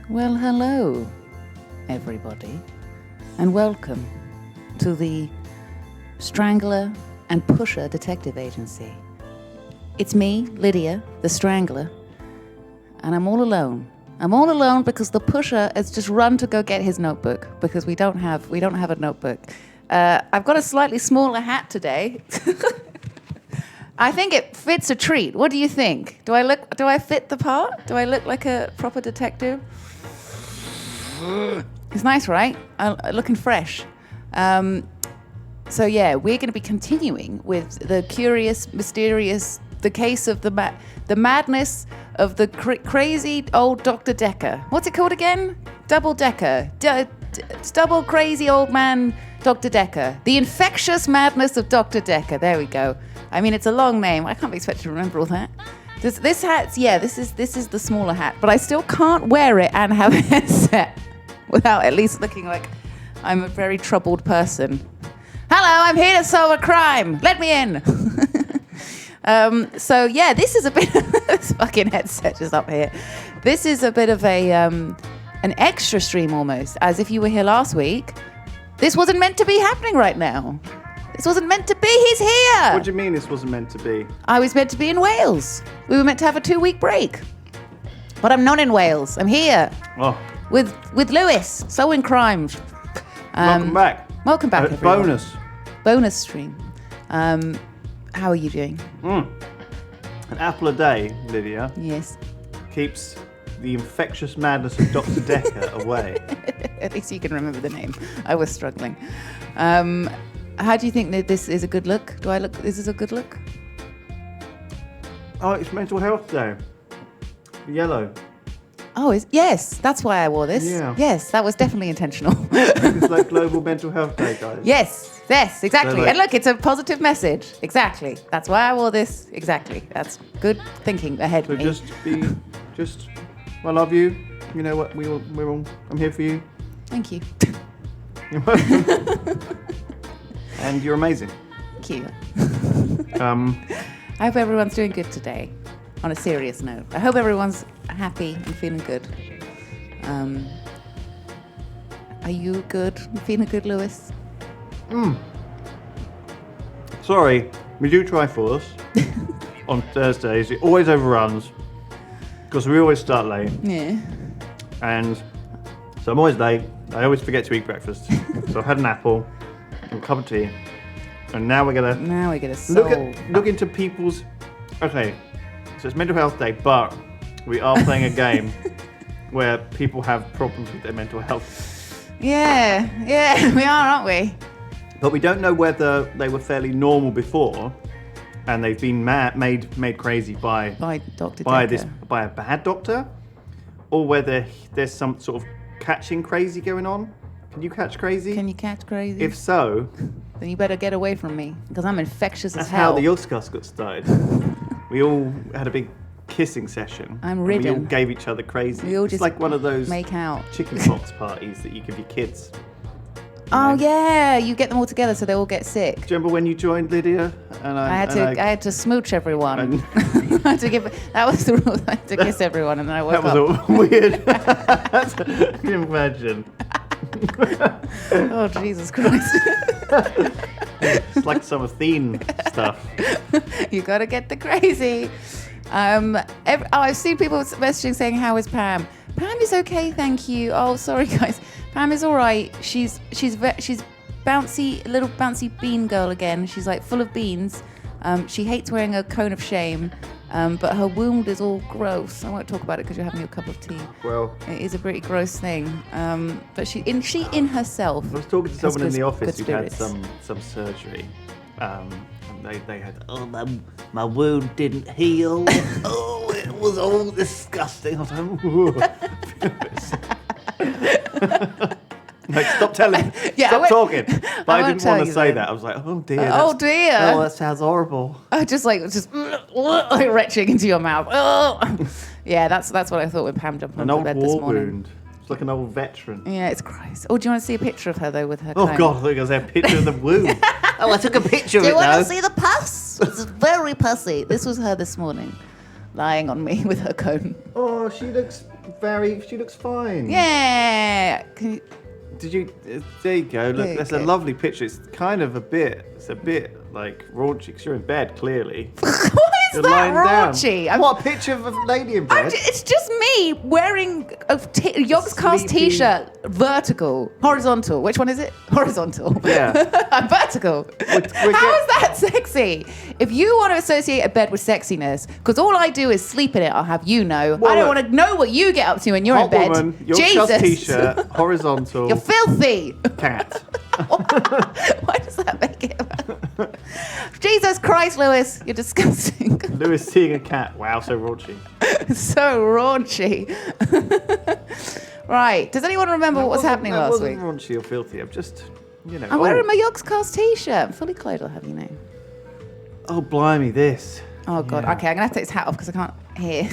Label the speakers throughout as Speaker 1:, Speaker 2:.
Speaker 1: Well, hello, everybody, and welcome to the Strangler and Pusher Detective Agency. It's me, Lydia, the Strangler, and I'm all alone. I'm all alone because the Pusher has just run to go get his notebook because we don't have a notebook. I've got a slightly smaller hat today. I think it fits a treat. What do you think? Do I fit the part? Do I look like a proper detective? It's nice, right? Looking fresh. So yeah, we're going to be continuing with the curious, mysterious, the case of the madness of the crazy old Dr. Dekker. What's it called again? Double Dekker. Double crazy old man Dr. Dekker. The infectious madness of Dr. Dekker. There we go. I mean, it's a long name. I can't be expected to remember all that. This hat's, yeah, this is the smaller hat, but I still can't wear it and have a headset without at least looking like I'm a very troubled person. Hello, I'm here to solve a crime. Let me in. So yeah, this is a bit of this fucking headset just up here. This is a bit of an extra stream almost, as if you were here last week. This wasn't meant to be happening right now. This wasn't meant to be. He's here.
Speaker 2: What do you mean this wasn't meant to be?
Speaker 1: I was meant to be in Wales. We were meant to have a 2-week break. But I'm not in Wales. I'm here.
Speaker 2: Oh.
Speaker 1: With Lewis, solving crimes.
Speaker 2: Welcome back.
Speaker 1: Welcome back, everyone. Bonus stream. How are you doing?
Speaker 2: An apple a day, Lydia.
Speaker 1: Yes.
Speaker 2: Keeps the infectious madness of Dr. Dekker away.
Speaker 1: At least you can remember the name. I was struggling. How do you think that this is a good look? Is this a good look?
Speaker 2: Oh, it's Mental Health Day. Yellow.
Speaker 1: Oh, yes, that's why I wore this.
Speaker 2: Yeah.
Speaker 1: Yes, that was definitely intentional.
Speaker 2: It's like Global Mental Health Day, guys.
Speaker 1: Yes, exactly.
Speaker 2: So, like,
Speaker 1: and look, it's a positive message. Exactly. That's why I wore this. Exactly. That's good thinking ahead
Speaker 2: So
Speaker 1: of me.
Speaker 2: I love you. You know what? I'm here for you.
Speaker 1: Thank you.
Speaker 2: You're welcome. And you're amazing.
Speaker 1: Thank you. I hope everyone's doing good today. On a serious note, I hope everyone's happy and feeling good. Are you good? You feeling good, Lewis?
Speaker 2: Sorry, we do Triforce on Thursdays. It always overruns because we always start late.
Speaker 1: Yeah.
Speaker 2: And so I'm always late. I always forget to eat breakfast. So I've had an apple and a cup of tea. And now we're gonna
Speaker 1: solve.
Speaker 2: Look into people's. Okay, so it's Mental Health Day, but we are playing a game where people have problems with their mental health.
Speaker 1: Yeah, we are, aren't we?
Speaker 2: But we don't know whether they were fairly normal before, and they've been made crazy by
Speaker 1: Dr. Dekker.
Speaker 2: by a bad doctor, or whether there's some sort of catching crazy going on. Can you catch crazy?
Speaker 1: Can you catch crazy?
Speaker 2: If so,
Speaker 1: then you better get away from me because I'm infectious as
Speaker 2: that's
Speaker 1: hell.
Speaker 2: how the Yogscast got started. We all had a big kissing session.
Speaker 1: I'm ridden.
Speaker 2: We all gave each other crazy.
Speaker 1: We all
Speaker 2: it's
Speaker 1: just
Speaker 2: like one of those
Speaker 1: make out
Speaker 2: chickenpox parties that you give your kids.
Speaker 1: Oh yeah, you get them all together so they all get sick.
Speaker 2: Do you remember when you joined, Lydia? And
Speaker 1: I had to smooch everyone. I had to that was the rule. I had to kiss everyone, and then I woke up.
Speaker 2: That was all weird. Can you imagine?
Speaker 1: Oh Jesus Christ!
Speaker 2: It's like some Athene stuff.
Speaker 1: You gotta get the crazy. I've seen people messaging saying, "How is Pam?" Pam is okay, thank you. Oh, sorry guys. Pam is all right. She's bouncy, a little bouncy bean girl again. She's like full of beans. She hates wearing a cone of shame, but her wound is all gross. I won't talk about it because you're having your cup of tea.
Speaker 2: Well,
Speaker 1: it is a pretty gross thing. But she in herself.
Speaker 2: I was talking to someone in the office who had
Speaker 1: spirits.
Speaker 2: some surgery. And they had, my wound didn't heal. Oh, it was all disgusting. I was like, stop telling. Stop talking. But I didn't want to say that. I was like, oh dear.
Speaker 1: Oh dear.
Speaker 2: Oh, that sounds horrible.
Speaker 1: Just like retching into your mouth. Yeah, that's what I thought when Pam jumped onto bed this morning.
Speaker 2: Wound. It's like an old veteran.
Speaker 1: Yeah, it's gross. Oh, do you want to see a picture of her though with her?
Speaker 2: Oh God, I think I was a picture of the wound. Oh, I took a picture of it.
Speaker 1: Do you want to see the pus? It's very pussy. This was her this morning, lying on me with her cone.
Speaker 2: Oh, she looks She looks fine.
Speaker 1: Yeah.
Speaker 2: Did you? There you go. Look, that's a lovely picture. It's kind of a bit like raunchy because you're in bed, clearly.
Speaker 1: What is that raunchy?
Speaker 2: What, a picture of a lady in bed?
Speaker 1: It's just me wearing a Yogscast t-shirt. Vertical. Horizontal. Which one is it? Horizontal.
Speaker 2: Yeah.
Speaker 1: I'm vertical. How is that sexy? If you want to associate a bed with sexiness, because all I do is sleep in it, I'll have you know.
Speaker 2: Well,
Speaker 1: I don't want to know what you get up to when you're in bed.
Speaker 2: Woman,
Speaker 1: Jesus.
Speaker 2: Yogscast t-shirt, horizontal.
Speaker 1: You're filthy.
Speaker 2: Cat.
Speaker 1: Why does that make it? Jesus Christ, Lewis, you're disgusting.
Speaker 2: Lewis seeing a cat. Wow, so raunchy.
Speaker 1: So raunchy. Right. Does anyone remember what was happening last week?
Speaker 2: That wasn't raunchy or filthy. I'm just,
Speaker 1: I'm wearing my Yogscast t-shirt. I'm fully clothed, I'll have you know.
Speaker 2: Oh, blimey, this.
Speaker 1: Oh, God.
Speaker 2: Yeah.
Speaker 1: Okay, I'm going to have to take this hat off because I can't hear.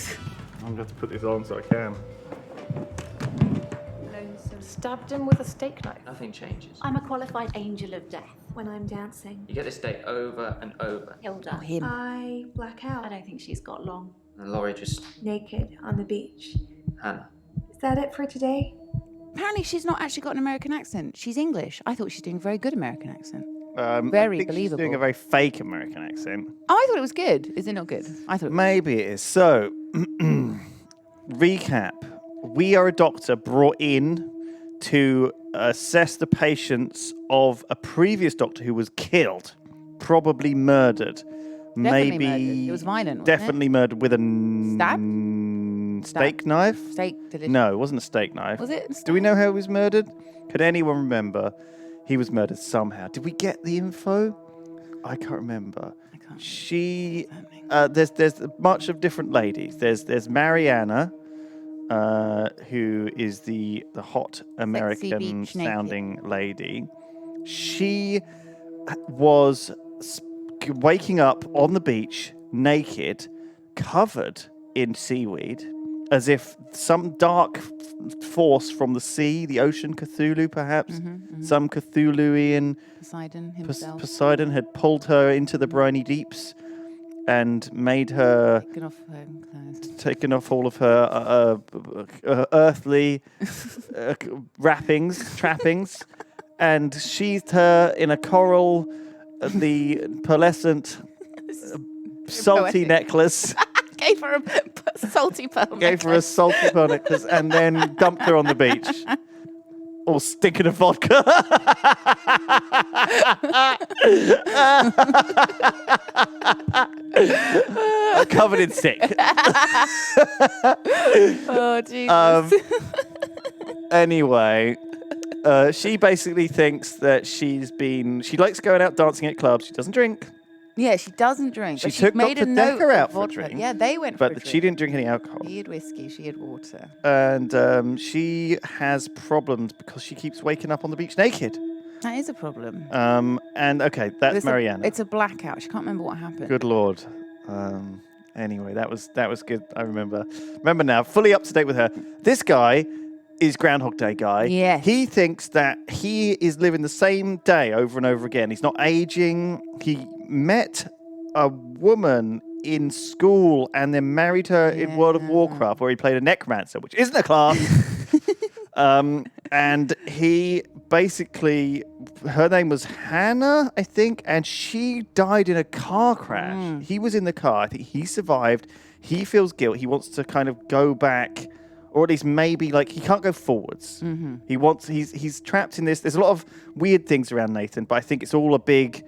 Speaker 2: I'm going to have to put this on so I can.
Speaker 3: Stabbed him with a steak knife.
Speaker 4: Nothing changes.
Speaker 5: I'm a qualified angel of death when I'm dancing.
Speaker 4: You get this day over and over.
Speaker 5: Hilda.
Speaker 1: Him.
Speaker 6: I black out.
Speaker 5: I don't think she's got long.
Speaker 4: And Laurie just,
Speaker 6: Naked on the beach.
Speaker 4: Hannah.
Speaker 6: Is that it for today?
Speaker 1: Apparently, she's not actually got an American accent. She's English. I thought she's doing a very good American accent.
Speaker 2: Very
Speaker 1: I think
Speaker 2: She's doing a very fake American accent.
Speaker 1: Oh, I thought it was good. Is it not good? I thought.
Speaker 2: Maybe it is. So, recap. We are a doctor brought in to assess the patients of a previous doctor who was killed, probably murdered.
Speaker 1: Definitely murdered. It was violent, wasn't
Speaker 2: Definitely murdered with a steak knife?
Speaker 1: Steak delicious.
Speaker 2: No, it wasn't a steak knife.
Speaker 1: Was it?
Speaker 2: Do we know how he was murdered? Could anyone remember? He was murdered somehow. Did we get the info? I can't remember.
Speaker 1: I can't.
Speaker 2: She, there's a bunch of different ladies. There's Mariana, who is the hot American sounding lady. She was waking up on the beach naked, covered in seaweed, as if some dark force from the sea, the ocean, Cthulhu perhaps, some Cthulhuian
Speaker 1: Poseidon himself.
Speaker 2: Poseidon had pulled her into the briny deeps and made her
Speaker 1: Taken off her clothes.
Speaker 2: taken off all of her earthly trappings, and sheathed her in a coral, the pearlescent, salty
Speaker 1: poetic.
Speaker 2: necklace.
Speaker 1: Gave her a salty pearl
Speaker 2: Gave her a salty pearl necklace, and then dumped her on the beach. All stinking of vodka. Covered in sick.
Speaker 1: Oh, Jesus.
Speaker 2: Anyway, she basically thinks that she likes going out dancing at clubs. She doesn't drink.
Speaker 1: Yeah, she doesn't drink.
Speaker 2: She
Speaker 1: but
Speaker 2: took
Speaker 1: made
Speaker 2: Dr.
Speaker 1: a note
Speaker 2: Dekker
Speaker 1: of
Speaker 2: out for a
Speaker 1: vodka.
Speaker 2: drink.
Speaker 1: Yeah, they went for a
Speaker 2: But
Speaker 1: drink.
Speaker 2: she didn't drink any alcohol.
Speaker 1: He had whiskey, she had water.
Speaker 2: And she has problems because she keeps waking up on the beach naked.
Speaker 1: That is a problem.
Speaker 2: And okay, that's
Speaker 1: It's
Speaker 2: Mariana.
Speaker 1: It's a blackout. She can't remember what happened.
Speaker 2: Good Lord. Anyway, that was good. I remember now. Fully up to date with her. This guy is Groundhog Day guy.
Speaker 1: Yes.
Speaker 2: He thinks that he is living the same day over and over again. He's not aging. He met a woman in school and then married her in World of Warcraft, where he played a necromancer, which isn't a class. And he basically, her name was Hannah, I think, and she died in a car crash. He was in the car. I think he survived. He feels guilt. He wants to kind of go back, or at least maybe he can't go forwards. He's trapped in this. There's a lot of weird things around Nathan, but I think it's all a big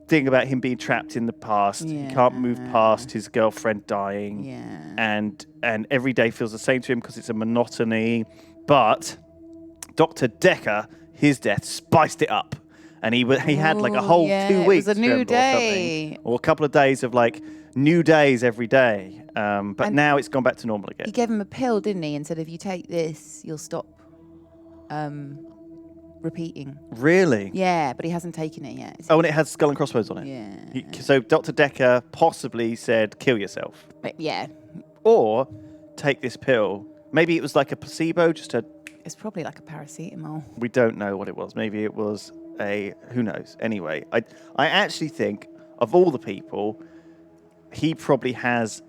Speaker 2: thing about him being trapped in the past. He can't move past his girlfriend dying.
Speaker 1: Yeah.
Speaker 2: And every day feels the same to him because it's a monotony. But Dr. Dekker, his death spiced it up. And he had a whole 2 weeks.
Speaker 1: It was a new
Speaker 2: remember, or
Speaker 1: day.
Speaker 2: something. Or a couple of days of new days every day. But now it's gone back to normal again.
Speaker 1: He gave him a pill, didn't he? And said, if you take this, you'll stop repeating.
Speaker 2: Really?
Speaker 1: Yeah, but he hasn't taken it yet.
Speaker 2: Oh, and it has skull and crossbones on it.
Speaker 1: Yeah.
Speaker 2: So Dr. Dekker possibly said, kill yourself.
Speaker 1: But yeah.
Speaker 2: Or take this pill. Maybe it was like a placebo,
Speaker 1: It's probably like a paracetamol.
Speaker 2: We don't know what it was. Maybe it was who knows. Anyway, I actually think of all the people, he probably has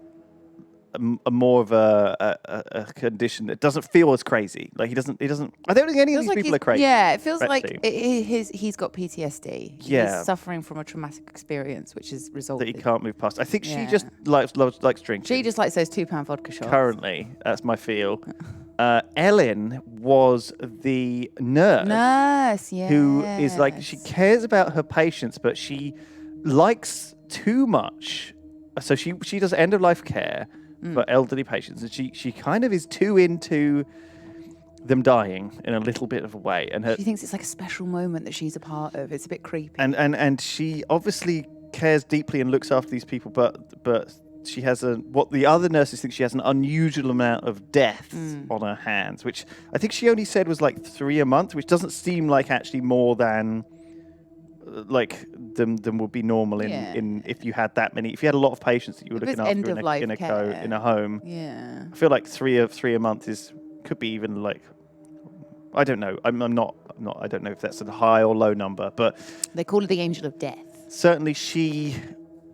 Speaker 2: a more of a condition that doesn't feel as crazy. Like he doesn't. I don't think any of these people are crazy.
Speaker 1: Yeah, it feels
Speaker 2: actually.
Speaker 1: like he's got PTSD.
Speaker 2: Yeah.
Speaker 1: He's suffering from a traumatic experience, which is
Speaker 2: That
Speaker 1: resulted.
Speaker 2: he can't move past. I think she
Speaker 1: Yeah.
Speaker 2: just likes drinking.
Speaker 1: She just likes those £2 vodka shots.
Speaker 2: Currently, that's my feel. Ellen was the
Speaker 1: Nurse, yeah.
Speaker 2: who is like, she cares about her patients, but she likes too much. So she does end of life care for elderly patients, and she kind of is too into them dying in a little bit of a way. And
Speaker 1: She thinks it's like a special moment that she's a part of. It's a bit creepy.
Speaker 2: and she obviously cares deeply and looks after these people, but she has what the other nurses think she has an unusual amount of deaths on her hands, which I think she only said was like 3 a month, which doesn't seem like actually more than like than would be normal in if you had that many, if you had a lot of patients that you were looking after in a home.
Speaker 1: Yeah.
Speaker 2: I feel like three a month could be even like, I don't know. I'm not. I don't know if that's a high or low number, but
Speaker 1: They call her the angel of death.
Speaker 2: certainly she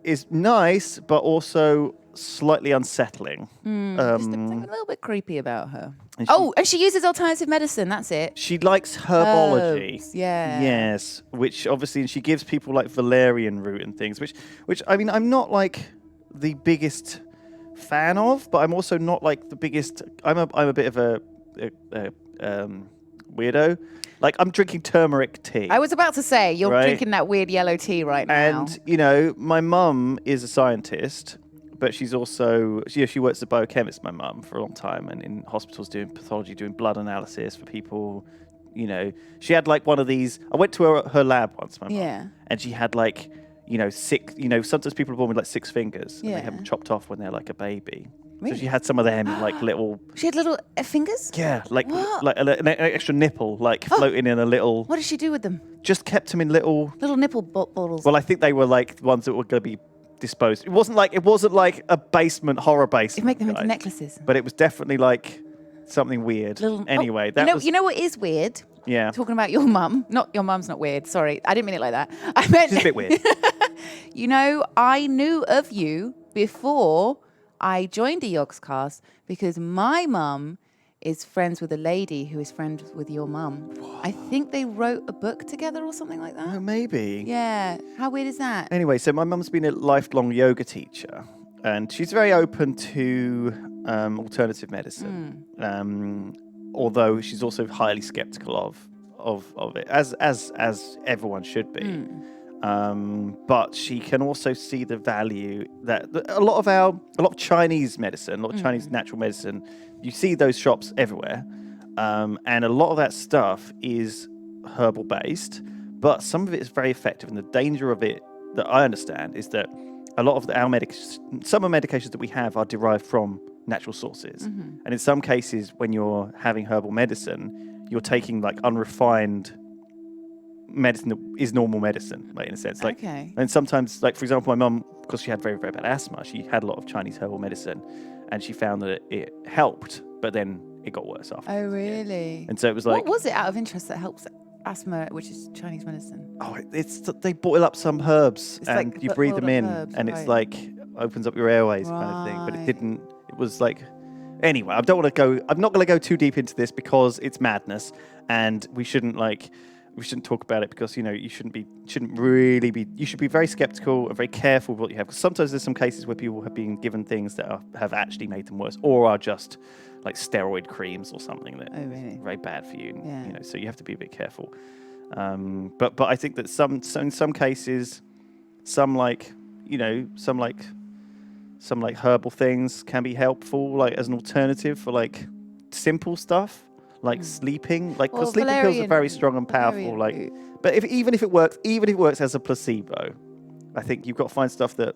Speaker 2: is nice, but also slightly unsettling.
Speaker 1: Just something a little bit creepy about her.
Speaker 2: And
Speaker 1: And she uses alternative medicine. That's it.
Speaker 2: she likes herbology.
Speaker 1: Herbs, yeah.
Speaker 2: Yes, which obviously, and she gives people like valerian root and things, which I mean, I'm not like the biggest fan of, but I'm also not like the biggest. I'm a bit of a weirdo. Like, I'm drinking turmeric tea.
Speaker 1: I was about to say, you're
Speaker 2: Right?
Speaker 1: drinking that weird yellow tea right now.
Speaker 2: And, you know, my mum is a scientist, but she's also, she works as a biochemist, my mum, for a long time, and in hospitals doing pathology, doing blood analysis for people. You know, she had like one of these. I went to her lab once, my mum,
Speaker 1: Yeah.
Speaker 2: and she had like, sometimes people are born with like 6 fingers, and they have them chopped off when they're like a baby.
Speaker 1: Really?
Speaker 2: So she had some of them, like little.
Speaker 1: She had little fingers?
Speaker 2: Yeah, like
Speaker 1: What?
Speaker 2: an extra nipple, like floating in a little.
Speaker 1: What did she do with them?
Speaker 2: Just kept them in little.
Speaker 1: Little nipple bottles.
Speaker 2: Well, I think they were like ones that were going to be disposed. It wasn't like a basement horror basement.
Speaker 1: You make them into
Speaker 2: guys.
Speaker 1: necklaces.
Speaker 2: But it was definitely like something weird. Anyway, that was.
Speaker 1: You know what is weird?
Speaker 2: Yeah.
Speaker 1: Talking about your mum. Not your mum's not weird. Sorry, I didn't mean it like that. I meant.
Speaker 2: She's a bit weird.
Speaker 1: You know, I knew of you before I joined the Yogscast because my mum is friends with a lady who is friends with your mum. I think they wrote a book together or something like that.
Speaker 2: Oh, maybe.
Speaker 1: Yeah. How weird is that?
Speaker 2: Anyway, so my mum's been a lifelong yoga teacher, and she's very open to alternative medicine. Although she's also highly skeptical of it, as everyone should be. But she can also see the value that a lot of Chinese medicine, a lot of Chinese natural medicine, you see those shops everywhere, and a lot of that stuff is herbal based, but some of it is very effective. And the danger of it, that I understand, is that a lot of some of the medications that we have are derived from natural sources, and in some cases, when you're having herbal medicine, you're taking like unrefined medicine that is normal medicine, like in a sense. Like,
Speaker 1: Okay.
Speaker 2: and sometimes, like for example, my mum, because she had very, very bad asthma, she had a lot of Chinese herbal medicine, and she found that it helped, but then it got worse after.
Speaker 1: Oh, really?
Speaker 2: And so it was like,
Speaker 1: What was it out of interest that helps asthma, which is Chinese medicine?
Speaker 2: they boil up some herbs
Speaker 1: It's
Speaker 2: and
Speaker 1: like
Speaker 2: you breathe
Speaker 1: boiled
Speaker 2: them
Speaker 1: up
Speaker 2: in,
Speaker 1: herbs,
Speaker 2: and it's
Speaker 1: right.
Speaker 2: like opens up your airways kind of thing. But it
Speaker 1: Right.
Speaker 2: didn't. It was like. Anyway, I'm not going to go too deep into this because it's madness, and we shouldn't talk about it because, you know, you should be very skeptical and very careful with what you have, because sometimes there's some cases where people have been given things that have actually made them worse, or are just like steroid creams or something that
Speaker 1: Oh, really?
Speaker 2: is very bad for you.
Speaker 1: Yeah.
Speaker 2: You know, so you have to be a bit careful. But I think that in some cases, some herbal things can be helpful, like as an alternative for like simple stuff, like sleeping. Like, because sleeping pills are very strong and powerful. Like, but even if it works as a placebo, I think you've got to find stuff that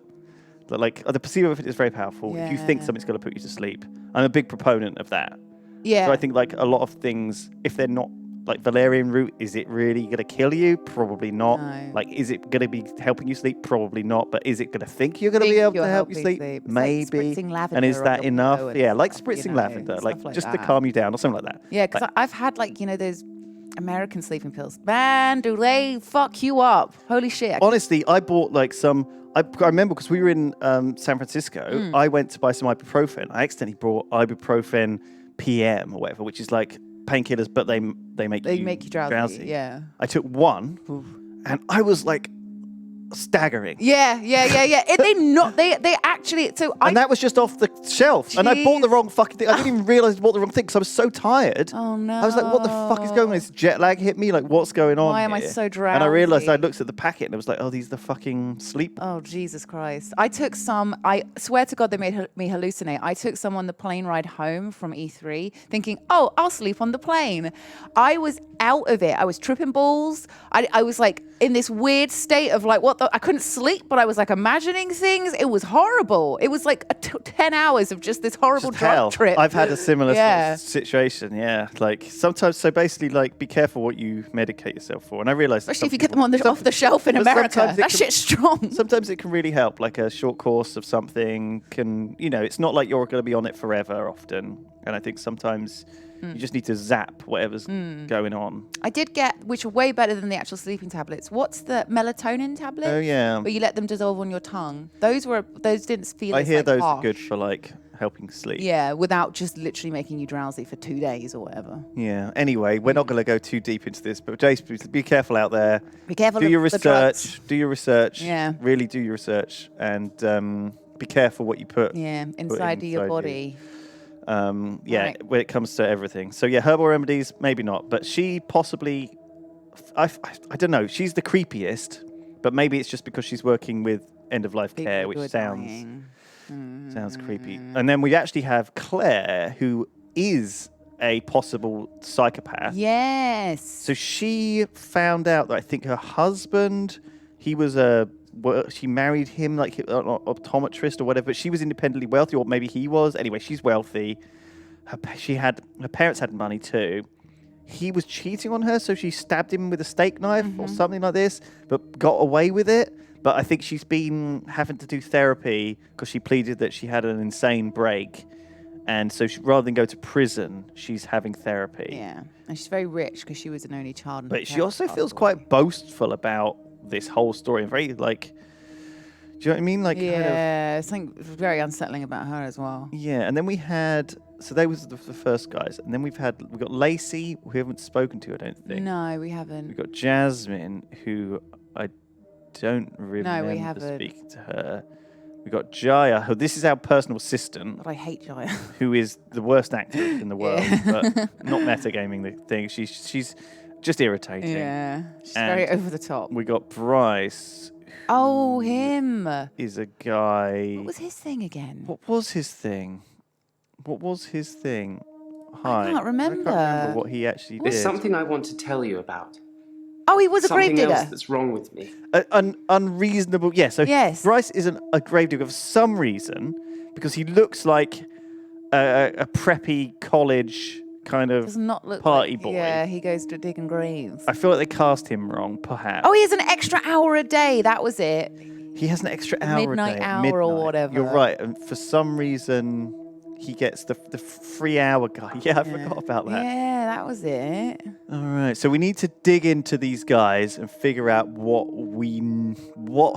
Speaker 2: like the placebo effect is very powerful. If you think something's going to put you to sleep, I'm a big proponent of that.
Speaker 1: Yeah.
Speaker 2: So I think like a lot of things, if they're not like valerian root, is it really going to kill you? Probably not.
Speaker 1: No.
Speaker 2: Like, is it going to be helping you sleep? Probably not. But is it going to think you're going to be able to help you sleep?
Speaker 1: It's
Speaker 2: Maybe.
Speaker 1: like spritzing lavender
Speaker 2: and is
Speaker 1: on
Speaker 2: that
Speaker 1: your
Speaker 2: enough?
Speaker 1: pillow and
Speaker 2: Yeah, like
Speaker 1: stuff,
Speaker 2: spritzing
Speaker 1: you know,
Speaker 2: lavender,
Speaker 1: stuff
Speaker 2: like
Speaker 1: like
Speaker 2: just to
Speaker 1: that.
Speaker 2: calm you down or something like that.
Speaker 1: Yeah, because I've had like, you know, those American sleeping pills. Man, do they fuck you up? Holy shit.
Speaker 2: Honestly, I bought like some I remember because we were in San Francisco. I went to buy some ibuprofen. I accidentally brought ibuprofen PM or whatever, which is like painkillers, but they make you drowsy.
Speaker 1: Yeah.
Speaker 2: I took one, and I was like staggering.
Speaker 1: Yeah. They actually. So
Speaker 2: And that was just off the shelf. And I bought the wrong fucking thing. I didn't even realize I bought the wrong thing because I was so tired.
Speaker 1: Oh no!
Speaker 2: I was like, what the fuck is going on? This jet lag hit me. Like, what's going on?
Speaker 1: Why am I
Speaker 2: here?
Speaker 1: so drowsy?
Speaker 2: And I realized I looked at the packet and I was like, oh, these are the fucking sleep.
Speaker 1: Oh, Jesus Christ. I took some, I swear to God, they made me hallucinate. I took some on the plane ride home from E3 thinking, oh, I'll sleep on the plane. I was out of it. I was tripping balls. I was like in this weird state of like, I couldn't sleep, but I was like imagining things. It was horrible. It was like 10 hours of just this horrible drug trip.
Speaker 2: I've had a similar
Speaker 1: Yeah.
Speaker 2: situation, yeah. Like sometimes, so basically, like be careful what you medicate yourself for. And I realized,
Speaker 1: Especially if you get them off the shelf in
Speaker 2: but
Speaker 1: America.
Speaker 2: sometimes it
Speaker 1: That
Speaker 2: can-
Speaker 1: shit's strong.
Speaker 2: Sometimes it can really help, like a short course of something can, it's not like you're going to be on it forever often. And I think sometimes you just need to zap whatever's going on.
Speaker 1: I did get, which are way better than the actual sleeping tablets. What's the melatonin tablets?
Speaker 2: Oh, yeah.
Speaker 1: Where you let them dissolve on your tongue. Those didn't feel
Speaker 2: I
Speaker 1: as,
Speaker 2: hear
Speaker 1: like,
Speaker 2: those are
Speaker 1: harsh.
Speaker 2: good for like helping sleep.
Speaker 1: Yeah, without just literally making you drowsy for 2 days or whatever.
Speaker 2: Yeah. Anyway, we're not going to go too deep into this, but Jace, please be careful out there.
Speaker 1: Be careful
Speaker 2: Do
Speaker 1: of
Speaker 2: your
Speaker 1: the drugs.
Speaker 2: research. Do your research.
Speaker 1: Yeah.
Speaker 2: Really do your research, and be careful what you put.
Speaker 1: Yeah, inside your body. Right.
Speaker 2: When it comes to everything. So yeah, herbal remedies, maybe not, but she possibly, I don't know. She's the creepiest, but maybe it's just because she's working with end of life care,
Speaker 1: People who are
Speaker 2: which
Speaker 1: dying.
Speaker 2: sounds creepy. And then we actually have Claire, who is a possible psychopath.
Speaker 1: Yes.
Speaker 2: So she found out that I think her husband, she married him like an optometrist or whatever, but she was independently wealthy, or maybe he was. Anyway, she's wealthy. Her parents had money too. He was cheating on her, so she stabbed him with a steak knife or something like this, but got away with it. But I think she's been having to do therapy because she pleaded that she had an insane break. And so rather than go to prison, she's having therapy.
Speaker 1: Yeah. And she's very rich because she was an only child. and her
Speaker 2: But she
Speaker 1: parents
Speaker 2: also
Speaker 1: passed
Speaker 2: feels
Speaker 1: away.
Speaker 2: quite boastful about this whole story. And very like, do you know what I mean? Like,
Speaker 1: Yeah, something very unsettling about her as well.
Speaker 2: Yeah, and then we had, so they was the first guys, and then we've got Lacey, who we haven't spoken to, I don't think.
Speaker 1: No, we haven't.
Speaker 2: We've got Jasmine, who I don't remember
Speaker 1: haven't.
Speaker 2: speaking to her. We've got Jaya, who this is our personal assistant,
Speaker 1: But I hate Jaya.
Speaker 2: who is the worst actor in the world, but not metagaming the thing. She's just irritating.
Speaker 1: Yeah. She's
Speaker 2: And
Speaker 1: very over the top.
Speaker 2: We got Bryce,
Speaker 1: Oh, him.
Speaker 2: is a guy.
Speaker 1: What was his thing again?
Speaker 2: What was his thing?
Speaker 1: I can't remember.
Speaker 2: what he actually
Speaker 4: There's
Speaker 2: did.
Speaker 4: something I want to tell you about.
Speaker 1: Oh, he was a
Speaker 4: Something
Speaker 1: gravedigger.
Speaker 4: else that's wrong with me.
Speaker 2: Unreasonable. Yeah, so
Speaker 1: Yes.
Speaker 2: Bryce isn't a gravedigger for some reason because he looks like a preppy college kind of
Speaker 1: Does not look
Speaker 2: party
Speaker 1: like,
Speaker 2: boy.
Speaker 1: Yeah, he goes to digging graves.
Speaker 2: I feel like they cast him wrong, perhaps.
Speaker 1: Oh, he has an extra hour a day. That was it.
Speaker 2: He has an extra hour
Speaker 1: midnight
Speaker 2: a day.
Speaker 1: hour or whatever.
Speaker 2: You're right. And for some reason, he gets the 3 hour guy. Yeah, I forgot about that.
Speaker 1: Yeah, that was it.
Speaker 2: All right, so we need to dig into these guys and figure out what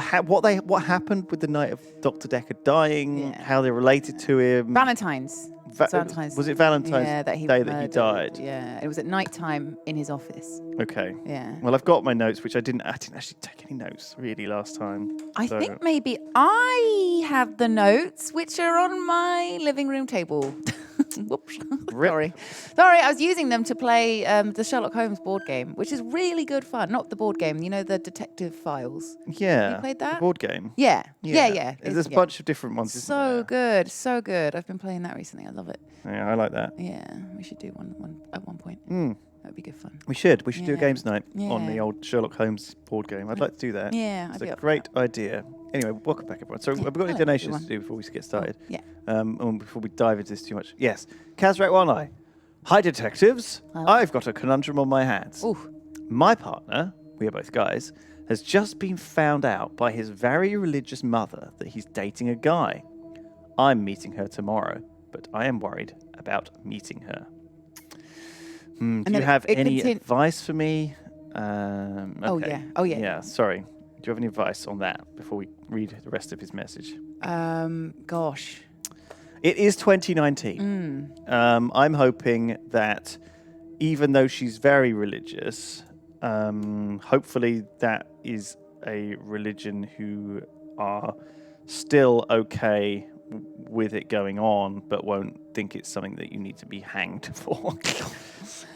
Speaker 2: happened with the night of Dr. Dekker dying,
Speaker 1: Yeah.
Speaker 2: how they're related to him.
Speaker 1: Valentine's. Valentine's.
Speaker 2: Was it Valentine's
Speaker 1: yeah, that he
Speaker 2: Day
Speaker 1: was
Speaker 2: that he
Speaker 1: murdered.
Speaker 2: died?
Speaker 1: Yeah, it was at night time in his office.
Speaker 2: Okay.
Speaker 1: Yeah.
Speaker 2: Well, I've got my notes, which I didn't actually take any notes really last time.
Speaker 1: I
Speaker 2: so-
Speaker 1: think maybe I have the notes, which are on my living room table. Whoops.
Speaker 2: Rip.
Speaker 1: Sorry, I was using them to play the Sherlock Holmes board game, which is really good fun. Not the board game, the detective files.
Speaker 2: Yeah.
Speaker 1: Have you played that?
Speaker 2: The board game.
Speaker 1: Yeah. Yeah.
Speaker 2: There's a
Speaker 1: Yeah.
Speaker 2: bunch of different ones. Isn't
Speaker 1: So
Speaker 2: there?
Speaker 1: good, so good. I've been playing that recently. I love it.
Speaker 2: Yeah, I like that.
Speaker 1: Yeah, we should do one at one point.
Speaker 2: Mm.
Speaker 1: That'd be good fun.
Speaker 2: We should. We should do a
Speaker 1: Yeah.
Speaker 2: games night on the
Speaker 1: Yeah.
Speaker 2: old Sherlock Holmes board game. I'd like to do that.
Speaker 1: Yeah,
Speaker 2: It's
Speaker 1: I'd be
Speaker 2: a
Speaker 1: up for
Speaker 2: great
Speaker 1: that.
Speaker 2: idea. Anyway, welcome back, everyone. So,
Speaker 1: Yeah.
Speaker 2: have we got any
Speaker 1: Hello,
Speaker 2: donations
Speaker 1: everyone.
Speaker 2: to do before we get started?
Speaker 1: Yeah.
Speaker 2: And before we dive into this too much. Yes. Kazrak One Eye. Hi, detectives.
Speaker 1: Hello.
Speaker 2: I've got a conundrum on my hands.
Speaker 1: Ooh.
Speaker 2: My partner, we are both guys, has just been found out by his very religious mother that he's dating a guy. I'm meeting her tomorrow, but I am worried about meeting her. Do
Speaker 1: then
Speaker 2: you have
Speaker 1: it
Speaker 2: any
Speaker 1: contin-
Speaker 2: advice for me?
Speaker 1: Oh,
Speaker 2: Okay.
Speaker 1: yeah. Oh, yeah.
Speaker 2: Yeah, sorry. Do you have any advice on that before we read the rest of his message.
Speaker 1: Gosh.
Speaker 2: It is 2019. I'm hoping that even though she's very religious, hopefully that is a religion who are still okay with it going on, but won't think it's something that you need to be hanged for.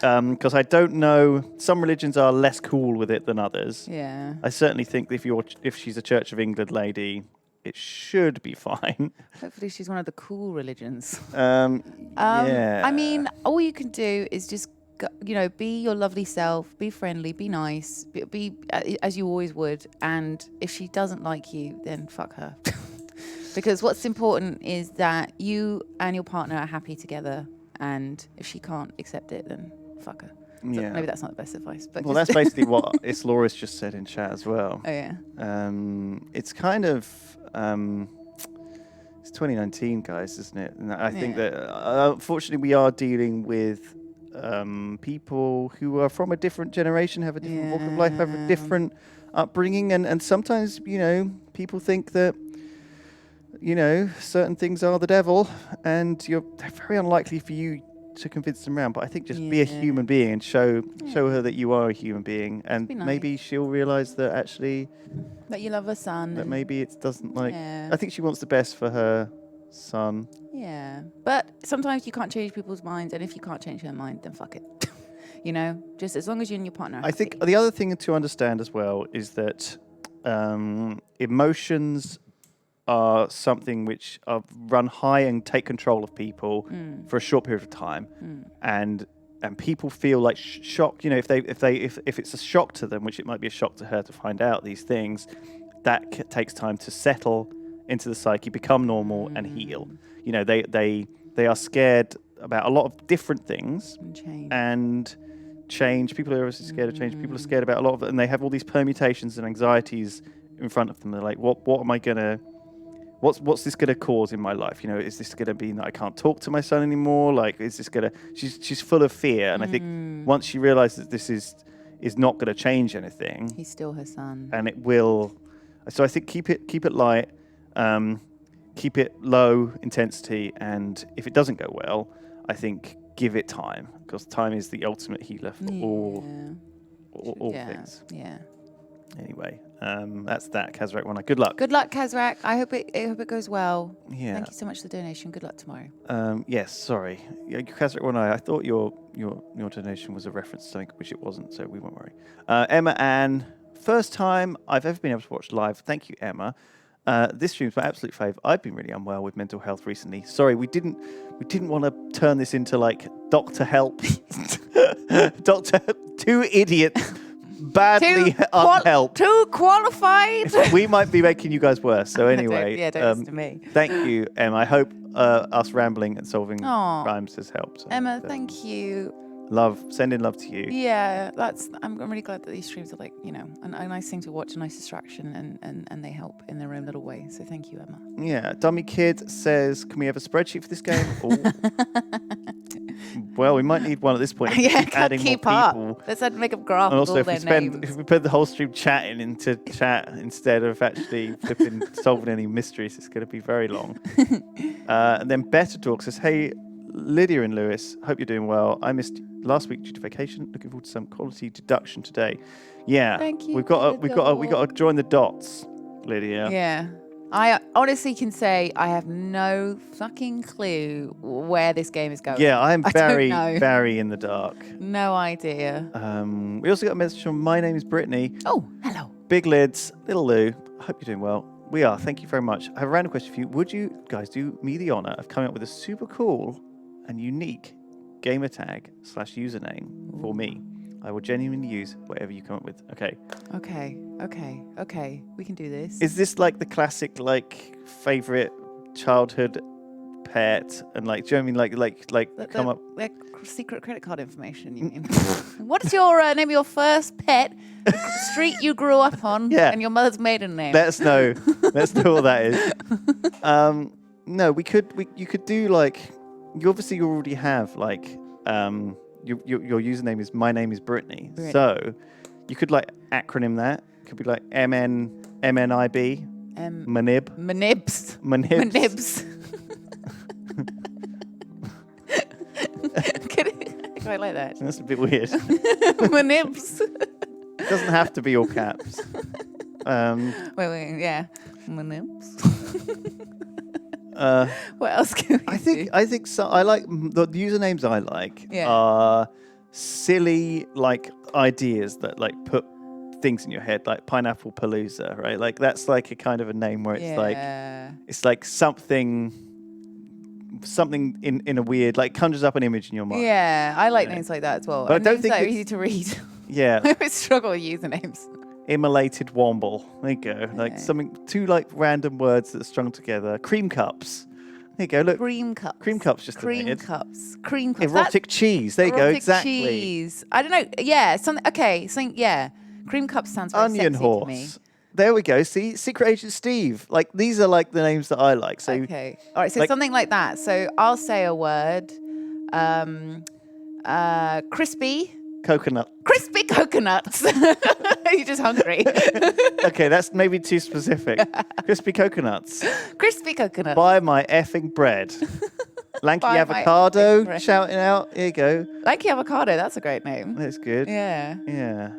Speaker 2: Because I don't know, some religions are less cool with it than others.
Speaker 1: Yeah.
Speaker 2: I certainly think if she's a Church of England lady, it should be fine.
Speaker 1: Hopefully she's one of the cool religions.
Speaker 2: Yeah.
Speaker 1: I mean, all you can do is just, be your lovely self, be friendly, be nice, be as you always would. And if she doesn't like you, then fuck her. Because what's important is that you and your partner are happy together. And if she can't accept it, then fuck her. So
Speaker 2: Yeah.
Speaker 1: maybe that's not the best advice. But
Speaker 2: Well, that's basically what Loris just said in chat as well.
Speaker 1: Oh, yeah.
Speaker 2: It's kind of... it's 2019, guys, isn't it? And I think that, unfortunately, we are dealing with people who are from a different generation, have a different walk of life, have a different upbringing. And sometimes, people think that, certain things are the devil, and they're very unlikely for you to convince them around. But I think just be a human being and show her that you are a human being, and
Speaker 1: nice.
Speaker 2: maybe she'll realize that actually
Speaker 1: That you love her son.
Speaker 2: that maybe it doesn't like.
Speaker 1: Yeah.
Speaker 2: I think she wants the best for her son.
Speaker 1: Yeah. But sometimes you can't change people's minds, and if you can't change her mind, then fuck it. Just as long as you and your partner are
Speaker 2: I think the other thing to understand as well is that emotions are something which run high and take control of people for a short period of time, and people feel like shocked. If it's a shock to them, which it might be a shock to her to find out these things, that takes time to settle into the psyche, become normal, and heal. They are scared about a lot of different things and change. People are obviously scared of change. People are scared about a lot of it, and they have all these permutations and anxieties in front of them. They're like, what am I gonna? What's this gonna cause in my life? Is this gonna be that I can't talk to my son anymore? Like, is this gonna? She's full of fear, and I think once she realizes this is not gonna change anything,
Speaker 1: he's still her son,
Speaker 2: and it will. So I think keep it light, keep it low intensity, and if it doesn't go well, I think give it time, because time is the ultimate healer for all things.
Speaker 1: Yeah.
Speaker 2: Anyway, that's that. Kazrak one. Good luck.
Speaker 1: Good luck, Kazrak. I hope it goes well.
Speaker 2: Yeah.
Speaker 1: Thank you so much for the donation. Good luck tomorrow.
Speaker 2: Yes. Sorry, Kazrak one. I thought your donation was a reference to something, which it wasn't. So we won't worry. Emma Ann. First time I've ever been able to watch live. Thank you, Emma. This stream's my absolute fave. I've been really unwell with mental health recently. Sorry, we didn't want to turn this into like Doctor Help. Doctor, two idiots, badly unhelped.
Speaker 1: Too qualified.
Speaker 2: We might be making you guys worse. So anyway,
Speaker 1: don't listen to me.
Speaker 2: Thank you, Emma. I hope us rambling and solving rhymes has helped.
Speaker 1: Emma, thank you.
Speaker 2: Sending love to you.
Speaker 1: Yeah, I'm really glad that these streams are like, a nice thing to watch, a nice distraction, and they help in their own little way. So thank you, Emma.
Speaker 2: Yeah, Dummy Kid says, can we have a spreadsheet for this game? Well, we might need one at this point.
Speaker 1: Adding
Speaker 2: more people.
Speaker 1: Let's make a graph
Speaker 2: And
Speaker 1: with
Speaker 2: also,
Speaker 1: all
Speaker 2: if
Speaker 1: their
Speaker 2: we
Speaker 1: names.
Speaker 2: put the whole stream chatting into chat instead of actually flipping solving any mysteries, it's going to be very long. And then Better Talk says, hey, Lydia and Lewis, hope you're doing well. I missed last week due to vacation. Looking forward to some quality deduction today. Yeah,
Speaker 1: Thank you.
Speaker 2: we got to join the dots, Lydia.
Speaker 1: Yeah. I honestly can say I have no fucking clue where this game is going.
Speaker 2: Yeah, I'm very,
Speaker 1: don't know.
Speaker 2: very in the dark.
Speaker 1: No idea.
Speaker 2: We also got a message from My Name is Brittany.
Speaker 1: Oh, hello.
Speaker 2: Big Lids, Little Lou. I hope you're doing well. We are. Thank you very much. I have a random question for you. Would you guys do me the honor of coming up with a super cool and unique gamer tag / username for me? I will genuinely use whatever you come up with. Okay.
Speaker 1: We can do this.
Speaker 2: Is this like the classic favorite childhood pet and do you know what I mean come up
Speaker 1: like secret credit card information, you mean? What is your name of your first pet, the street you grew up on, and your mother's maiden name?
Speaker 2: Let us know. Let's know what that is. No, you could do you obviously already have your username is My Name is Brittany. So you could acronym that. It could be MNIB. Manib.
Speaker 1: Manibs.
Speaker 2: Manibs.
Speaker 1: Manibs. I quite like that.
Speaker 2: That's a bit weird.
Speaker 1: Manibs.
Speaker 2: It doesn't have to be all caps.
Speaker 1: Wait, yeah. Manibs. What else can we
Speaker 2: I think so. I like the usernames I like
Speaker 1: Yeah.
Speaker 2: are silly like ideas that like put things in your head, like Pineapple Palooza, right? Like that's like a kind of a name where it's like something in a weird, like conjures up an image in your mind.
Speaker 1: Yeah, I like names like that as well.
Speaker 2: But I
Speaker 1: And
Speaker 2: don't
Speaker 1: names
Speaker 2: think
Speaker 1: that are
Speaker 2: it's-
Speaker 1: easy to read.
Speaker 2: Yeah.
Speaker 1: I always struggle with usernames.
Speaker 2: Immolated Womble. There you go. Like two like random words that are strung together. Cream cups. There you go. Look.
Speaker 1: Cream cups.
Speaker 2: Cream cups just
Speaker 1: Cream
Speaker 2: admitted.
Speaker 1: cups. Cream cups.
Speaker 2: Erotic cheese. There you go.
Speaker 1: Erotic
Speaker 2: Exactly.
Speaker 1: cheese. I don't know. Yeah, something. Okay, something. Yeah, cream cups sounds very
Speaker 2: Onion
Speaker 1: sexy
Speaker 2: horse.
Speaker 1: to me.
Speaker 2: There we go. See, Secret Agent Steve. Like these are like the names that I like. So
Speaker 1: Okay. All right. So
Speaker 2: like-
Speaker 1: something like that. So I'll say a word. Crispy.
Speaker 2: coconut.
Speaker 1: Crispy coconuts. You're just hungry.
Speaker 2: Okay, that's maybe too specific. Crispy coconuts.
Speaker 1: Crispy coconuts.
Speaker 2: Buy my effing bread. Lanky
Speaker 1: Buy my
Speaker 2: avocado
Speaker 1: effing bread.
Speaker 2: shouting out. Here you go.
Speaker 1: Lanky avocado. That's a great name.
Speaker 2: That's good.
Speaker 1: Yeah.
Speaker 2: Yeah.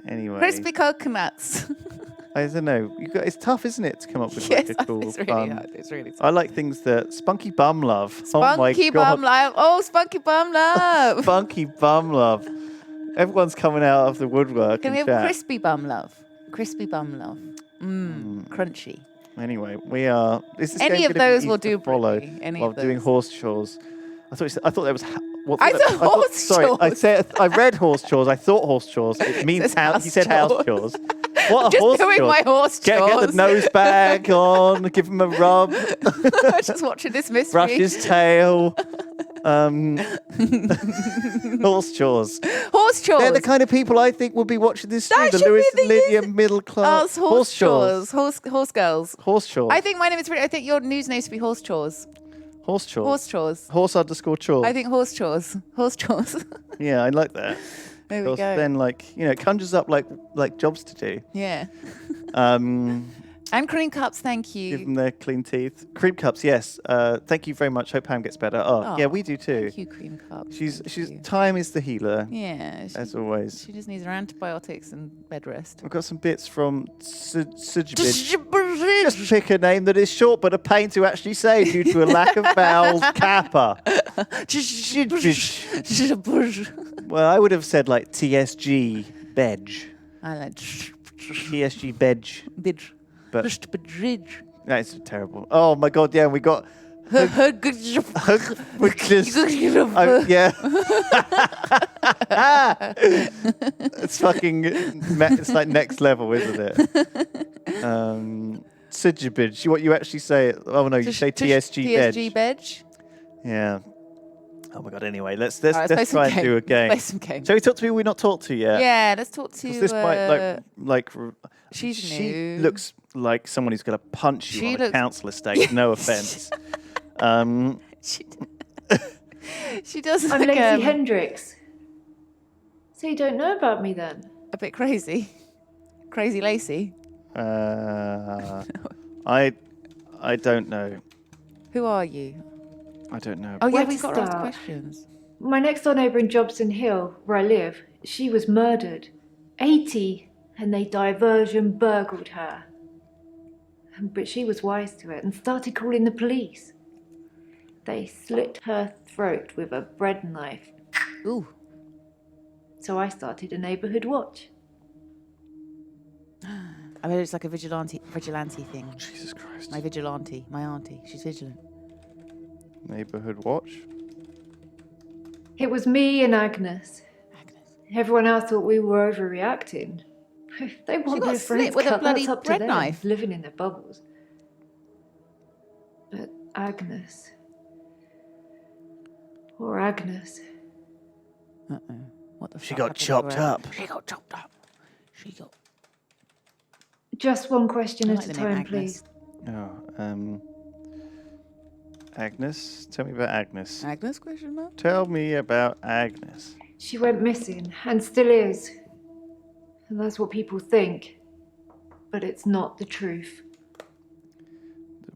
Speaker 2: Anyway.
Speaker 1: Crispy coconuts.
Speaker 2: I don't know. It's tough, isn't it, to come up with
Speaker 1: Yes,
Speaker 2: like a cool
Speaker 1: it's really
Speaker 2: fun.
Speaker 1: hard. It's really tough.
Speaker 2: I like things that Spunky Bum Love. Oh my
Speaker 1: Spunky
Speaker 2: god.
Speaker 1: bum love. Oh, spunky bum love.
Speaker 2: Spunky Bum Love. Everyone's coming out of the woodwork.
Speaker 1: Can we
Speaker 2: in
Speaker 1: have
Speaker 2: chat.
Speaker 1: crispy bum love? Crispy bum love. Crunchy.
Speaker 2: Anyway, we are. This is
Speaker 1: Any
Speaker 2: going
Speaker 1: of
Speaker 2: to be
Speaker 1: those
Speaker 2: easy
Speaker 1: will
Speaker 2: to
Speaker 1: do,
Speaker 2: follow
Speaker 1: Brittany. Any
Speaker 2: while
Speaker 1: of
Speaker 2: doing
Speaker 1: those.
Speaker 2: horse chores. I thought that was.
Speaker 1: I thought horse
Speaker 2: Sorry, I
Speaker 1: chores.
Speaker 2: said I read horse chores. I thought horse chores. It means
Speaker 1: says
Speaker 2: house.
Speaker 1: house
Speaker 2: He said house
Speaker 1: chores.
Speaker 2: chores. What are
Speaker 1: Just
Speaker 2: horse
Speaker 1: doing
Speaker 2: chores?
Speaker 1: my horse
Speaker 2: Get
Speaker 1: chores.
Speaker 2: the nose bag on. Give him a rub.
Speaker 1: Just watching this mystery.
Speaker 2: Brush his tail. Horse chores.
Speaker 1: Horse chores.
Speaker 2: They're the kind of people I think would be watching this stream.
Speaker 1: That
Speaker 2: The
Speaker 1: should
Speaker 2: Lewis
Speaker 1: be
Speaker 2: and
Speaker 1: the
Speaker 2: Lydia
Speaker 1: user-
Speaker 2: middle class.
Speaker 1: Oh, horse chores. Horse girls.
Speaker 2: Horse chores.
Speaker 1: I think my name is pretty. I think your news name should be horse chores.
Speaker 2: horse chores.
Speaker 1: Horse chores.
Speaker 2: Horse _ chores.
Speaker 1: I think horse chores. Horse chores.
Speaker 2: Yeah, I like that.
Speaker 1: There we
Speaker 2: Because
Speaker 1: go.
Speaker 2: then, it conjures up like jobs to do.
Speaker 1: Yeah.
Speaker 2: Um,
Speaker 1: And cream cups, thank
Speaker 2: give
Speaker 1: you.
Speaker 2: them their clean teeth. Cream cups, yes. Thank you very much. Hope Pam gets better. Oh, yeah, we do too.
Speaker 1: Thank you, cream cups.
Speaker 2: She's
Speaker 1: Thank you.
Speaker 2: time is the healer,
Speaker 1: Yeah.
Speaker 2: as always.
Speaker 1: She just needs her antibiotics and bed rest.
Speaker 2: I've got some bits from Sujibid. Just pick a name that is short but a pain to actually say due to a lack of vowels. Kappa. Well, I would have said like TSG Bedge.
Speaker 1: I like
Speaker 2: TSG Bedge.
Speaker 1: bidge.
Speaker 2: But
Speaker 1: Just bridge.
Speaker 2: that's terrible. Oh my god, yeah, we got yeah. It's fucking it's like next level, isn't it? Sujibid. What you actually say? Oh no, you say TSG
Speaker 1: TSG
Speaker 2: Bedge.
Speaker 1: bedge.
Speaker 2: Yeah. Oh my god. Anyway, let's
Speaker 1: All right, play
Speaker 2: let's
Speaker 1: some
Speaker 2: try and do a game.
Speaker 1: Play some game.
Speaker 2: Shall we talk to people we've not talked to yet?
Speaker 1: Yeah, let's talk to.
Speaker 2: 'Cause this might
Speaker 1: she's
Speaker 2: she
Speaker 1: new.
Speaker 2: looks like someone who's going to punch you
Speaker 1: She
Speaker 2: on a
Speaker 1: looks-
Speaker 2: council estate. No offense.
Speaker 1: She does
Speaker 3: I'm
Speaker 1: look
Speaker 3: Lacey Hendricks. So you don't know about me then?
Speaker 1: a bit crazy. Crazy Lacey.
Speaker 2: I don't know.
Speaker 1: Who are you?
Speaker 2: I don't know.
Speaker 1: Oh yeah,
Speaker 3: Where
Speaker 1: we've
Speaker 3: to
Speaker 1: got to ask
Speaker 3: start?
Speaker 1: questions.
Speaker 3: My next door neighbour in Jobson Hill, where I live, she was murdered. 80, and they diversion burgled her. But she was wise to it and started calling the police. They slit her throat with a bread knife.
Speaker 1: Ooh.
Speaker 3: So I started a neighbourhood watch.
Speaker 1: I bet it's like a vigilante thing.
Speaker 2: Jesus Christ.
Speaker 1: My vigilante, my auntie. She's vigilant.
Speaker 2: Neighborhood watch.
Speaker 3: It was me and Agnes.
Speaker 1: Agnes.
Speaker 3: Everyone else thought we were overreacting. If they want
Speaker 1: got
Speaker 3: their
Speaker 1: slit
Speaker 3: friends
Speaker 1: with a
Speaker 3: cut,
Speaker 1: bloody
Speaker 3: that's up to
Speaker 1: bread
Speaker 3: them,
Speaker 1: knife.
Speaker 3: living in their bubbles. But Agnes. Or Agnes.
Speaker 1: Uh-oh. What the
Speaker 2: She
Speaker 1: fuck
Speaker 2: got
Speaker 1: happened to
Speaker 2: chopped
Speaker 1: her?
Speaker 2: up.
Speaker 1: She got chopped up. She got...
Speaker 3: Just one question
Speaker 1: I
Speaker 3: at
Speaker 1: like
Speaker 3: a
Speaker 1: the name
Speaker 3: time,
Speaker 1: Agnes.
Speaker 3: please.
Speaker 2: Oh, Agnes. Tell me about Agnes.
Speaker 1: Agnes, question mark?
Speaker 2: Tell me about Agnes.
Speaker 3: She went missing, and still is. And that's what people think. But it's not the truth.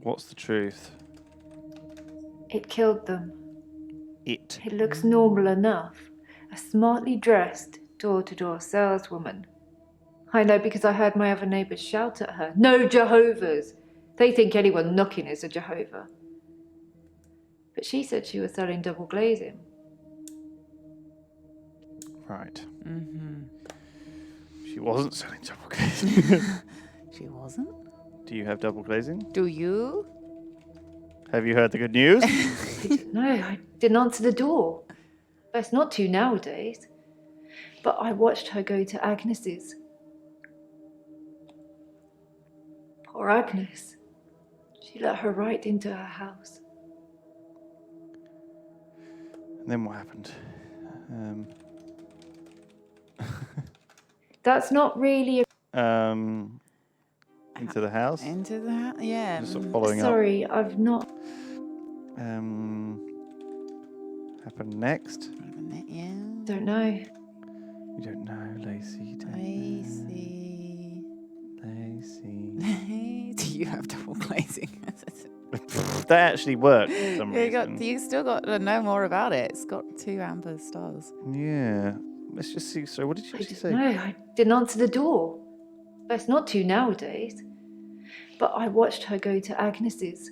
Speaker 2: What's the truth?
Speaker 3: It killed them.
Speaker 2: It.
Speaker 3: It looks normal enough. A smartly dressed door-to-door saleswoman. I know because I heard my other neighbours shout at her. No Jehovah's! They think anyone knocking is a Jehovah. But she said she was selling double glazing.
Speaker 2: Right.
Speaker 1: Mm-hmm.
Speaker 2: She wasn't selling double glazing.
Speaker 1: She wasn't?
Speaker 2: Do you have double glazing?
Speaker 1: Do you?
Speaker 2: Have you heard the good news?
Speaker 3: No, I didn't answer the door. Best not to nowadays. But I watched her go to Agnes's. Poor Agnes. She let her right into her house.
Speaker 2: And then what happened?
Speaker 3: That's not really a...
Speaker 2: Into the house?
Speaker 1: Into the house? Yeah.
Speaker 2: Just sort of following
Speaker 3: Sorry, I've not...
Speaker 2: up. Happened next?
Speaker 1: Yeah.
Speaker 3: Don't know.
Speaker 2: You don't know, Lacey.
Speaker 1: Lacey. Do you have double glazing?
Speaker 2: That actually worked for some reason.
Speaker 1: You still got to know more about it. It's got 2 amber stars.
Speaker 2: Yeah. Let's just see. So what did you actually say?
Speaker 3: No, I didn't answer the door. Best not to nowadays. But I watched her go to Agnes's.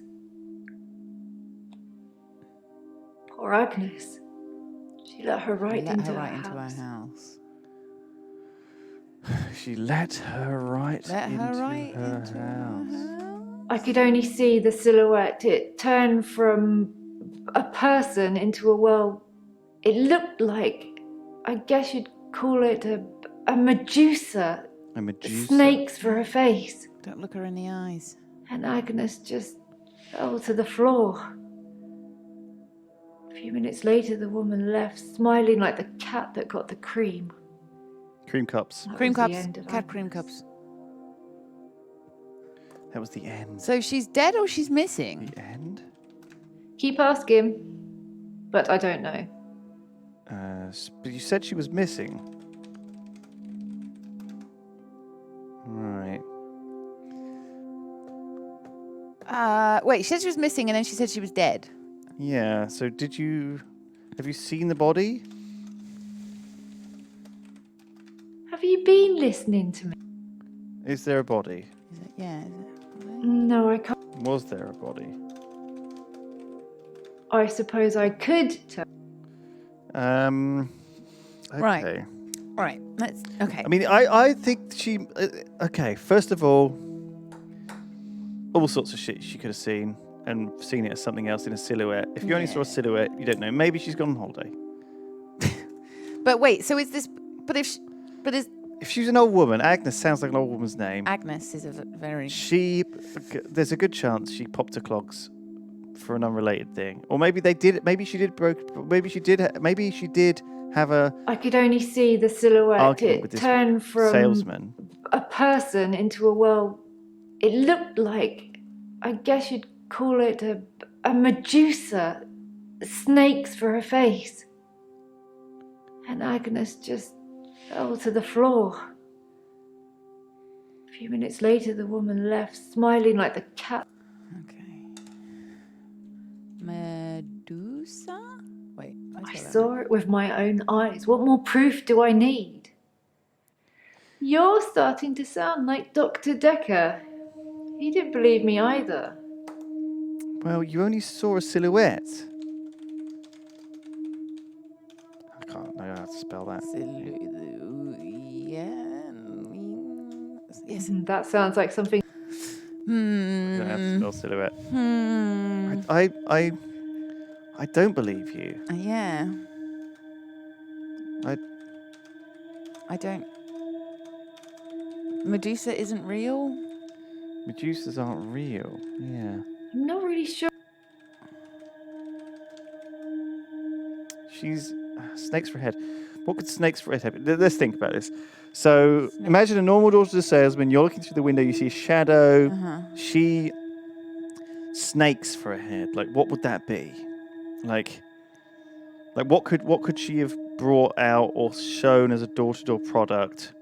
Speaker 3: Poor Agnes. She let her right into her house.
Speaker 2: She let her right into her house.
Speaker 3: I could only see the silhouette. It turned from a person into a, well, it looked like, I guess you'd call it a Medusa.
Speaker 2: A Medusa.
Speaker 3: Snakes for her face.
Speaker 1: Don't look her in the eyes.
Speaker 3: And Agnes just fell to the floor. A few minutes later, the woman left, smiling like the cat that got the cream.
Speaker 2: Cream cups.
Speaker 3: That
Speaker 1: Cream
Speaker 3: was the
Speaker 1: cups.
Speaker 3: end of
Speaker 1: Cat cream
Speaker 3: Agnes.
Speaker 1: cups.
Speaker 2: That was the end.
Speaker 1: So she's dead or she's missing?
Speaker 2: The end?
Speaker 3: Keep asking, but I don't know.
Speaker 2: But you said she was missing. Right.
Speaker 1: Wait, she said she was missing and then she said she was dead.
Speaker 2: Yeah, so have you seen the body?
Speaker 3: Have you been listening to me?
Speaker 2: Is there a body?
Speaker 1: Is it? Yeah. Is it?
Speaker 3: No, I can't.
Speaker 2: Was there a body?
Speaker 3: I suppose I could tell.
Speaker 2: Okay.
Speaker 1: Right. Right. Let's. Okay.
Speaker 2: I mean, I think she... okay, first of all sorts of shit she could have seen and seen it as something else in a silhouette. If you only saw a silhouette, you don't know. Maybe she's gone on holiday.
Speaker 1: But wait. So is this? But if
Speaker 2: If she's an old woman, Agnes sounds like an old woman's name.
Speaker 1: Agnes is a very.
Speaker 2: There's a good chance she popped her clogs for an unrelated thing, or maybe they did. Maybe she did Maybe she did have a
Speaker 3: I could only see the silhouette.
Speaker 2: argument with
Speaker 3: It
Speaker 2: this
Speaker 3: turned from
Speaker 2: salesman.
Speaker 3: a person into a, well, it looked like, I guess you'd call it a Medusa. Snakes for her face. And Agnes just fell to the floor. A few minutes later, the woman left, smiling like the cat.
Speaker 1: Okay. Medusa. Wait.
Speaker 3: I saw it with my own eyes. What more proof do I need? You're starting to sound like Dr. Dekker. He didn't believe me either.
Speaker 2: Well, you only saw a silhouette. I can't know how to spell that.
Speaker 1: Yes.
Speaker 3: That sounds like something.
Speaker 2: You don't have to spell silhouette. I don't believe you.
Speaker 1: Yeah.
Speaker 2: I
Speaker 1: don't. Medusa isn't real.
Speaker 2: Medusas aren't real. Yeah.
Speaker 3: I'm not really sure.
Speaker 2: She's snakes for a head. What could snakes for a head have? Let's think about this. So imagine a normal door to the salesman. You're looking through the window. You see a shadow. She snakes for a head. Like, what would that be? Like what could she have brought out or shown as a door-to-door product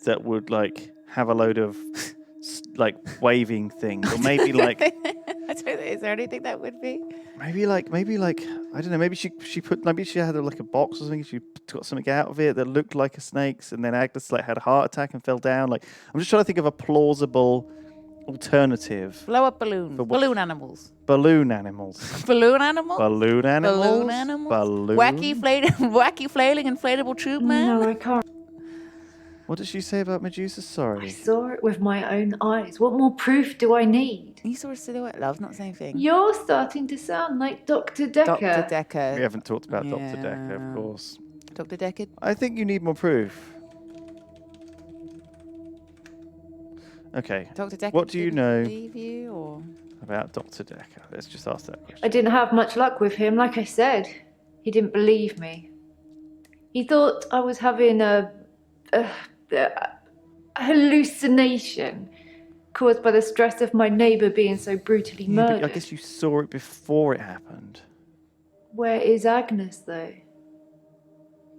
Speaker 2: that would like have a load of like waving things, or maybe like
Speaker 1: Is there anything that would be?
Speaker 2: Maybe like I don't know. Maybe she had like a box or something. She got something out of it that looked like a snake's, and then Agnes like had a heart attack and fell down. Like I'm just trying to think of a plausible alternative.
Speaker 1: Blow up balloons.
Speaker 2: For what?
Speaker 1: Balloon animals.
Speaker 2: Balloon animals.
Speaker 1: Balloon animals.
Speaker 2: Balloon animals.
Speaker 1: Balloon animals.
Speaker 2: Balloon.
Speaker 1: Wacky flailing inflatable tube man.
Speaker 3: No, I can't.
Speaker 2: What did she say about Medusa?
Speaker 3: I
Speaker 2: Sorry.
Speaker 3: saw it with my own eyes. What more proof do I need?
Speaker 1: You saw a silhouette, love, not the same thing.
Speaker 3: You're starting to sound like Dr. Dekker.
Speaker 1: Dr. Dekker.
Speaker 2: We haven't talked about Dr. Dekker,
Speaker 1: Yeah.
Speaker 2: of course.
Speaker 1: Dr. Dekker.
Speaker 2: I think you need more proof. Okay.
Speaker 1: Dr. Dekker.
Speaker 2: What do you
Speaker 1: didn't
Speaker 2: know
Speaker 1: believe you, or?
Speaker 2: about Dr. Dekker? Let's just ask that question.
Speaker 3: I didn't have much luck with him, like I said. He didn't believe me. He thought I was having a hallucination caused by the stress of my neighbour being so brutally
Speaker 2: Yeah, but
Speaker 3: murdered.
Speaker 2: I guess you saw it before it happened.
Speaker 3: Where is Agnes, though?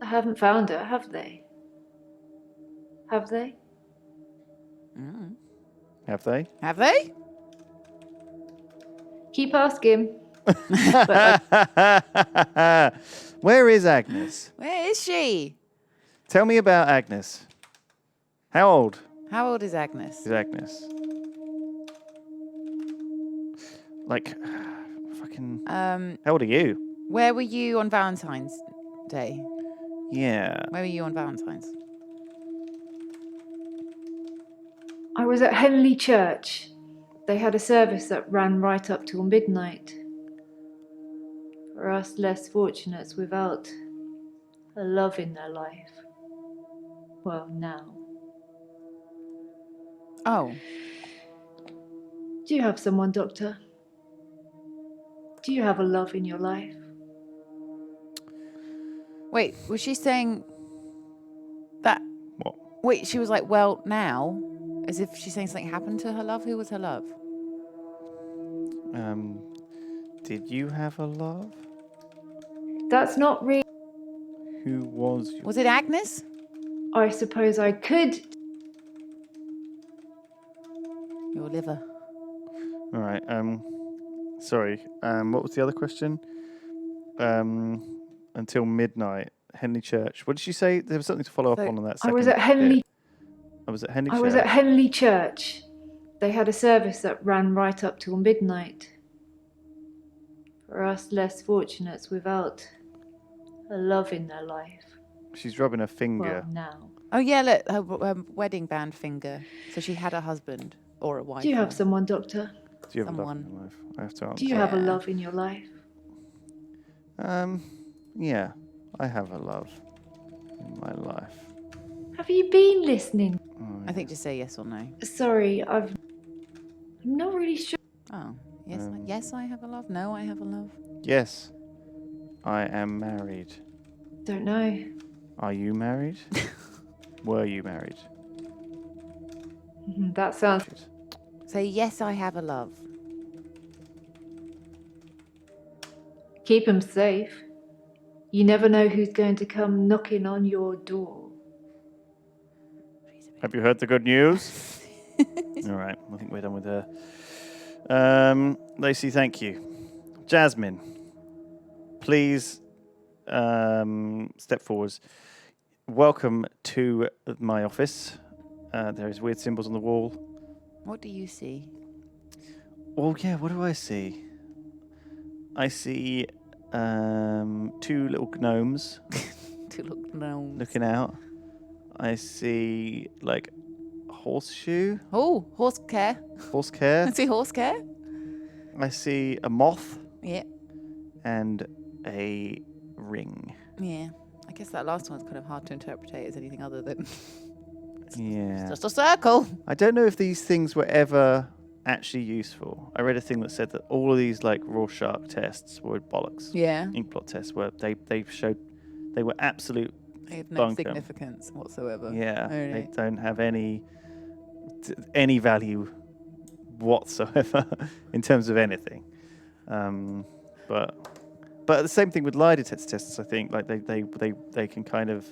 Speaker 3: I haven't found her, have they? Have they?
Speaker 2: Have they?
Speaker 1: Have they?
Speaker 3: Keep asking.
Speaker 2: Where is Agnes?
Speaker 1: Where is she?
Speaker 2: Tell me about Agnes. How old
Speaker 1: How old is Agnes?
Speaker 2: is Agnes? Like, fucking. How old are you?
Speaker 1: Where were you on Valentine's Day?
Speaker 2: Yeah.
Speaker 1: Where were you on Valentine's?
Speaker 3: I was at Henley Church. They had a service that ran right up till midnight. For us less fortunates without a love in their life. Well, now.
Speaker 1: Oh,
Speaker 3: Do you have someone, Doctor? Do you have a love in your life?
Speaker 1: wait, was she saying that?
Speaker 2: What?
Speaker 1: Wait, she was like, well, now? As if she's saying something happened to her love? Who was her love?
Speaker 2: Did you have a love?
Speaker 3: That's not real.
Speaker 2: Who was your...
Speaker 1: Was it Agnes?
Speaker 3: I suppose I could.
Speaker 1: Your liver.
Speaker 2: All right. Sorry. What was the other question? Until midnight, Henley Church. What did she say? There was something to follow up on that
Speaker 3: I
Speaker 2: second
Speaker 3: was at Henley.
Speaker 2: bit. I was at Henley Church.
Speaker 3: I was at Henley Church. They had a service that ran right up till midnight. For us less fortunates without a love in their life.
Speaker 2: She's rubbing her finger.
Speaker 3: Well, now.
Speaker 1: Oh, yeah, look, her wedding band finger. So she had a husband or a wife.
Speaker 3: Do you have
Speaker 1: or-
Speaker 3: someone, Doctor?
Speaker 2: Do you have a love
Speaker 1: someone.
Speaker 2: in your life? I have to answer.
Speaker 3: Do you have a
Speaker 1: Yeah.
Speaker 3: love in your life?
Speaker 2: Yeah, I have a love in my life.
Speaker 3: Have you been listening?
Speaker 1: I think just say yes or no.
Speaker 3: Sorry, I'm not really sure.
Speaker 1: Oh, yes, yes, I have a love. No, I have a love.
Speaker 2: Yes, I am married.
Speaker 3: Don't know.
Speaker 2: Are you married? Were you married?
Speaker 3: That sounds.
Speaker 1: Say yes, I have a love.
Speaker 3: Keep 'em safe. You never know who's going to come knocking on your door.
Speaker 2: Have you heard the good news? All right, I think we're done with her. Lacey, thank you. Jasmine, please step forwards. Welcome to my office. There is weird symbols on the wall.
Speaker 1: What do you see?
Speaker 2: Oh yeah, what do I see? I see two little gnomes
Speaker 1: To look gnomes.
Speaker 2: looking out. I see like a horseshoe,
Speaker 1: Oh, horse care.
Speaker 2: horse care.
Speaker 1: See horse care?
Speaker 2: I see a moth
Speaker 1: Yeah,
Speaker 2: and a ring.
Speaker 1: yeah. I guess that last one's kind of hard to interpret as anything other than
Speaker 2: Yeah.
Speaker 1: just a circle.
Speaker 2: I don't know if these things were ever actually useful. I read a thing that said that all of these like Rorschach tests were bollocks.
Speaker 1: Yeah.
Speaker 2: Inkblot tests were they showed they were absolute.
Speaker 1: They have no
Speaker 2: Bunkum.
Speaker 1: significance whatsoever.
Speaker 2: Yeah,
Speaker 1: Oh,
Speaker 2: they
Speaker 1: really?
Speaker 2: don't have any value whatsoever in terms of anything. But the same thing with lie detector tests. I think like they can kind of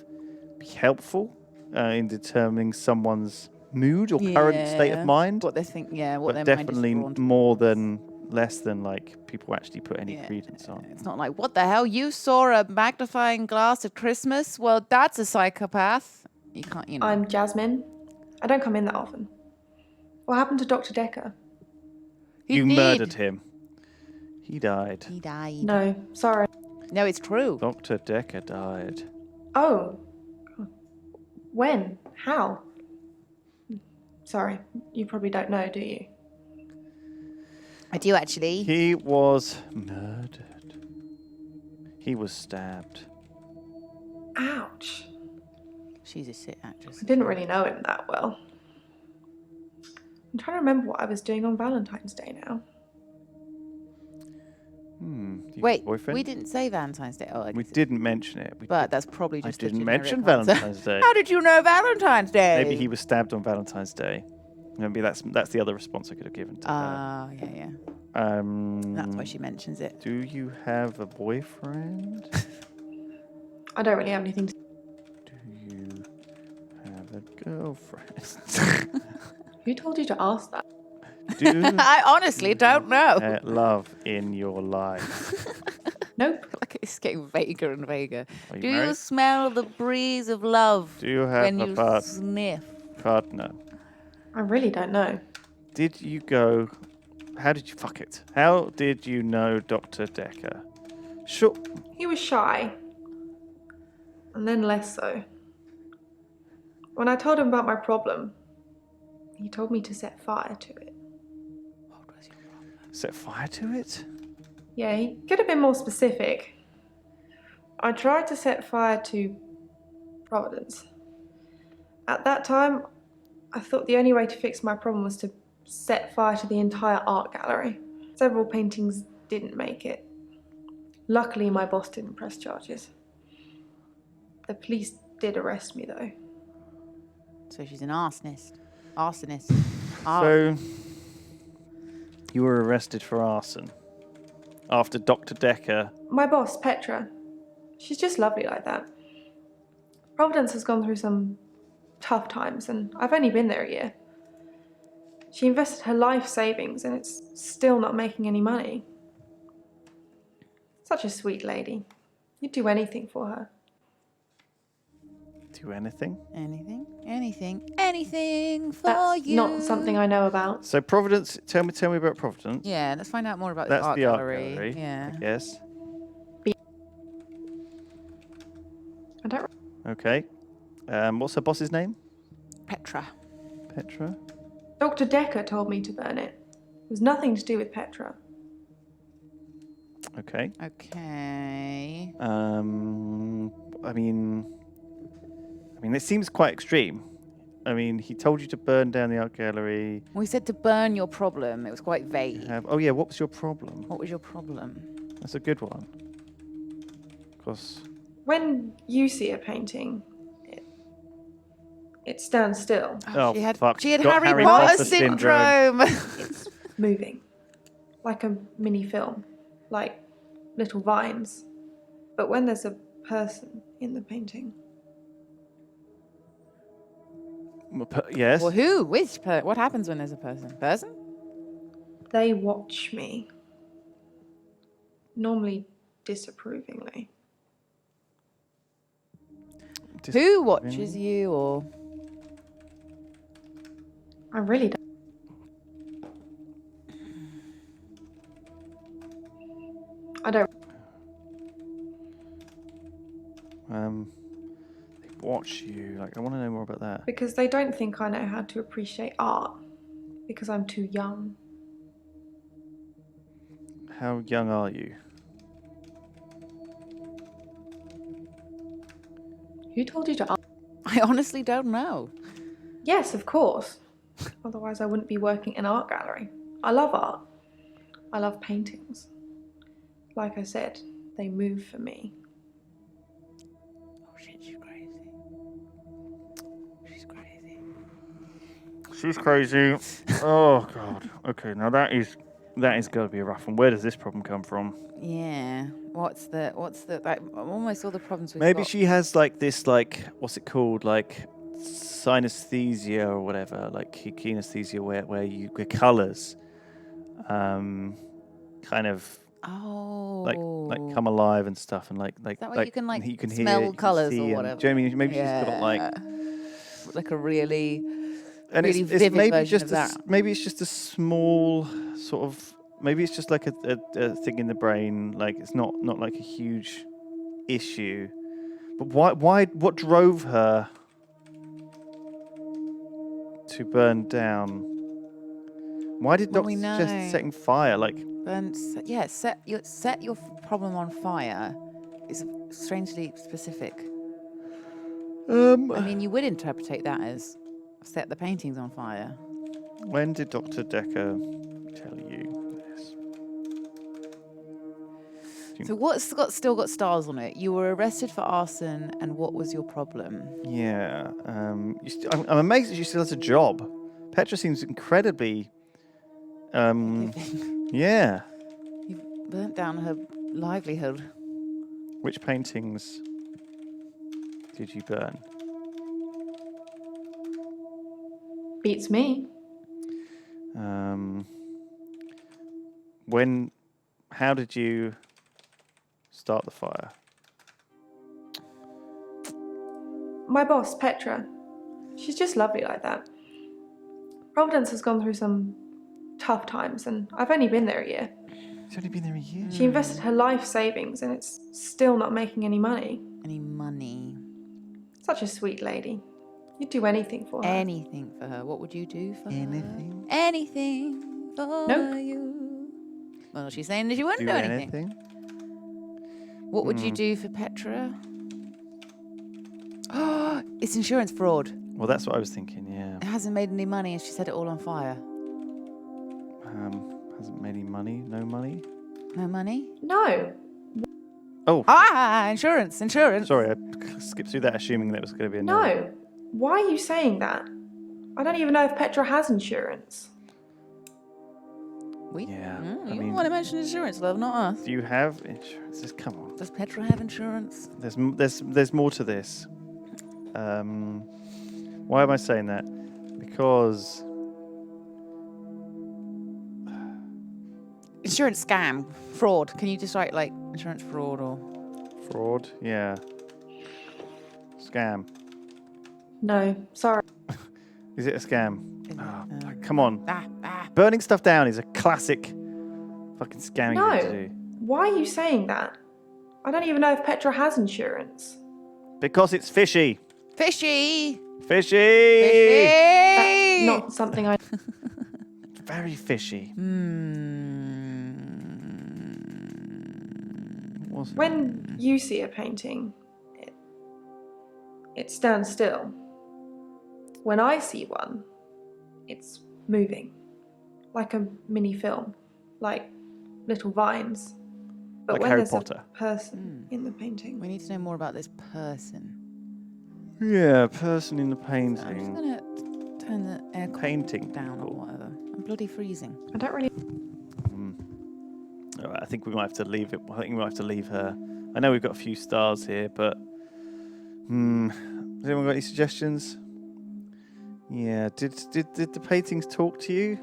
Speaker 2: be helpful in determining someone's mood or current state
Speaker 1: Yeah.
Speaker 2: of mind.
Speaker 1: What they think, yeah, what
Speaker 2: But
Speaker 1: their
Speaker 2: definitely
Speaker 1: mind is drawn
Speaker 2: more
Speaker 1: towards.
Speaker 2: than less than like people actually put any
Speaker 1: Yeah.
Speaker 2: credence on.
Speaker 1: It's not like, what the hell? You saw a magnifying glass at Christmas? Well, that's a psychopath. You can't, you know.
Speaker 6: I'm Jasmine. I don't come in that often. What happened to Dr. Dekker?
Speaker 1: He
Speaker 2: You
Speaker 1: did.
Speaker 2: murdered him. He died.
Speaker 1: He died.
Speaker 6: No, sorry.
Speaker 1: No, it's true.
Speaker 2: Dr. Dekker died.
Speaker 6: Oh. When? How? Sorry, you probably don't know, do you?
Speaker 1: I do actually.
Speaker 2: He was murdered. He was stabbed.
Speaker 6: Ouch.
Speaker 1: She's a sick actress.
Speaker 6: I didn't really know him that well. I'm trying to remember what I was doing on Valentine's Day now.
Speaker 2: Do you have a
Speaker 1: Wait,
Speaker 2: boyfriend?
Speaker 1: we didn't say Valentine's Day. Oh, I
Speaker 2: We
Speaker 1: guess
Speaker 2: didn't mention it.
Speaker 1: but that's probably
Speaker 2: I
Speaker 1: just a
Speaker 2: didn't
Speaker 1: generic
Speaker 2: mention
Speaker 1: answer.
Speaker 2: Valentine's Day.
Speaker 1: How did you know Valentine's Day?
Speaker 2: Maybe he was stabbed on Valentine's Day. Maybe that's the other response I could have given to
Speaker 1: Ah, yeah.
Speaker 2: that.
Speaker 1: That's why she mentions it.
Speaker 2: Do you have a boyfriend?
Speaker 6: I don't really have anything to
Speaker 2: Do you have a girlfriend?
Speaker 6: Who told you to ask that?
Speaker 2: Do
Speaker 1: I honestly don't know.
Speaker 2: you love in your life?
Speaker 6: Nope.
Speaker 1: Like it's getting vaguer and vaguer.
Speaker 2: Are you
Speaker 1: Do you
Speaker 2: married?
Speaker 1: smell the breeze of love
Speaker 2: Do you have
Speaker 1: when
Speaker 2: a
Speaker 1: you sniff?
Speaker 2: partner?
Speaker 6: I really don't know.
Speaker 2: Did you go? How did you fuck it? How did you know Dr. Dekker? Sure.
Speaker 6: He was shy. And then less so. When I told him about my problem, he told me to set fire to it.
Speaker 2: Set fire to it?
Speaker 6: Yeah, he could have been more specific. I tried to set fire to Providence. At that time, I thought the only way to fix my problem was to set fire to the entire art gallery. Several paintings didn't make it. Luckily, my boss didn't press charges. The police did arrest me, though.
Speaker 1: So she's an arsonist.
Speaker 2: So you were arrested for arson after Dr. Dekker.
Speaker 6: My boss, Petra, she's just lovely like that. Providence has gone through some tough times, and I've only been there a year. She invested her life savings, and it's still not making any money. Such a sweet lady. You'd do anything for her.
Speaker 2: Do anything?
Speaker 1: Anything for
Speaker 6: That's
Speaker 1: you.
Speaker 6: not something I know about.
Speaker 2: So Providence. Tell me about Providence.
Speaker 1: Yeah, let's find out more about
Speaker 2: That's
Speaker 1: the art
Speaker 2: the art
Speaker 1: gallery.
Speaker 2: gallery.
Speaker 1: Yeah.
Speaker 2: Yes.
Speaker 6: I don't.
Speaker 2: Okay. What's her boss's name?
Speaker 1: Petra.
Speaker 2: Petra.
Speaker 6: Dr. Dekker told me to burn it. It was nothing to do with Petra.
Speaker 2: Okay.
Speaker 1: Okay.
Speaker 2: I mean, it seems quite extreme. I mean, he told you to burn down the art gallery.
Speaker 1: We said to burn your problem. It was quite vague.
Speaker 2: Oh yeah, what was your problem?
Speaker 1: What was your problem?
Speaker 2: That's a good one. Because
Speaker 6: When you see a painting, it stands still,
Speaker 2: oh,
Speaker 1: she had
Speaker 2: fuck,
Speaker 1: she had
Speaker 2: got
Speaker 1: Harry,
Speaker 2: Harry
Speaker 1: Potter,
Speaker 2: Potter
Speaker 1: syndrome.
Speaker 6: moving, like a mini film, like little vines. But when there's a person in the painting,
Speaker 2: yes.
Speaker 1: Well, who? Which? What happens when there's a person? Person?
Speaker 6: they watch me, normally disapprovingly.
Speaker 1: Who watches you? Or
Speaker 6: I really don't. I don't.
Speaker 2: They watch you. Like, I want to know more about that.
Speaker 6: Because they don't think I know how to appreciate art. Because I'm too young.
Speaker 2: How young are you?
Speaker 6: Who told you to ask?
Speaker 1: I honestly don't know.
Speaker 6: Yes, of course. Otherwise, I wouldn't be working in an art gallery. I love art. I love paintings. Like I said, they move for me.
Speaker 1: Oh shit, she's crazy.
Speaker 2: She's crazy. Oh god. Okay, now that is got to be a rough one. Where does this problem come from?
Speaker 1: Yeah. What's the like almost all the problems we've
Speaker 2: Maybe
Speaker 1: got.
Speaker 2: she has like this, like, what's it called, like synesthesia or whatever, like kinesthesia, where colours kind of
Speaker 1: Oh.
Speaker 2: like come alive and stuff, and like
Speaker 1: that why you can like
Speaker 2: you can
Speaker 1: smell
Speaker 2: hear,
Speaker 1: colours
Speaker 2: see,
Speaker 1: or
Speaker 2: and-
Speaker 1: whatever?
Speaker 2: do you know what I mean? Maybe she's got like
Speaker 1: a really
Speaker 2: and
Speaker 1: really
Speaker 2: it's
Speaker 1: vivid
Speaker 2: maybe
Speaker 1: version
Speaker 2: just
Speaker 1: of that.
Speaker 2: maybe it's just a small sort of maybe it's just like a thing in the brain, like it's not like a huge issue. But what drove her to burn down? Why did
Speaker 1: Well,
Speaker 2: Doctor
Speaker 1: we
Speaker 2: suggest
Speaker 1: know.
Speaker 2: setting fire? Like,
Speaker 1: Set your problem on fire is strangely specific. I mean, you would interpret that as set the paintings on fire.
Speaker 2: when did Dr. Dekker tell you this?
Speaker 1: So what's still got stars on it? You were arrested for arson, and what was your problem?
Speaker 2: Yeah, I'm amazed that she still has a job. Petra seems incredibly, yeah.
Speaker 1: You've burnt down her livelihood.
Speaker 2: Which paintings did you burn?
Speaker 6: Beats me.
Speaker 2: How did you start the fire?
Speaker 6: My boss, Petra, she's just lovely like that. Providence has gone through some tough times, and I've only been there a year.
Speaker 2: It's only been there a year.
Speaker 6: She invested her life savings, and it's still not making any money.
Speaker 1: Any money?
Speaker 6: Such a sweet lady. You'd do anything for her.
Speaker 1: Anything for her. What would you do for
Speaker 2: Anything?
Speaker 1: her? Anything for
Speaker 6: Nope.
Speaker 1: you. Well, she's saying that she wouldn't do anything. What would you do for Petra? Oh, it's insurance fraud.
Speaker 2: Well, that's what I was thinking. Yeah.
Speaker 1: It hasn't made any money, and she set it all on fire.
Speaker 2: Hasn't made any money. No money.
Speaker 1: No money?
Speaker 6: No.
Speaker 2: Oh.
Speaker 1: Insurance.
Speaker 2: Sorry, I skipped through that, assuming that was going to be a no.
Speaker 6: No. Why are you saying that? I don't even know if Petra has insurance.
Speaker 2: Yeah, I
Speaker 1: You
Speaker 2: mean-
Speaker 1: want to mention insurance, love, not us.
Speaker 2: Do you have insurance? Just come on.
Speaker 1: Does Petra have insurance?
Speaker 2: There's more to this. Why am I saying that? Because
Speaker 1: Insurance scam, fraud. Can you just write like insurance fraud or?
Speaker 2: fraud. Yeah. Scam.
Speaker 6: No. Sorry.
Speaker 2: Is it a scam?
Speaker 1: Is it?
Speaker 2: Oh, come on.
Speaker 1: Ah.
Speaker 2: Burning stuff down is a classic fucking scamming
Speaker 6: No.
Speaker 2: thing to do.
Speaker 6: Why are you saying that? I don't even know if Petra has insurance.
Speaker 2: Because it's fishy.
Speaker 1: Fishy.
Speaker 2: Fishy.
Speaker 6: That's not something I...
Speaker 2: Very fishy. Wasn't
Speaker 6: When you see a painting, it stands still. When I see one, it's moving. Like a mini film. Like little vines. But
Speaker 2: Like
Speaker 6: when
Speaker 2: Harry
Speaker 6: there's
Speaker 2: Potter.
Speaker 6: a person in the painting...
Speaker 1: We need to know more about this person.
Speaker 2: Yeah, person in the
Speaker 1: I'm just
Speaker 2: painting.
Speaker 1: gonna turn the air
Speaker 2: Painting
Speaker 1: down or
Speaker 2: people.
Speaker 1: whatever. I'm bloody freezing.
Speaker 6: I don't really...
Speaker 2: All right, I think we might have to leave it. I think we might have to leave her. I know we've got a few stars here, but has anyone got any suggestions? Yeah, did the paintings talk to you?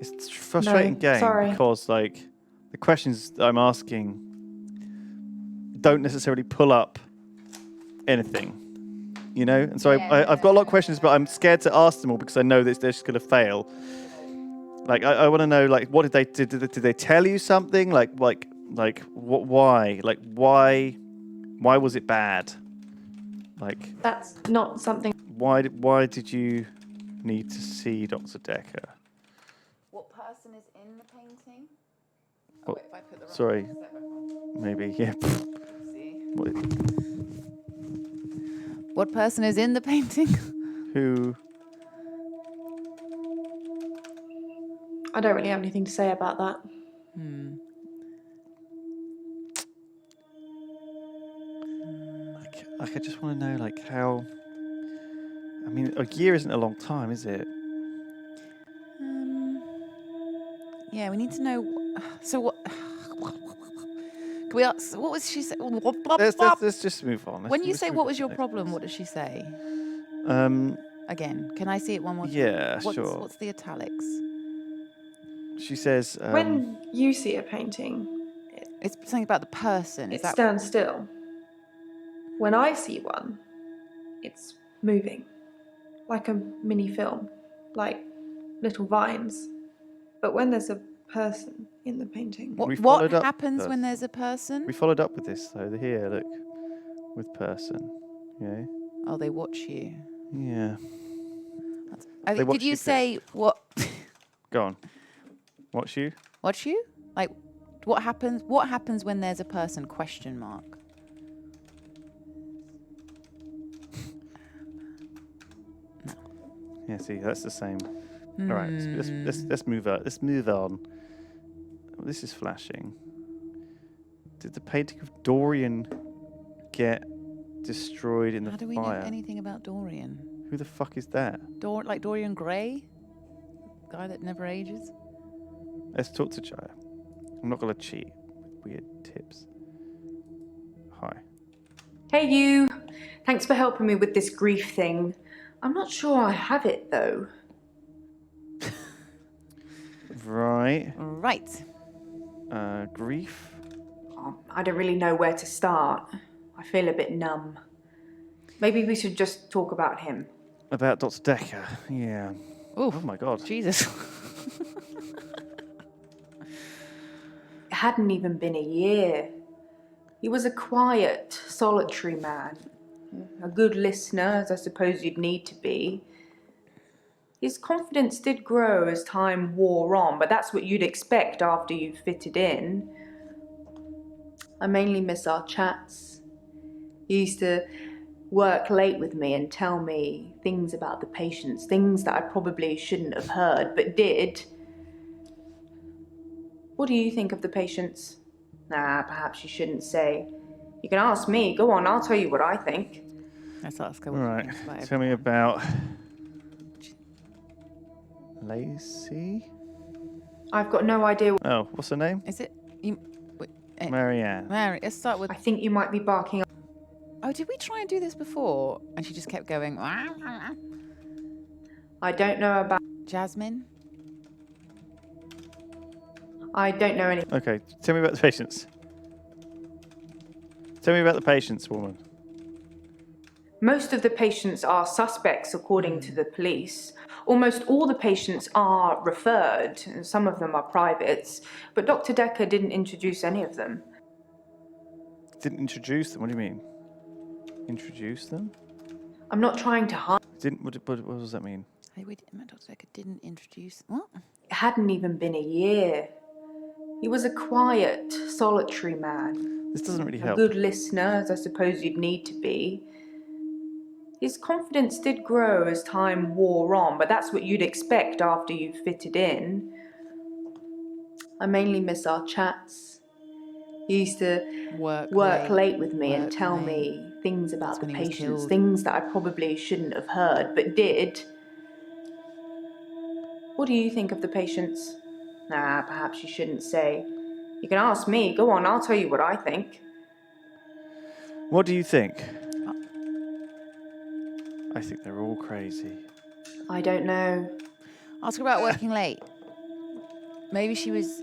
Speaker 2: It's a frustrating game
Speaker 6: sorry.
Speaker 2: because like the questions that I'm asking don't necessarily pull up anything. You know, and so I've got a lot of questions, but I'm scared to ask them all because I know that they're just going to fail. Like I want to know, like, what did they tell you something? Like what? Why? Like why was it bad? Like
Speaker 6: That's not something...
Speaker 2: why did you need to see Dr. Dekker?
Speaker 1: What person is in the painting?
Speaker 2: Oh,
Speaker 1: wait, if I put the
Speaker 2: sorry, maybe yeah. What-
Speaker 1: What person is in the painting?
Speaker 2: Who?
Speaker 6: I don't really have anything to say about that.
Speaker 2: Like I just want to know, like how. I mean, a year isn't a long time, is it?
Speaker 1: Yeah, we need to know. So what? Can we ask, what was she saying?
Speaker 2: Let's just move on.
Speaker 1: When you
Speaker 2: Let's
Speaker 1: say
Speaker 2: move
Speaker 1: what
Speaker 2: on
Speaker 1: was
Speaker 2: to
Speaker 1: your
Speaker 2: the next
Speaker 1: problem,
Speaker 2: one.
Speaker 1: what does she say?
Speaker 2: Um.
Speaker 1: Again, can I see it one more time?
Speaker 2: Yeah, sure.
Speaker 1: What's the italics?
Speaker 2: She says,
Speaker 6: When you see a painting,
Speaker 1: It's something about the person. Is
Speaker 6: it
Speaker 1: that
Speaker 6: stands still. When I see one, it's moving. Like a mini film. Like little vines. But when there's a person in the painting...
Speaker 2: We
Speaker 1: what
Speaker 2: followed up
Speaker 1: happens
Speaker 2: with
Speaker 1: when
Speaker 2: this.
Speaker 1: there's a person?
Speaker 2: we followed up with this, though. Here, look. With person. Yeah.
Speaker 1: Oh, they watch you.
Speaker 2: Yeah.
Speaker 1: Did
Speaker 2: watch
Speaker 1: you
Speaker 2: you
Speaker 1: say what?
Speaker 2: Go on. Watch you?
Speaker 1: Watch you? Like, what happens? What happens when there's a person? Question mark.
Speaker 2: Yeah, see, that's the same. All right, let's move on. Let's move on. This is flashing. Did the painting of Dorian get destroyed in the
Speaker 1: How do we
Speaker 2: fire?
Speaker 1: know anything about Dorian?
Speaker 2: Who the fuck is that?
Speaker 1: Like Dorian Gray? Guy that never ages?
Speaker 2: Let's talk to Jaya. I'm not going to cheat with weird tips. Hi.
Speaker 7: Hey you! Thanks for helping me with this grief thing. I'm not sure I have it though.
Speaker 2: Right.
Speaker 1: Right.
Speaker 2: Grief?
Speaker 7: Oh, I don't really know where to start. I feel a bit numb. Maybe we should just talk about him.
Speaker 2: About Dr. Dekker. Yeah.
Speaker 1: Oof.
Speaker 2: Oh my god.
Speaker 1: Jesus.
Speaker 7: It hadn't even been a year. He was a quiet, solitary man. A good listener, as I suppose you'd need to be. His confidence did grow as time wore on, but that's what you'd expect after you've fitted in. I mainly miss our chats. He used to work late with me and tell me things about the patients, things that I probably shouldn't have heard, but did. What do you think of the patients? Nah, perhaps you shouldn't say. You can ask me. Go on, I'll tell you what I think.
Speaker 1: Let's ask her
Speaker 2: All
Speaker 1: what she
Speaker 2: right.
Speaker 1: thinks about
Speaker 2: Tell me about Lacey.
Speaker 7: I've got no idea.
Speaker 2: Oh, what's her name?
Speaker 1: Is it?
Speaker 2: Marianne.
Speaker 1: Mary, let's start with...
Speaker 7: I think you might be barking.
Speaker 1: Oh, did we try and do this before? And she just kept going...
Speaker 7: I don't know about...
Speaker 1: Jasmine?
Speaker 7: I don't know any...
Speaker 2: Okay, tell me about the patients. Tell me about the patients, woman.
Speaker 7: Most of the patients are suspects, according to the police. Almost all the patients are referred, and some of them are privates, but Dr. Dekker didn't introduce any of them.
Speaker 2: Didn't introduce them? What do you mean? Introduce them?
Speaker 7: I'm not trying to hide.
Speaker 2: Didn't? What does that mean?
Speaker 1: Hey, Dr. Dekker didn't introduce... What?
Speaker 7: It hadn't even been a year. He was a quiet, solitary man.
Speaker 2: This doesn't really
Speaker 7: A
Speaker 2: help.
Speaker 7: good listener, as I suppose you'd need to be. His confidence did grow as time wore on, but that's what you'd expect after you've fitted in. I mainly miss our chats. He used to work late with me and tell me things about the patients, things that I probably shouldn't have heard, but did. What do you think of the patients? Nah, perhaps you shouldn't say. You can ask me. Go on, I'll tell you what I think.
Speaker 2: What do you think? I think they're all crazy.
Speaker 7: I don't know.
Speaker 1: Ask her about working late. Maybe she was...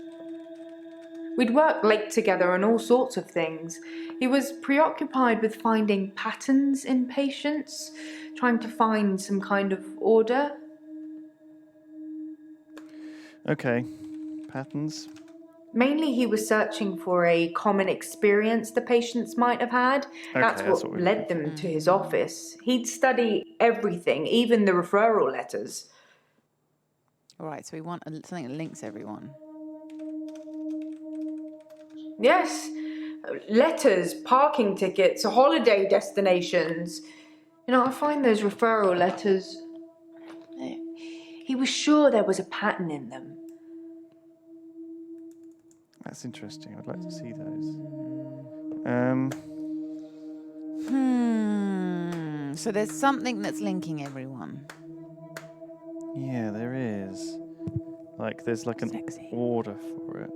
Speaker 7: We'd work late together on all sorts of things. He was preoccupied with finding patterns in patients, trying to find some kind of order.
Speaker 2: Okay. Patterns.
Speaker 7: Mainly he was searching for a common experience the patients might have had. That's what led them to his office. He'd study everything, even the referral letters.
Speaker 1: All right, so we want something that links everyone.
Speaker 7: Yes, letters, parking tickets, holiday destinations. You know, I find those referral letters... He was sure there was a pattern in them.
Speaker 2: That's interesting. I'd like to see those.
Speaker 1: So there's something that's linking everyone.
Speaker 2: Yeah, there is. Like, there's like an order for it.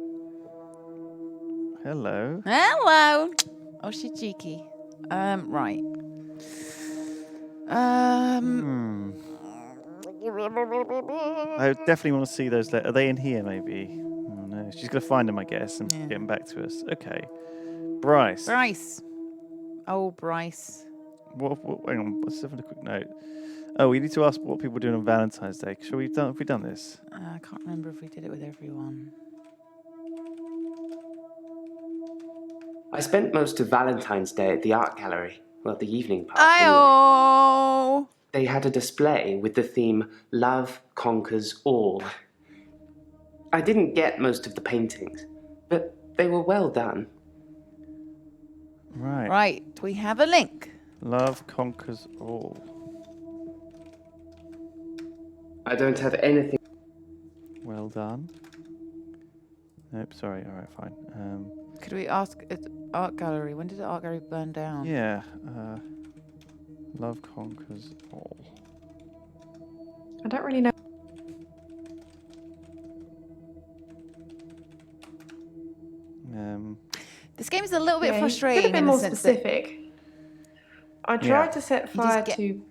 Speaker 2: Hello.
Speaker 1: Hello. Oh, she's cheeky. Right.
Speaker 2: I definitely want to see those letters. Are they in here, maybe? Oh, no. She's going to find them, I guess, and
Speaker 1: Yeah.
Speaker 2: get them back to us. Okay. Bryce.
Speaker 1: Bryce. Oh, Bryce.
Speaker 2: Hang on. Let's have a quick note. Oh, we need to ask what people are doing on Valentine's Day. Have we done this?
Speaker 1: I can't remember if we did it with everyone.
Speaker 4: I spent most of Valentine's Day at the art gallery. Well, the evening part. Anyway.
Speaker 1: Oh.
Speaker 4: They had a display with the theme Love Conquers All. I didn't get most of the paintings, but they were well done.
Speaker 2: Right.
Speaker 1: Right. We have a link.
Speaker 2: Love conquers all.
Speaker 4: I don't have anything.
Speaker 2: Well done. Nope, sorry. All right, fine.
Speaker 1: Could we ask at art gallery? When did the art gallery burn down?
Speaker 2: Yeah. Love conquers all.
Speaker 6: I don't really know.
Speaker 1: This game is a little bit
Speaker 6: Yeah,
Speaker 1: frustrating.
Speaker 6: could have been
Speaker 1: in the
Speaker 6: more
Speaker 1: sense that
Speaker 6: specific. I tried to set fire to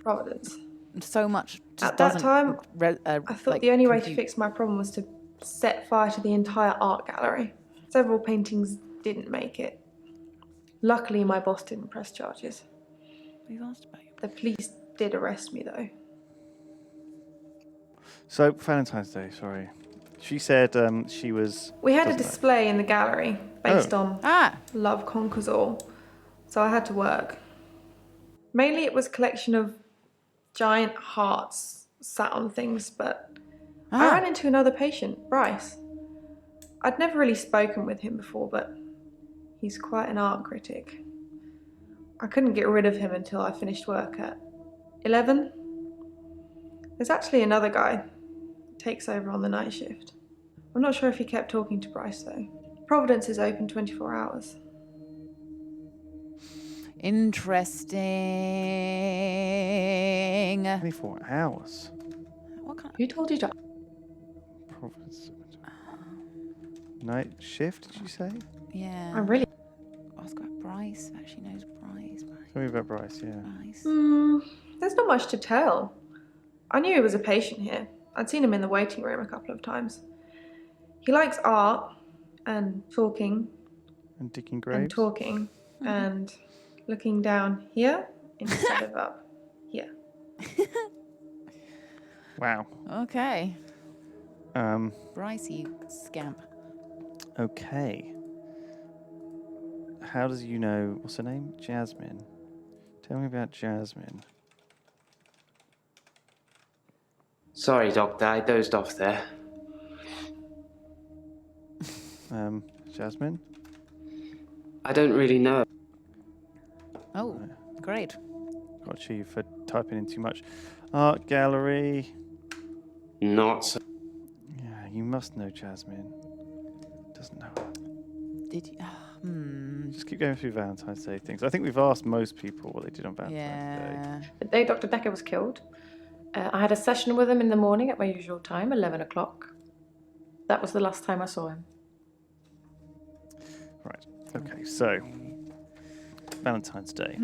Speaker 6: Providence.
Speaker 1: so much just
Speaker 6: At that
Speaker 1: doesn't
Speaker 6: time, I thought
Speaker 1: like,
Speaker 6: the only way to
Speaker 1: compute.
Speaker 6: fix my problem was to set fire to the entire art gallery. Several paintings didn't make it. Luckily, my boss didn't press charges.
Speaker 1: We've asked about you.
Speaker 6: The police did arrest me, though.
Speaker 2: So, Valentine's Day, sorry. She said she was...
Speaker 6: We had a
Speaker 2: doesn't know.
Speaker 6: display in the gallery based on Love Conquers All, so I had to work. Mainly it was a collection of giant hearts sat on things, but I ran into another patient, Bryce. I'd never really spoken with him before, but he's quite an art critic. I couldn't get rid of him until I finished work at 11. There's actually another guy who takes over on the night shift. I'm not sure if he kept talking to Bryce though. Providence is open 24 hours.
Speaker 1: Interesting.
Speaker 2: 24 hours.
Speaker 1: What kind
Speaker 7: Who told you to?
Speaker 2: Providence. Night shift, did you say?
Speaker 1: Yeah.
Speaker 6: I really...
Speaker 1: Ask about Bryce. Actually knows Bryce.
Speaker 2: Tell me about Bryce, yeah.
Speaker 1: Bryce.
Speaker 6: There's not much to tell. I knew he was a patient here. I'd seen him in the waiting room a couple of times. He likes art and talking
Speaker 2: And digging graves?
Speaker 6: and talking and looking down here instead of up here.
Speaker 2: Wow.
Speaker 1: Okay. Bryce, you scamp.
Speaker 2: Okay. How does you know... What's her name? Jasmine. Tell me about Jasmine.
Speaker 4: Sorry, Doctor, I dozed off there.
Speaker 2: Jasmine?
Speaker 4: I don't really know.
Speaker 1: Oh, great.
Speaker 2: Got you for typing in too much. Art gallery.
Speaker 4: Not so.
Speaker 2: Yeah, you must know Jasmine. Doesn't know her.
Speaker 1: Did you?
Speaker 2: Just keep going through Valentine's Day things. I think we've asked most people what they did on Valentine's Day.
Speaker 1: Yeah.
Speaker 8: The day Dr. Dekker was killed, I had a session with him in the morning at my usual time, 11 o'clock. That was the last time I saw him.
Speaker 2: Right. Okay, so Valentine's Day.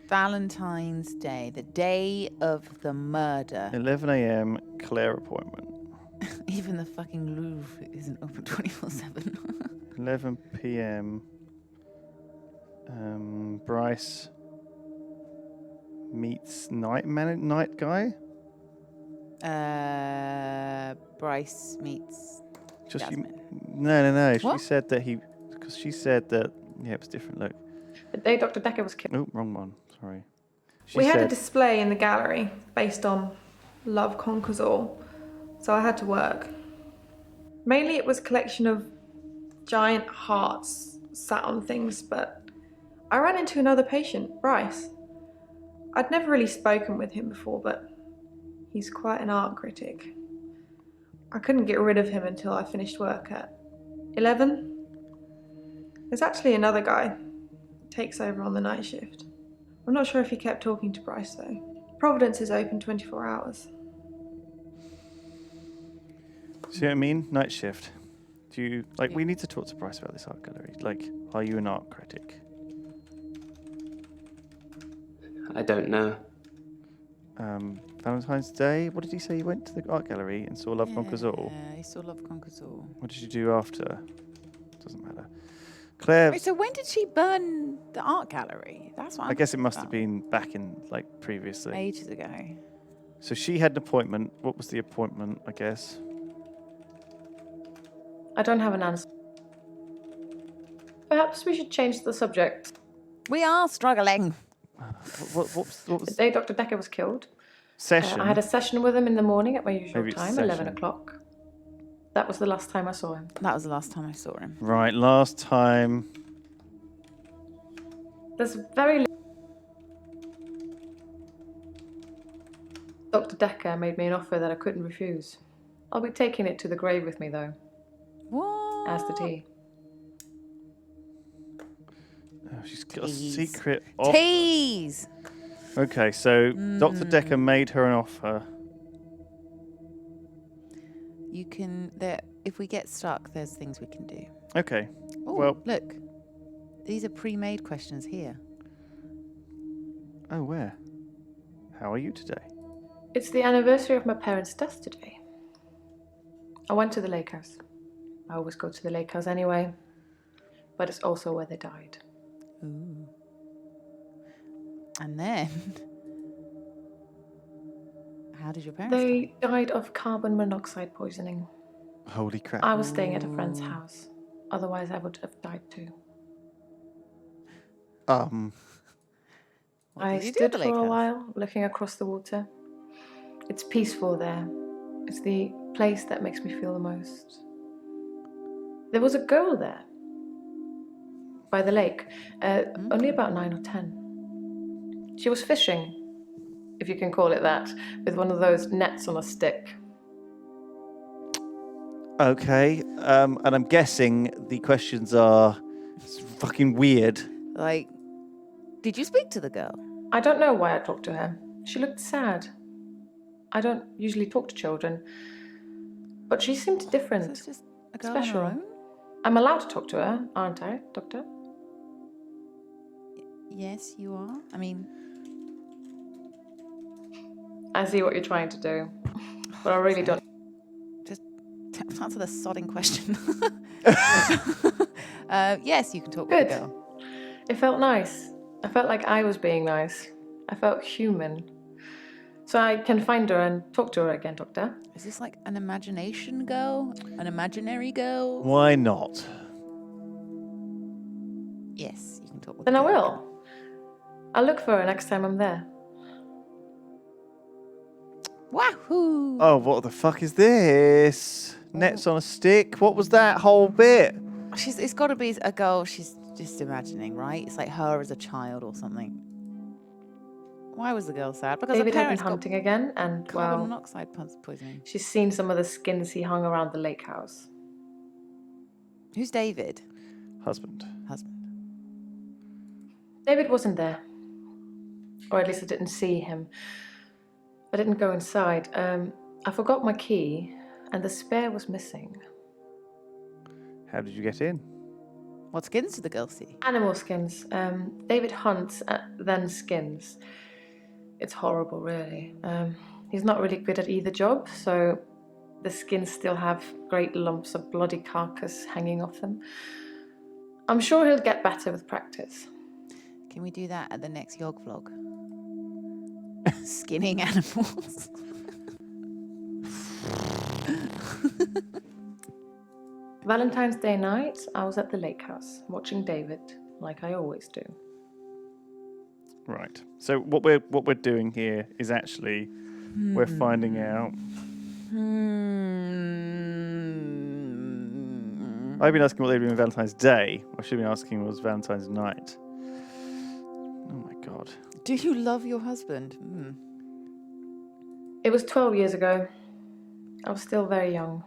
Speaker 1: Valentine's Day, the day of the murder.
Speaker 2: 11 a.m. Claire appointment.
Speaker 1: Even the fucking Louvre isn't open 24/7.
Speaker 2: 11 p.m. Bryce meets night guy.
Speaker 1: Bryce meets Jasmine.
Speaker 2: No.
Speaker 1: What?
Speaker 2: She said that it was different. Look.
Speaker 8: The day Dr. Dekker was killed.
Speaker 2: Oh, wrong one. Sorry.
Speaker 6: We had a display in the gallery based on Love Conquers All, so I had to work. Mainly it was a collection of giant hearts sat on things, but I ran into another patient, Bryce. I'd never really spoken with him before, but he's quite an art critic. I couldn't get rid of him until I finished work at 11. There's actually another guy who takes over on the night shift. I'm not sure if he kept talking to Bryce though. Providence is open 24 hours.
Speaker 2: See what I mean? Night shift. Do you we need to talk to Bryce about this art gallery. Are you an art critic?
Speaker 4: I don't know.
Speaker 2: Valentine's Day. What did he say? You went to the art gallery and saw Love Conquers All.
Speaker 1: Yeah, he saw Love Conquers All.
Speaker 2: What did you do after? Doesn't matter. Claire.
Speaker 1: Wait, so when did she burn the art gallery? That's what
Speaker 2: I guess it must have been back in previously.
Speaker 1: ages ago.
Speaker 2: So she had an appointment. What was the appointment? I guess.
Speaker 8: I don't have an answer. Perhaps we should change the subject.
Speaker 1: We are struggling.
Speaker 2: What was
Speaker 8: The day Dr. Dekker was killed,
Speaker 2: session?
Speaker 8: I had a session with him in the morning at my usual
Speaker 2: Maybe it's
Speaker 8: time,
Speaker 2: session.
Speaker 8: 11 o'clock. That was the last time I saw him.
Speaker 1: That was the last time I saw him.
Speaker 2: Right, last time.
Speaker 8: There's very Dr. Dekker made me an offer that I couldn't refuse. I'll be taking it to the grave with me, though,
Speaker 1: What?
Speaker 8: as did he.
Speaker 2: Oh, she's got
Speaker 1: Tease.
Speaker 2: a secret offer.
Speaker 1: Tease!
Speaker 2: Okay, so Dr. Dekker made her an offer.
Speaker 1: You can... If we get stuck, there's things we can do.
Speaker 2: Okay.
Speaker 1: Oh,
Speaker 2: Well-
Speaker 1: look. These are pre-made questions here.
Speaker 2: Oh, where? How are you today?
Speaker 8: It's the anniversary of my parents' death today. I went to the lake house. I always go to the lake house anyway, but it's also where they died.
Speaker 1: Ooh. And then... How did your parents
Speaker 8: They died of carbon monoxide poisoning.
Speaker 2: Holy crap.
Speaker 8: I was staying at a friend's house. Otherwise, I would have died too.
Speaker 1: What
Speaker 8: I
Speaker 1: did you do
Speaker 8: stood
Speaker 1: at the
Speaker 8: for
Speaker 1: lake
Speaker 8: a
Speaker 1: house?
Speaker 8: while, looking across the water. It's peaceful there. It's the place that makes me feel the most. There was a girl there, by the lake, only about 9 or 10. She was fishing, if you can call it that, with one of those nets on a stick.
Speaker 2: Okay, and I'm guessing the questions are fucking weird.
Speaker 1: Like, did you speak to the girl?
Speaker 8: I don't know why I talked to her. She looked sad. I don't usually talk to children, but she seemed
Speaker 1: So
Speaker 8: different.
Speaker 1: it's just a girl on her
Speaker 8: Special.
Speaker 1: own?
Speaker 8: I'm allowed to talk to her, aren't I, Doctor?
Speaker 1: Yes, you are. I mean,
Speaker 8: I see what you're trying to do, but I really don't.
Speaker 1: just answer the sodding question. Yes, you can talk with
Speaker 8: Good.
Speaker 1: the girl.
Speaker 8: It felt nice. I felt like I was being nice. I felt human. So I can find her and talk to her again, Doctor.
Speaker 1: Is this like an imagination girl? An imaginary girl?
Speaker 2: Why not?
Speaker 1: Yes, you can talk with
Speaker 8: Then
Speaker 1: the
Speaker 8: I
Speaker 1: girl.
Speaker 8: will. I'll look for her next time I'm there.
Speaker 1: Wahoo!
Speaker 2: Oh, what the fuck is this? Nets on a stick? What was that whole bit?
Speaker 1: It's got to be a girl she's just imagining, right? It's like her as a child or something. Why was the girl sad? Because
Speaker 8: David
Speaker 1: her
Speaker 8: had been
Speaker 1: parents got
Speaker 8: hunting again, and,
Speaker 1: carbon
Speaker 8: well,
Speaker 1: monoxide poisoning.
Speaker 8: she's seen some of the skins he hung around the lake house.
Speaker 1: Who's David?
Speaker 2: Husband.
Speaker 1: Husband.
Speaker 8: David wasn't there. Or at least I didn't see him. I didn't go inside. I forgot my key, and the spare was missing.
Speaker 2: How did you get in?
Speaker 1: What skins did the girl see?
Speaker 8: Animal skins. David hunts, then skins. It's horrible, really. He's not really good at either job, so the skins still have great lumps of bloody carcass hanging off them. I'm sure he'll get better with practice.
Speaker 1: Can we do that at the next Yog vlog? Skinning animals.
Speaker 8: Valentine's Day night, I was at the lake house, watching David, like I always do.
Speaker 2: Right. So what we're doing here is actually we're finding out. I've been asking what they do on Valentine's Day. What I should have been asking was Valentine's night. Oh my god.
Speaker 1: Do you love your husband?
Speaker 8: It was 12 years ago. I was still very young.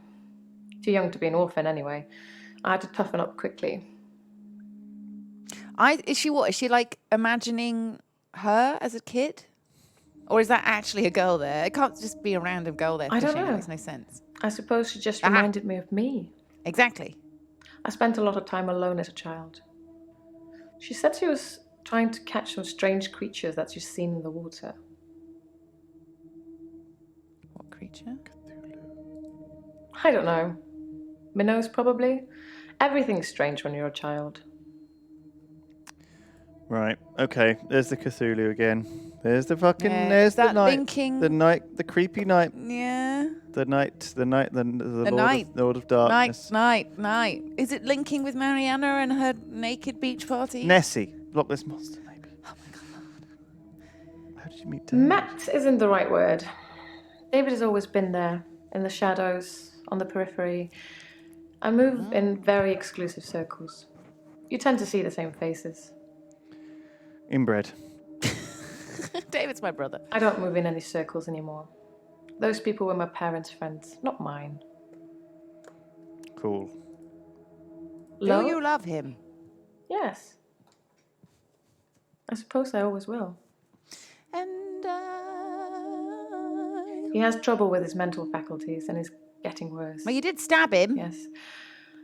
Speaker 8: Too young to be an orphan, anyway. I had to toughen up quickly.
Speaker 1: Is she what? Is she like imagining her as a kid? Or is that actually a girl there? It can't just be a random girl there
Speaker 8: I
Speaker 1: fishing.
Speaker 8: don't know.
Speaker 1: It makes no sense.
Speaker 8: I suppose she just reminded me of me.
Speaker 1: Exactly.
Speaker 8: I spent a lot of time alone as a child. She said she was trying to catch some strange creatures that she's seen in the water.
Speaker 1: creature?
Speaker 8: I don't know. Minnows, probably. Everything's strange when you're a child.
Speaker 2: Right. Okay. There's the Cthulhu again. There's the fucking.
Speaker 1: Yeah,
Speaker 2: There's
Speaker 1: is that
Speaker 2: the night.
Speaker 1: linking?
Speaker 2: The creepy night.
Speaker 1: Yeah.
Speaker 2: The
Speaker 1: night.
Speaker 2: Lord of Darkness.
Speaker 1: Night. Is it linking with Mariana and her naked beach party?
Speaker 2: Nessie. Loch Ness Monster, maybe.
Speaker 1: Oh my god.
Speaker 2: How did you meet David?
Speaker 8: Met isn't the right word. David has always been there, in the shadows, on the periphery. I move in very exclusive circles. You tend to see the same faces.
Speaker 2: Inbred.
Speaker 1: David's my brother.
Speaker 8: I don't move in any circles anymore. Those people were my parents' friends, not mine.
Speaker 2: Cool.
Speaker 8: Love?
Speaker 1: Do you love him?
Speaker 8: Yes. I suppose I always will.
Speaker 1: And
Speaker 8: He has trouble with his mental faculties and is getting worse.
Speaker 1: Well, you did stab him.
Speaker 8: Yes.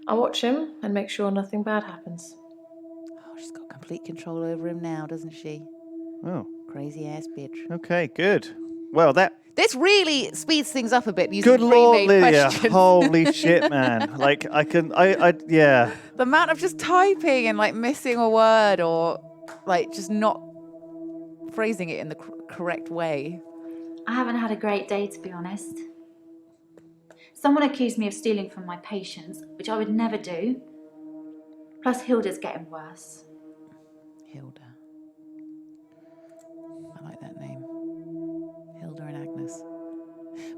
Speaker 8: I'll watch him and make sure nothing bad happens.
Speaker 1: Oh, she's got complete control over him now, doesn't she?
Speaker 2: Oh.
Speaker 1: Crazy ass bitch.
Speaker 2: Okay. Good. Well,
Speaker 1: This really speeds things up a bit using
Speaker 2: Good Lord,
Speaker 1: pre-made
Speaker 2: Lydia!
Speaker 1: questions.
Speaker 2: Holy shit, man! Like yeah.
Speaker 1: The amount of just typing and like missing a word or like just not phrasing it in the correct way.
Speaker 5: I haven't had a great day, to be honest. Someone accused me of stealing from my patients, which I would never do. Plus, Hilda's getting worse.
Speaker 1: Hilda. I like that name. Hilda and Agnes.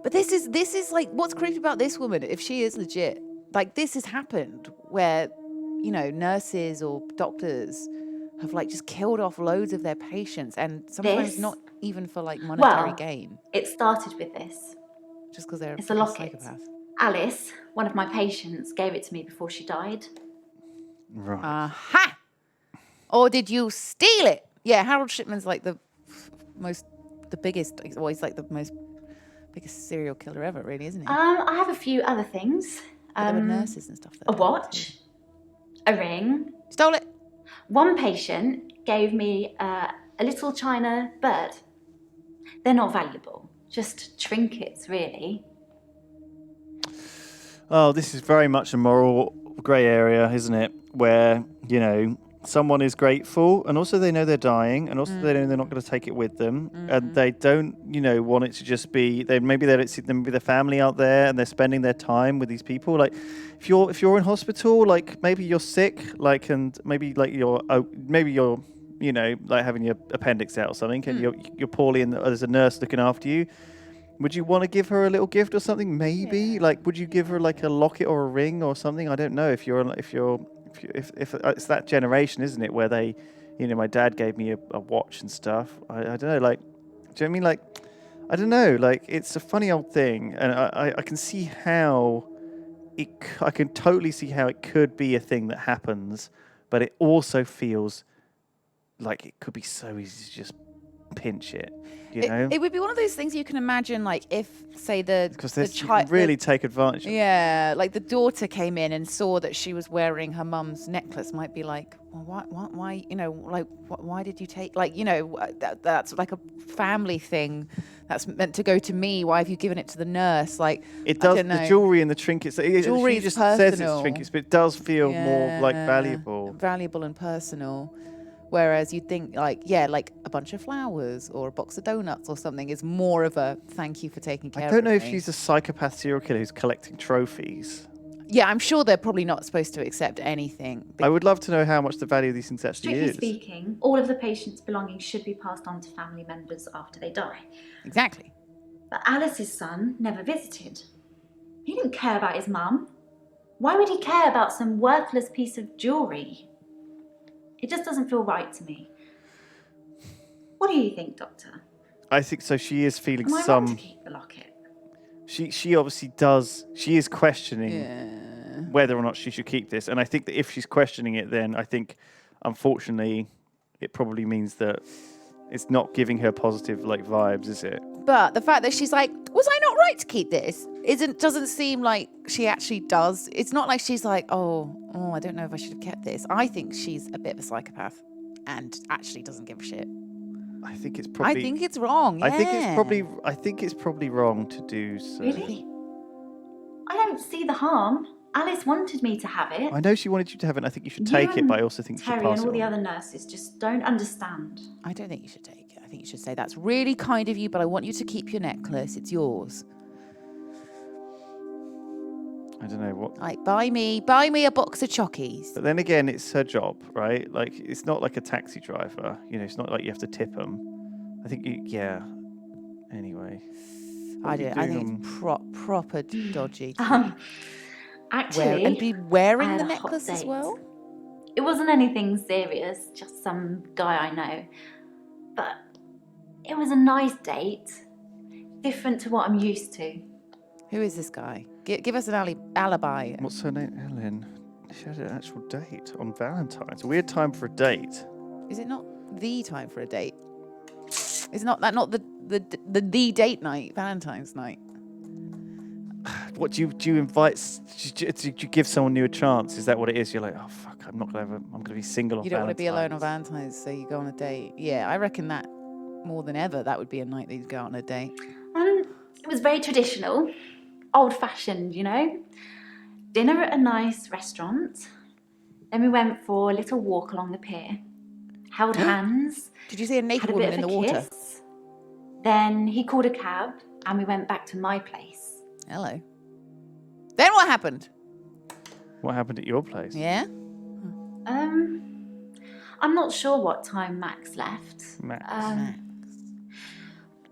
Speaker 1: But this is like, what's creepy about this woman, if she is legit, like this has happened where, you know, nurses or doctors have like just killed off loads of their patients and sometimes
Speaker 5: This?
Speaker 1: not even for like monetary
Speaker 5: Well,
Speaker 1: gain.
Speaker 5: It started with this.
Speaker 1: Just because they're
Speaker 5: It's a
Speaker 1: freaking
Speaker 5: locket.
Speaker 1: psychopath.
Speaker 5: Alice, one of my patients, gave it to me before she died.
Speaker 2: Right.
Speaker 1: Aha! Or did you steal it? Yeah, Harold Shipman's like the biggest, well, he's like the biggest serial killer ever, really, isn't he?
Speaker 5: I have a few other things.
Speaker 1: But there were nurses and stuff.
Speaker 5: A watch, a ring.
Speaker 1: Stole it.
Speaker 5: One patient gave me a little china bird. They're not valuable, just trinkets, really.
Speaker 2: Oh, this is very much a moral grey area, isn't it? Where, you know, someone is grateful and also they know they're dying and also they know they're not going to take it with them and they don't, you know, want it to just be, maybe they don't see them with their family out there and they're spending their time with these people. Like if you're in hospital, like maybe you're sick, like, and maybe like you're, you know, like having your appendix out or something and you're poorly and there's a nurse looking after you. Would you want to give her a little gift or something? Maybe. Yeah. Like, would you give her like a locket or a ring or something? I don't know. If it's that generation, isn't it? Where they, you know, my dad gave me a watch and stuff. I don't know. Like, do you know what I mean? Like, I don't know. Like, it's a funny old thing, and I can see how I can totally see how it could be a thing that happens, but it also feels like it could be so easy to just pinch it. You know?
Speaker 1: It would be one of those things you can imagine, like if, say, the child
Speaker 2: really take advantage.
Speaker 1: Yeah, like the daughter came in and saw that she was wearing her mum's necklace. Might be like, well, why, you know, like, why did you take, like, you know, that's like a family thing. That's meant to go to me. Why have you given it to the nurse? Like,
Speaker 2: it does. The jewelry and the trinkets.
Speaker 1: Jewelry
Speaker 2: just
Speaker 1: personal.
Speaker 2: says it's trinkets, but it does feel more like
Speaker 1: valuable and personal. Whereas you'd think like a bunch of flowers or a box of donuts or something is more of a thank you for taking care of me.
Speaker 2: I don't know if she's a psychopath serial killer who's collecting trophies.
Speaker 1: Yeah, I'm sure they're probably not supposed to accept anything.
Speaker 2: I would love to know how much the value of these things actually is.
Speaker 5: Strictly speaking, all of the patient's belongings should be passed on to family members after they die.
Speaker 1: Exactly.
Speaker 5: But Alice's son never visited. He didn't care about his mum. Why would he care about some worthless piece of jewellery? It just doesn't feel right to me. What do you think, Doctor?
Speaker 2: I think so. She is feeling
Speaker 5: Am I wrong to keep the locket?
Speaker 2: She obviously does. She is questioning whether or not she should keep this, and I think that if she's questioning it, then I think, unfortunately, it probably means that it's not giving her positive like vibes, is it?
Speaker 1: But the fact that she's like, was I not right to keep this? Doesn't seem like she actually does. It's not like she's like, oh, I don't know if I should have kept this. I think she's a bit of a psychopath and actually doesn't give a shit.
Speaker 2: I think it's probably.
Speaker 1: I think it's wrong. Yeah.
Speaker 2: I think it's probably wrong to do so.
Speaker 5: Really? I don't see the harm. Alice wanted me to have it.
Speaker 2: I know she wanted you to have it, and I think you should take it, but I also think you should
Speaker 5: Terry
Speaker 2: pass
Speaker 5: and
Speaker 2: it
Speaker 5: all the
Speaker 2: on.
Speaker 5: other nurses just don't understand.
Speaker 1: I don't think you should take it. I think you should say, that's really kind of you, but I want you to keep your necklace. It's yours.
Speaker 2: I don't know what.
Speaker 1: Like, buy me a box of chockies.
Speaker 2: But then again, it's her job, right? Like, it's not like a taxi driver. You know, it's not like you have to tip them. I think yeah. Anyway.
Speaker 1: I think it's proper dodgy.
Speaker 5: Actually,
Speaker 1: and be
Speaker 5: I
Speaker 1: wearing
Speaker 5: had
Speaker 1: the
Speaker 5: a hot
Speaker 1: necklace as
Speaker 5: date.
Speaker 1: well?
Speaker 5: It wasn't anything serious, just some guy I know. But it was a nice date. Different to what I'm used to.
Speaker 1: Who is this guy? Give us an alibi.
Speaker 2: What's her name? Ellen. She had an actual date on Valentine's. A weird time for a date.
Speaker 1: Is it not the time for a date? Is not the date night, Valentine's night?
Speaker 2: What do you invite? Do you give someone new a chance? Is that what it is? You're like, oh fuck, I'm gonna be single on Valentine's.
Speaker 1: You don't want to be alone on Valentine's, so you go on a date. Yeah, I reckon that more than ever, that would be a night that you'd go out on a date.
Speaker 5: It was very traditional, old-fashioned, you know. Dinner at a nice restaurant. Then we went for a little walk along the pier. Held hands.
Speaker 1: Did you see a naked
Speaker 5: Had a
Speaker 1: woman
Speaker 5: bit
Speaker 1: in
Speaker 5: of
Speaker 1: the
Speaker 5: a
Speaker 1: water?
Speaker 5: kiss. Then he called a cab and we went back to my place.
Speaker 1: Hello. Then what happened?
Speaker 2: What happened at your place?
Speaker 1: Yeah?
Speaker 5: I'm not sure what time Max left.
Speaker 2: Max.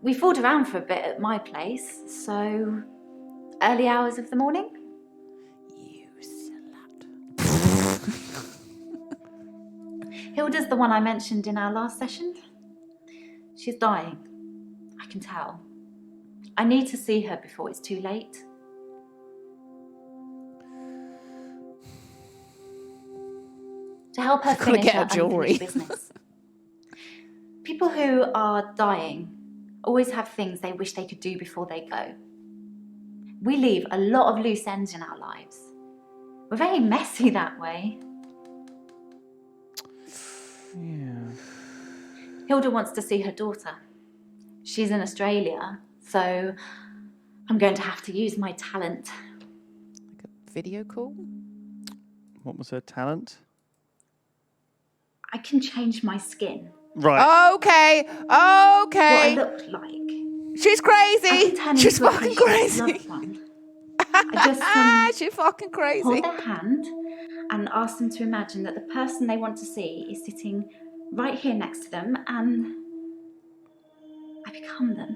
Speaker 5: We fooled around for a bit at my place, so early hours of the morning.
Speaker 1: You slut.
Speaker 5: Hilda's the one I mentioned in our last session. She's dying. I can tell. I need to see her before it's too late. To help her finish
Speaker 1: get
Speaker 5: her
Speaker 1: her jewelry.
Speaker 5: unfinished business. People who are dying always have things they wish they could do before they go. We leave a lot of loose ends in our lives. We're very messy that way.
Speaker 2: Yeah.
Speaker 5: Hilda wants to see her daughter. She's in Australia, so I'm going to have to use my talent.
Speaker 1: Like a video call?
Speaker 2: What was her talent?
Speaker 5: I can change my skin.
Speaker 2: Right.
Speaker 1: Okay.
Speaker 5: What I look like.
Speaker 1: She's
Speaker 5: I
Speaker 1: crazy.
Speaker 5: can turn
Speaker 1: She's
Speaker 5: into a
Speaker 1: fucking
Speaker 5: precious
Speaker 1: crazy.
Speaker 5: loved one. I just
Speaker 1: She's fucking crazy.
Speaker 5: hold their hand and ask them to imagine that the person they want to see is sitting right here next to them, and I become them.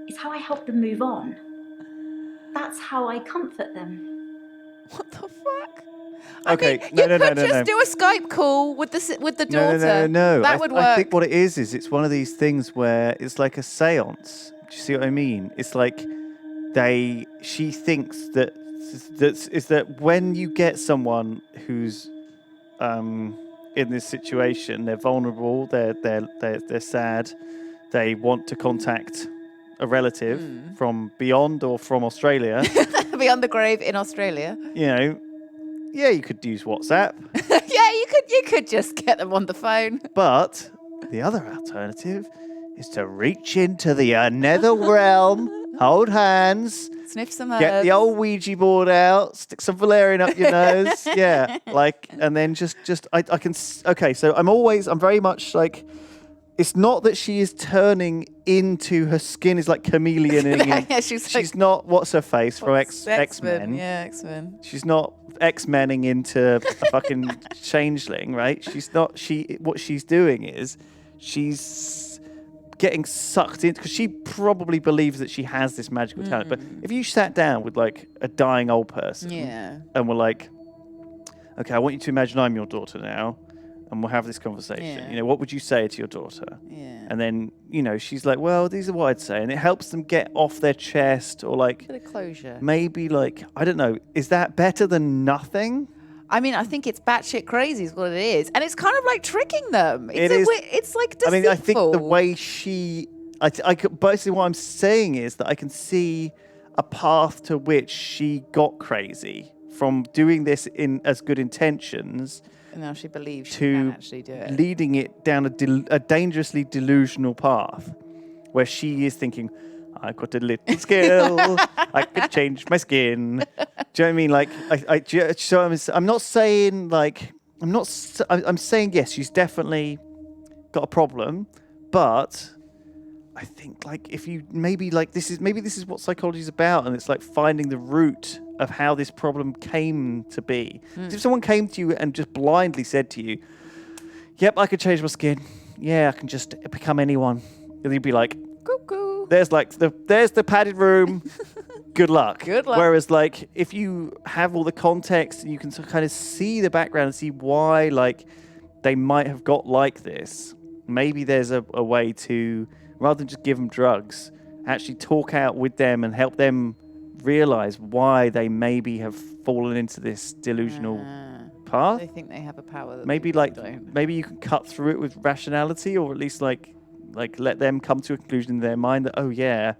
Speaker 5: It's how I help them move on. That's how I comfort them.
Speaker 1: What the fuck?
Speaker 2: Okay,
Speaker 1: I mean,
Speaker 2: no,
Speaker 1: you
Speaker 2: no, no,
Speaker 1: could
Speaker 2: no,
Speaker 1: just
Speaker 2: no.
Speaker 1: do a Skype call with the daughter.
Speaker 2: No.
Speaker 1: That would work.
Speaker 2: I think what it is it's one of these things where it's like a seance. Do you see what I mean? It's like she thinks that when you get someone who's in this situation, they're vulnerable, they're sad, they want to contact a relative from beyond or from Australia.
Speaker 1: Beyond the grave in Australia.
Speaker 2: You know, yeah, you could use WhatsApp.
Speaker 1: Yeah, you could just get them on the phone.
Speaker 2: But the other alternative is to reach into the nether realm, hold hands,
Speaker 1: Sniff some herbs.
Speaker 2: get the old Ouija board out, stick some valerian up your nose. Yeah, like, and then I can. Okay, so I'm very much like. It's not that she is turning into her skin is like chameleoning.
Speaker 1: Yeah,
Speaker 2: she's not. What's her face from X-Men?
Speaker 1: Yeah, X-Men.
Speaker 2: She's not X-Menning into a fucking changeling, right? She's not. What she's doing is she's getting sucked in because she probably believes that she has this magical talent. But if you sat down with like a dying old person, and were like, okay, I want you to imagine I'm your daughter now. And we'll have this conversation.
Speaker 1: Yeah.
Speaker 2: You know, what would you say to your daughter?
Speaker 1: Yeah.
Speaker 2: And then, you know, she's like, well, these are what I'd say. And it helps them get off their chest or like...
Speaker 1: Bit of closure.
Speaker 2: Maybe like, I don't know, is that better than nothing?
Speaker 1: I mean, I think it's batshit crazy is what it is. And it's kind of like tricking them. It's like deceitful.
Speaker 2: I mean, I think the way basically what I'm saying is that I can see a path to which she got crazy from doing this in as good intentions
Speaker 1: And now she believes she
Speaker 2: to
Speaker 1: can actually do it.
Speaker 2: leading it down a dangerously delusional path where she is thinking, I've got a little skill. I could change my skin. Do you know what I mean? Like, I'm not saying like, I'm saying yes, she's definitely got a problem, but I think like if you maybe this is what psychology is about, and it's like finding the root of how this problem came to be. If someone came to you and just blindly said to you, "Yep, I could change my skin. Yeah, I can just become anyone," and you'd be like,
Speaker 1: Cuckoo.
Speaker 2: there's the padded room. Good luck.
Speaker 1: Good luck.
Speaker 2: Whereas like if you have all the context and you can kind of see the background and see why like they might have got like this, maybe there's a way to, rather than just give them drugs, actually talk out with them and help them realize why they maybe have fallen into this delusional path.
Speaker 1: They think they have a power that
Speaker 2: Maybe
Speaker 1: they
Speaker 2: like
Speaker 1: don't.
Speaker 2: maybe you can cut through it with rationality, or at least like let them come to a conclusion in their mind that, oh yeah,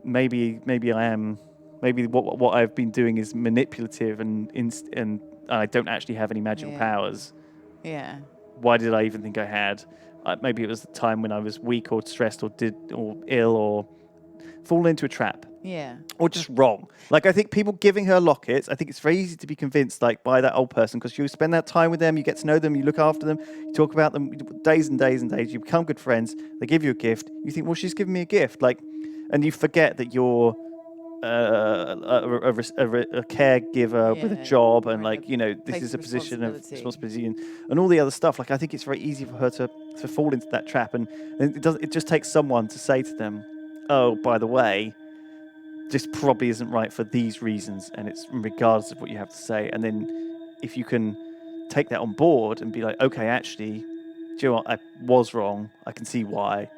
Speaker 2: maybe I am, maybe what I've been doing is manipulative and I don't actually have any magical powers.
Speaker 1: Yeah.
Speaker 2: Why did I even think I had? Maybe it was the time when I was weak or stressed or ill or fall into a trap.
Speaker 1: Yeah.
Speaker 2: Or just wrong. Like, I think people giving her lockets, I think it's very easy to be convinced, like, by that old person, because you spend that time with them, you get to know them, you look after them, you talk about them days and days and days, you become good friends, they give you a gift, you think, well, she's giving me a gift. Like, and you forget that you're a caregiver with a job, and like, you know, this is a position of responsibility and all the other stuff. Like, I think it's very easy for her to fall into that trap, and it just takes someone to say to them, oh, by the way, this probably isn't right for these reasons, and it's regardless of what you have to say. And then if you can take that on board and be like, okay, actually, do you know what, I was wrong, I can see why,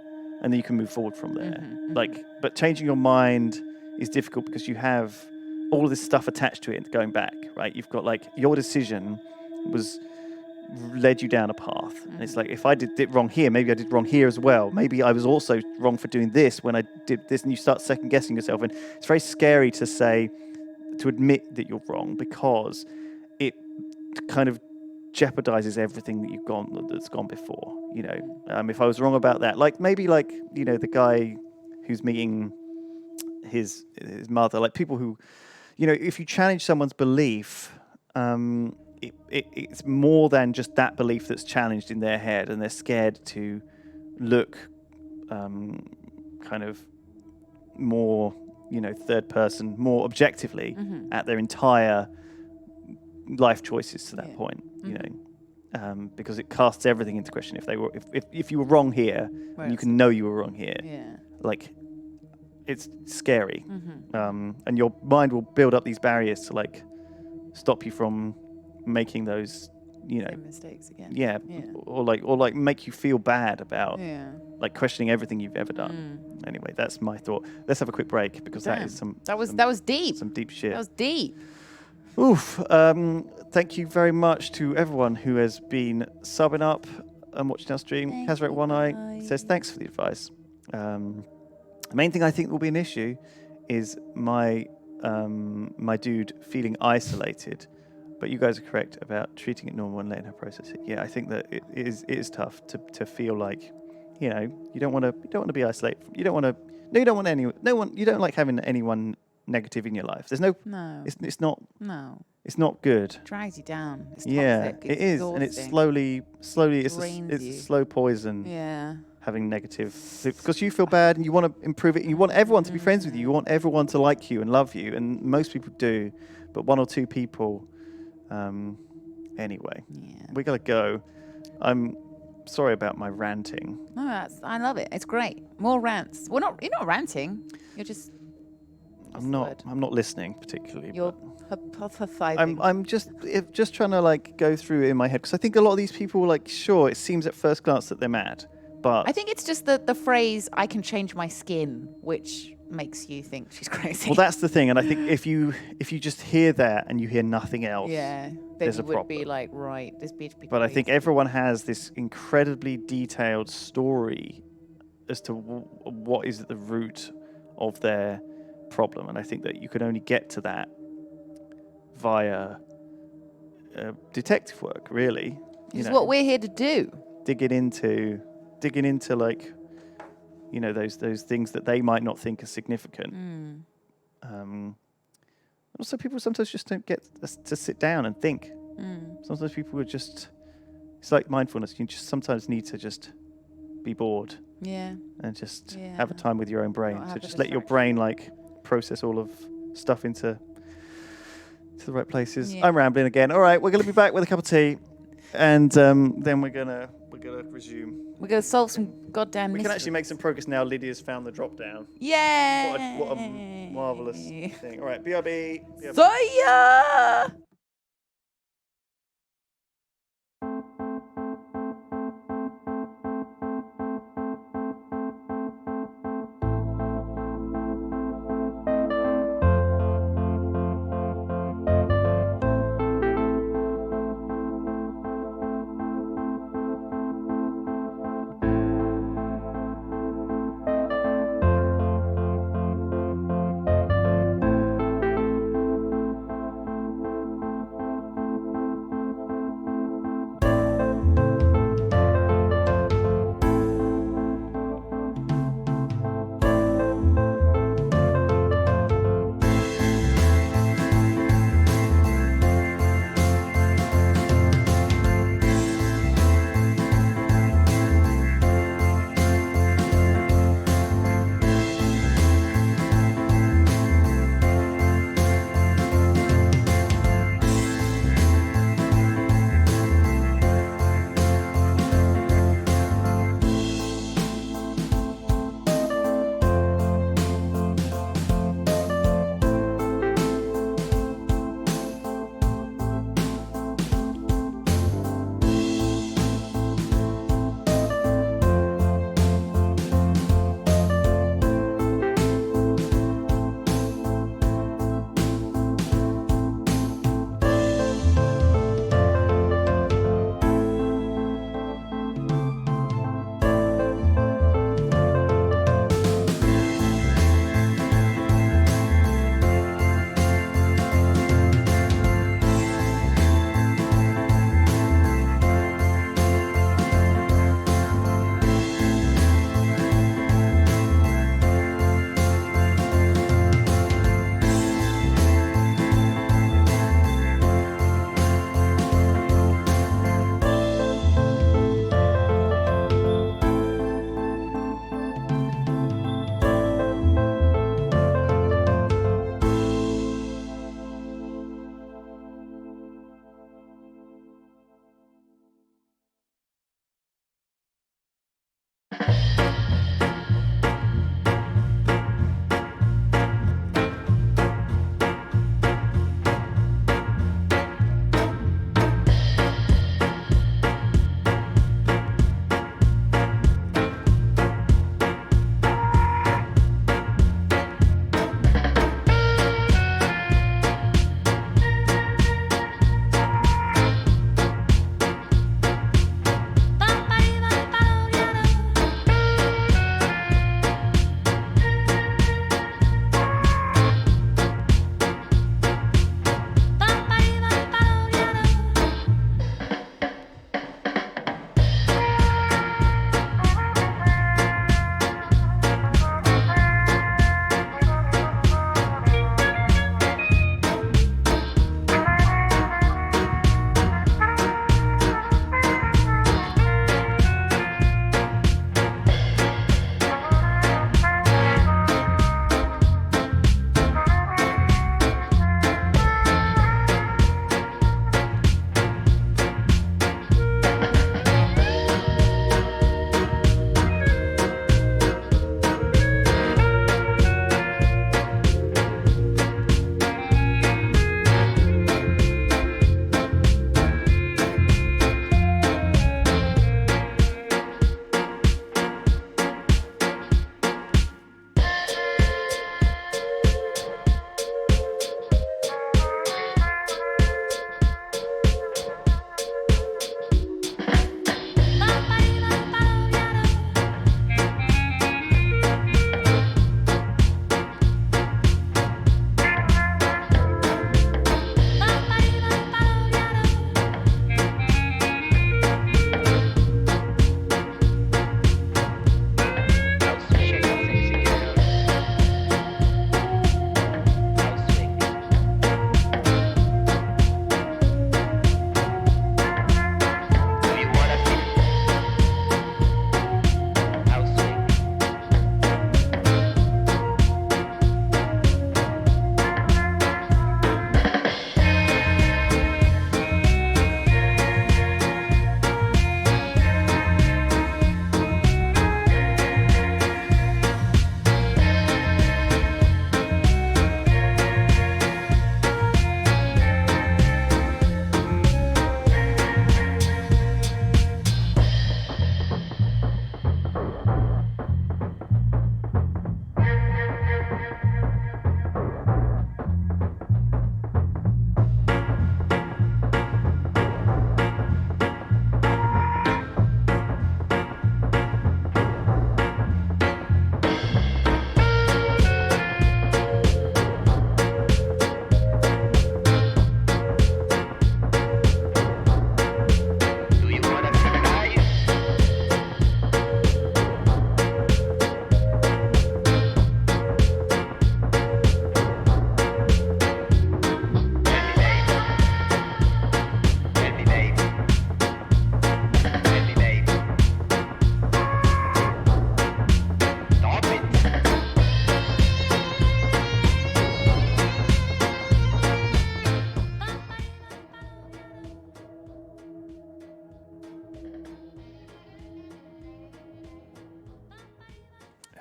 Speaker 2: and then you can move forward from there. Like, but changing your mind is difficult because you have all of this stuff attached to it and going back, right? You've got like your decision was led you down a path, and it's like, if I did it wrong here, maybe I did wrong here as well. Maybe I was also wrong for doing this when I did this, and you start second guessing yourself. And it's very scary to admit that you're wrong, because it kind of jeopardizes everything that's gone before. You know, if I was wrong about that, like maybe like, you know, the guy who's meeting his mother, like people who, you know, if you challenge someone's belief, it's more than just that belief that's challenged in their head, and they're scared to look kind of more, you know, third person, more objectively at their entire life choices to that point, you know, because it casts everything into question. If you were wrong here, and you can know you were wrong here, like, it's scary, and your mind will build up these barriers to like stop you from making those, you know,
Speaker 1: mistakes again.
Speaker 2: Yeah. Or like make you feel bad about like questioning everything you've ever done. Anyway, that's my thought. Let's have a quick break, because that is that
Speaker 1: was deep.
Speaker 2: Some deep shit.
Speaker 1: That was deep.
Speaker 2: Oof. Thank you very much to everyone who has been subbing up and watching our stream. Kazrak One Eye says thanks for the advice. The main thing I think will be an issue is my dude feeling isolated. But you guys are correct about treating it normal and letting her process it. Yeah, I think that it is tough to feel like, you know, you don't want to be isolated. You don't like having anyone negative in your life. There's no. It's not. No. It's not good.
Speaker 1: It drags you down. It's
Speaker 2: toxic.
Speaker 1: It's
Speaker 2: it is,
Speaker 1: exhausting.
Speaker 2: and it's slowly it's a slow poison.
Speaker 1: Yeah.
Speaker 2: Having negative, because you feel bad and you want to improve it. And you want everyone to be friends with you. You want everyone to like you and love you, and most people do, but one or two people. Anyway, we gotta go. I'm sorry about my ranting.
Speaker 1: No, I love it. It's great. More rants. You're not ranting. You're just.
Speaker 2: I'm not listening particularly.
Speaker 1: You're hypothesizing.
Speaker 2: I'm just trying to like go through it in my head, because I think a lot of these people, like, sure, it seems at first glance that they're mad, but
Speaker 1: I think it's just the phrase "I can change my skin," which makes you think she's crazy.
Speaker 2: Well, that's the thing, and I think if you just hear that and you hear nothing else,
Speaker 1: then
Speaker 2: there's
Speaker 1: you
Speaker 2: a
Speaker 1: would
Speaker 2: problem.
Speaker 1: be like, right, this bitch.
Speaker 2: But I think everyone has this incredibly detailed story as to what is at the root of their problem, and I think that you can only get to that via detective work, really.
Speaker 1: It's what we're here to do.
Speaker 2: Digging into like, those things that they might not think are significant. Also, people sometimes just don't get to sit down and think. Sometimes people are just. It's like mindfulness. You just sometimes need to just be bored.
Speaker 1: Yeah.
Speaker 2: And just have a time with your own brain.
Speaker 1: Not
Speaker 2: So
Speaker 1: have
Speaker 2: just
Speaker 1: a
Speaker 2: let your brain process all of stuff into the right places.
Speaker 1: Yeah.
Speaker 2: I'm rambling again. All right, we're gonna be back with a cup of tea, and then we're gonna resume.
Speaker 1: We're gonna solve some goddamn.
Speaker 2: We can
Speaker 1: mysteries.
Speaker 2: actually make some progress now. Lydia's found the drop down.
Speaker 1: Yeah.
Speaker 2: What a marvelous thing. All right, BRB.
Speaker 1: See ya.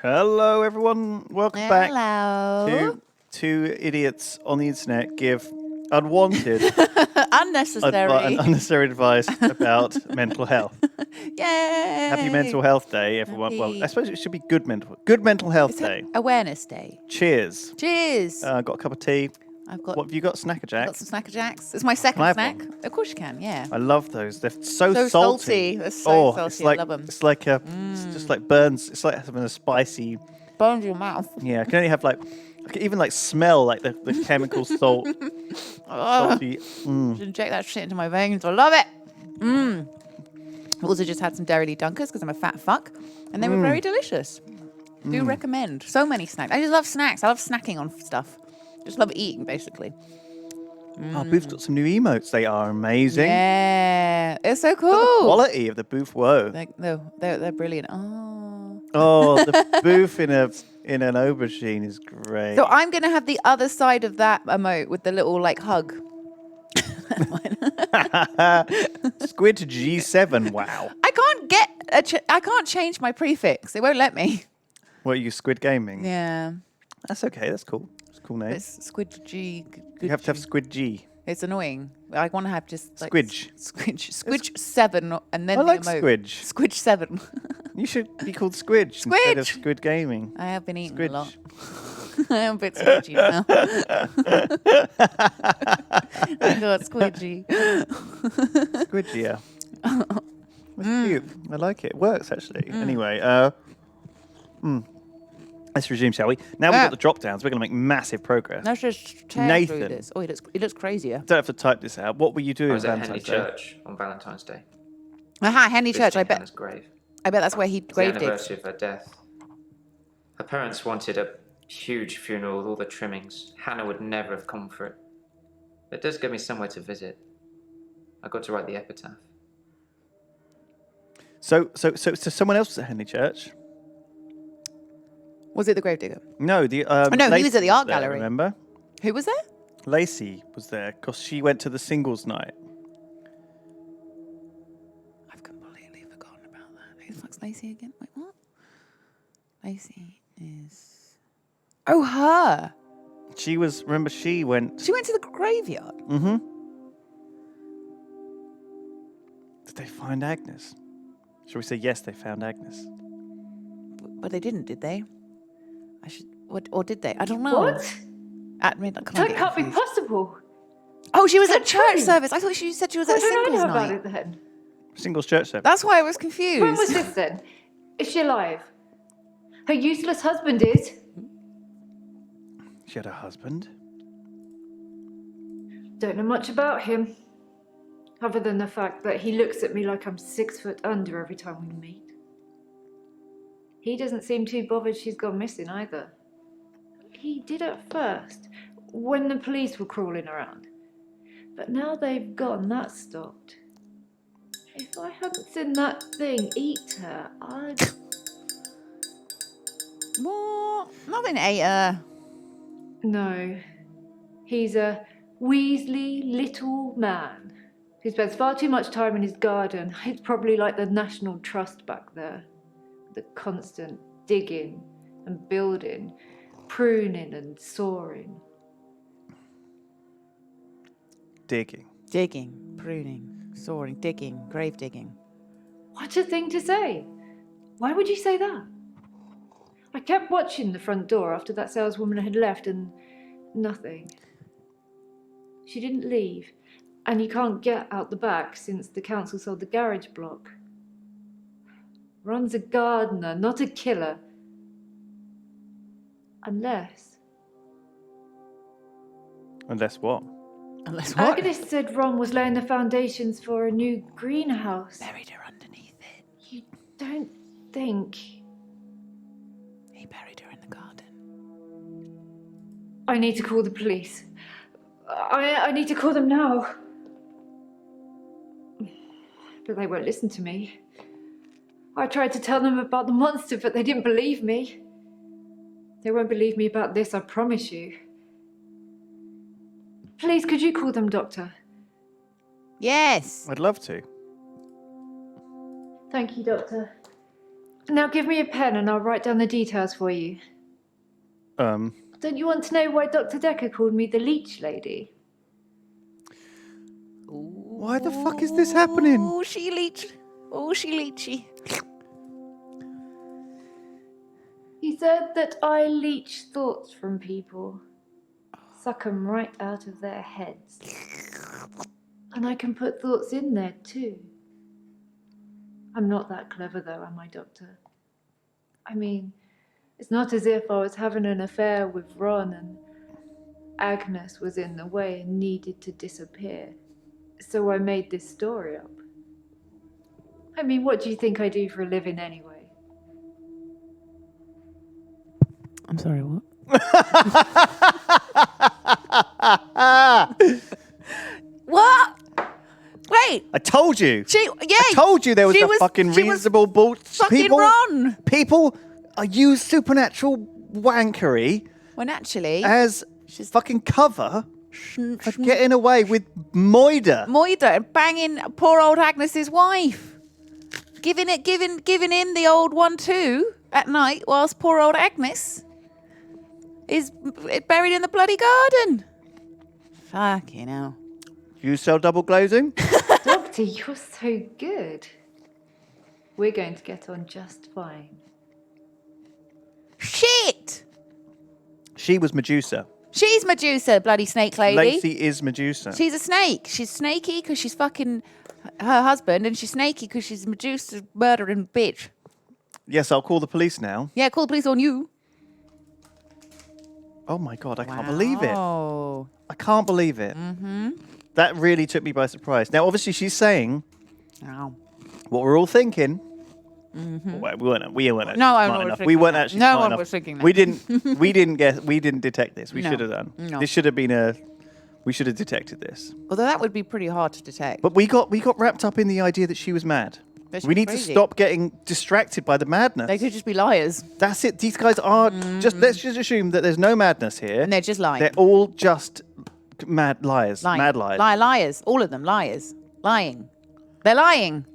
Speaker 2: Hello, everyone. Welcome back
Speaker 1: Hello.
Speaker 2: to Two Idiots on the Internet Give Unwanted
Speaker 1: Unnecessary
Speaker 2: advice about mental health.
Speaker 1: Yay!
Speaker 2: Happy Mental Health Day, everyone. Well,
Speaker 1: Happy-
Speaker 2: I suppose it should be Good Mental Health Day.
Speaker 1: Awareness Day.
Speaker 2: Cheers.
Speaker 1: Cheers.
Speaker 2: Got a cup of tea.
Speaker 1: I've got.
Speaker 2: What have you got? Snacker
Speaker 1: I've
Speaker 2: Jacks?
Speaker 1: got some Snacker Jacks. It's my second
Speaker 2: Can I have
Speaker 1: snack.
Speaker 2: one?
Speaker 1: Of course you can. Yeah.
Speaker 2: I love those. They're so
Speaker 1: So salty. They're so salty.
Speaker 2: It's like,
Speaker 1: I love 'em.
Speaker 2: It's like it's just like burns. It's like having a spicy.
Speaker 1: Burns your mouth.
Speaker 2: Yeah, I can only have I can even smell like the chemical salt. Salty.
Speaker 1: Just inject that shit into my veins. I love it. I've also just had some Dairy Dunkers because I'm a fat fuck, and they were very delicious. Do recommend. So many snacks. I just love snacks. I love snacking on stuff. Just love eating, basically.
Speaker 2: Oh, Booth's got some new emotes. They are amazing.
Speaker 1: Yeah, it's so
Speaker 2: The
Speaker 1: cool.
Speaker 2: quality of the Booth. Whoa.
Speaker 1: They're brilliant.
Speaker 2: The Booth in an aubergine is great.
Speaker 1: So I'm gonna have the other side of that emote with the little hug.
Speaker 2: Squid G7. Wow.
Speaker 1: I can't I can't change my prefix. It won't let me.
Speaker 2: What are you, Squid Gaming?
Speaker 1: Yeah,
Speaker 2: That's okay. That's cool. It's a cool name.
Speaker 1: it's Squid G.
Speaker 2: You have to have Squid G.
Speaker 1: It's annoying. I want to have just
Speaker 2: Squidge.
Speaker 1: Squidge 7, and then
Speaker 2: I
Speaker 1: the
Speaker 2: like
Speaker 1: emote.
Speaker 2: Squidge.
Speaker 1: Squidge 7.
Speaker 2: You should be called Squidge instead of
Speaker 1: Squidge!
Speaker 2: Squid Gaming.
Speaker 1: I have been eating
Speaker 2: Squidge.
Speaker 1: a lot. I'm a bit squidgy now. I got squidgy.
Speaker 2: Squidgy, yeah. That's cute. I like it. It works, actually. Anyway, let's resume, shall we? Now we've got the drop downs. We're going to make massive progress.
Speaker 1: Let's just tear
Speaker 2: Nathan.
Speaker 1: through this. Oh, it looks crazier.
Speaker 2: Don't have to type this out. What were you doing
Speaker 9: I was
Speaker 2: on
Speaker 9: at Henley
Speaker 2: Valentine's Day?
Speaker 9: Church on Valentine's Day.
Speaker 1: Aha, Henley Church. I
Speaker 9: visiting
Speaker 1: bet
Speaker 9: Hannah's grave.
Speaker 1: that's where he
Speaker 9: It's the
Speaker 1: graved it.
Speaker 9: anniversary of her death. Her parents wanted a huge funeral with all the trimmings. Hannah would never have come for it. It does give me somewhere to visit. I got to write the epitaph.
Speaker 2: So someone else was at Henley Church?
Speaker 1: Was it the gravedigger?
Speaker 2: No, the
Speaker 1: no, he was
Speaker 2: Lacey
Speaker 1: at the art
Speaker 2: there,
Speaker 1: gallery.
Speaker 2: Remember?
Speaker 1: Who was there?
Speaker 2: Lacey was there because she went to the singles night.
Speaker 1: I've completely forgotten about that. Who the fuck's Lacey again? Wait, what? Lacey is. Oh, her.
Speaker 2: She was. Remember, she went.
Speaker 1: She went to the graveyard.
Speaker 2: Mm-hmm. Did they find Agnes? Shall we say yes? They found Agnes.
Speaker 1: But they didn't, did they? I should. What? Or did they? I don't know.
Speaker 3: What?
Speaker 1: At midnight.
Speaker 3: That can't be possible.
Speaker 1: Oh, she was at
Speaker 3: That's
Speaker 1: church
Speaker 3: true.
Speaker 1: service. I thought she said she was
Speaker 3: Why
Speaker 1: at a
Speaker 3: don't I
Speaker 1: singles
Speaker 3: know about
Speaker 1: night.
Speaker 3: it then?
Speaker 2: Singles church service.
Speaker 1: That's why I was
Speaker 3: When was
Speaker 1: confused.
Speaker 3: this then? Is she alive? Her useless husband is.
Speaker 2: She had a husband.
Speaker 3: Don't know much about him. Other than the fact that he looks at me like I'm 6 foot under every time we meet. He doesn't seem too bothered she's gone missing either. He did at first, when the police were crawling around. But now they've gone, that stopped. If I hadn't seen that thing eat her, I'd...
Speaker 1: What? Nothing ate her.
Speaker 3: No. He's a weaselly little man who spends far too much time in his garden. It's probably like the National Trust back there. The constant digging and building, pruning and sawing.
Speaker 2: Digging.
Speaker 1: Digging, pruning, sawing, digging, grave digging.
Speaker 3: What a thing to say! Why would you say that? I kept watching the front door after that saleswoman had left and nothing. She didn't leave, and you can't get out the back since the council sold the garage block. Ron's a gardener, not a killer. Unless
Speaker 2: what?
Speaker 1: Unless what?
Speaker 3: Agnes said Ron was laying the foundations for a new greenhouse.
Speaker 1: Buried her underneath it.
Speaker 3: You don't think...
Speaker 1: He buried her in the garden.
Speaker 3: I need to call the police. I need to call them now. But they won't listen to me. I tried to tell them about the monster, but they didn't believe me. They won't believe me about this, I promise you. Please, could you call them, Doctor?
Speaker 1: Yes.
Speaker 2: I'd love to.
Speaker 3: Thank you, Doctor. Now give me a pen and I'll write down the details for you. Don't you want to know why Dr. Dekker called me the leech lady?
Speaker 2: Why the fuck is this happening?
Speaker 1: Oh, she leech. Oh, she leechy.
Speaker 3: He said that I leech thoughts from people. Suck 'em right out of their heads. And I can put thoughts in there too. I'm not that clever though, am I, Doctor? I mean, it's not as if I was having an affair with Ron and Agnes was in the way and needed to disappear. So I made this story up. I mean, what do you think I do for a living anyway?
Speaker 1: I'm sorry, what? What? Wait.
Speaker 2: I told you.
Speaker 1: Yeah.
Speaker 2: I told you there was fucking reasonable bullshit.
Speaker 1: Fucking Ron.
Speaker 2: People use supernatural wankery
Speaker 1: When actually,
Speaker 2: as fucking cover for getting away with Moida.
Speaker 1: Moida and banging poor old Agnes's wife, giving in the old 1-2 at night whilst poor old Agnes is buried in the bloody garden. Fucking hell.
Speaker 2: You sell double glazing?
Speaker 3: Doctor, you're so good. We're going to get on just fine.
Speaker 1: Shit!
Speaker 2: She was Medusa.
Speaker 1: She's Medusa, bloody snake lady.
Speaker 2: Lacey is Medusa.
Speaker 1: She's a snake. She's snaky because she's fucking her husband, and she's snaky because she's Medusa's murdering bitch.
Speaker 2: Yes, I'll call the police now.
Speaker 1: Yeah, call the police on you.
Speaker 2: Oh my God, I can't believe it.
Speaker 1: Oh.
Speaker 2: I can't believe it. Mm-hmm. That really took me by surprise. Now, obviously, she's saying what we're all thinking.
Speaker 1: Mm-hmm.
Speaker 2: Well, we weren't
Speaker 1: No, I
Speaker 2: smart
Speaker 1: was
Speaker 2: enough.
Speaker 1: thinking
Speaker 2: We weren't
Speaker 1: that.
Speaker 2: actually
Speaker 1: No
Speaker 2: smart
Speaker 1: one
Speaker 2: enough.
Speaker 1: was thinking that.
Speaker 2: We didn't detect this. We
Speaker 1: No.
Speaker 2: should have done.
Speaker 1: No.
Speaker 2: This should have been we should have detected this.
Speaker 1: Although that would be pretty hard to detect.
Speaker 2: But we got wrapped up in the idea that she was mad.
Speaker 1: That she
Speaker 2: We
Speaker 1: was
Speaker 2: need
Speaker 1: crazy.
Speaker 2: to stop getting distracted by the madness.
Speaker 1: They could just be liars.
Speaker 2: That's it. These guys are let's just assume that there's no madness here.
Speaker 1: And they're just lying.
Speaker 2: They're all just mad liars.
Speaker 1: Lying.
Speaker 2: Mad liars.
Speaker 1: Liars. All of them. Liars. Lying. They're lying.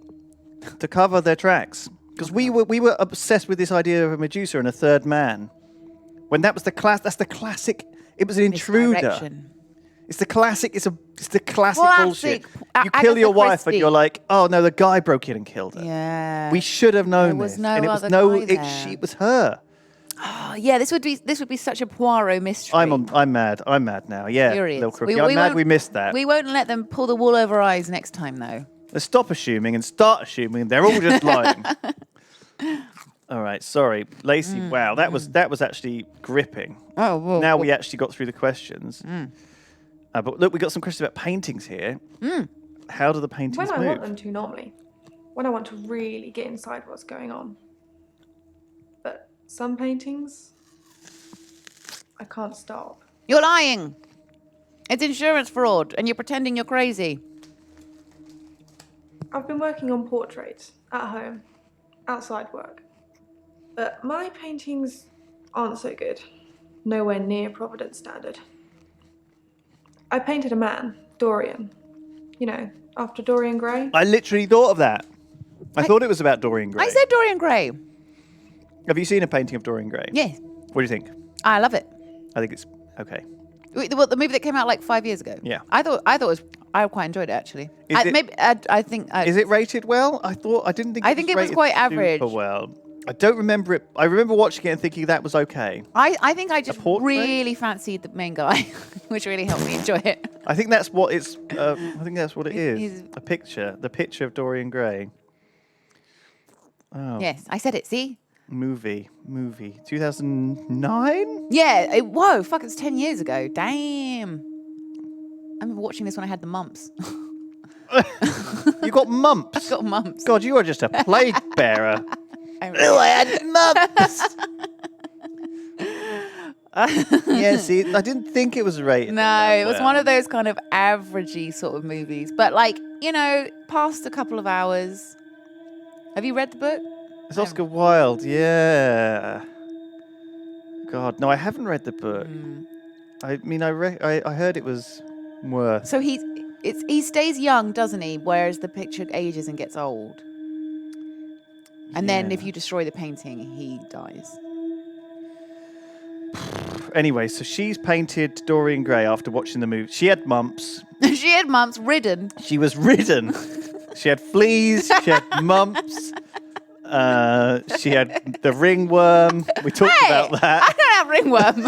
Speaker 2: To cover their tracks. Because we were obsessed with this idea of a Medusa and a third man. When that was that's the classic. It was an intruder.
Speaker 1: Misdirection.
Speaker 2: It's the classic. It's the classic bullshit.
Speaker 1: Classic
Speaker 2: You kill your
Speaker 1: Agatha
Speaker 2: wife and
Speaker 1: Christie.
Speaker 2: you're like, oh no, the guy broke in and killed her.
Speaker 1: Yeah.
Speaker 2: We should have known
Speaker 1: There was
Speaker 2: this.
Speaker 1: no
Speaker 2: and it was
Speaker 1: other guy there.
Speaker 2: it was her.
Speaker 1: Oh, yeah, this would be such a Poirot mystery.
Speaker 2: I'm mad. I'm mad now. Yeah,
Speaker 1: Furious.
Speaker 2: little crooked. I'm mad
Speaker 1: won't-
Speaker 2: we missed that.
Speaker 1: We won't let them pull the wool over our eyes next time, though.
Speaker 2: Let's stop assuming and start assuming they're all just lying. All right, sorry, Lacey. Wow, that was actually gripping.
Speaker 1: Oh, well.
Speaker 2: Now we actually got through the questions. But look, we got some questions about paintings here. How do the paintings
Speaker 6: When I
Speaker 2: move?
Speaker 6: want them to normally. When I want to really get inside what's going on. But some paintings, I can't stop.
Speaker 1: You're lying. It's insurance fraud, and you're pretending you're crazy.
Speaker 6: I've been working on portraits at home, outside work. But my paintings aren't so good. Nowhere near Providence standard. I painted a man, Dorian. You know, after Dorian Gray.
Speaker 2: I literally thought of that. I thought it was about Dorian Gray.
Speaker 1: I said Dorian Gray.
Speaker 2: Have you seen a painting of Dorian Gray?
Speaker 1: Yes.
Speaker 2: What do you think?
Speaker 1: I love it.
Speaker 2: I think it's okay.
Speaker 1: The movie that came out like 5 years ago.
Speaker 2: Yeah.
Speaker 1: I quite enjoyed it actually.
Speaker 2: Is it-
Speaker 1: I think.
Speaker 2: Is it rated well? I didn't think.
Speaker 1: I think it was
Speaker 2: rated
Speaker 1: quite
Speaker 2: super
Speaker 1: average.
Speaker 2: well. I don't remember it. I remember watching it and thinking that was okay.
Speaker 1: I think I just
Speaker 2: portrait?
Speaker 1: really fancied the main guy, which really helped me enjoy it.
Speaker 2: I think that's what it's. I think that's what it is.
Speaker 1: He's-
Speaker 2: A picture. The picture of Dorian Gray. Oh.
Speaker 1: Yes, I said it. See?
Speaker 2: Movie. 2009.
Speaker 1: Yeah. Whoa, fuck! It's 10 years ago. Damn. I remember watching this when I had the mumps.
Speaker 2: You got mumps.
Speaker 1: Got mumps.
Speaker 2: God, you are just a plague bearer.
Speaker 1: I
Speaker 2: Oh, I had mumps. Yeah, see, I didn't think it was rated.
Speaker 1: No, it was one of those kind of averagey sort of movies. But like, past a couple of hours. Have you read the book?
Speaker 2: It's Oscar Wilde, yeah. God, no, I haven't read the book. I mean, I heard it was worth.
Speaker 1: So he stays young, doesn't he? Whereas the picture ages and gets old. And then if
Speaker 2: Yeah.
Speaker 1: you destroy the painting, he dies.
Speaker 2: Anyway, so she's painted Dorian Gray after watching the movie. She had mumps.
Speaker 1: She had mumps, ridden.
Speaker 2: She was ridden. She had fleas. She had mumps. She had the ringworm. We talked about that.
Speaker 1: I don't have ringworm.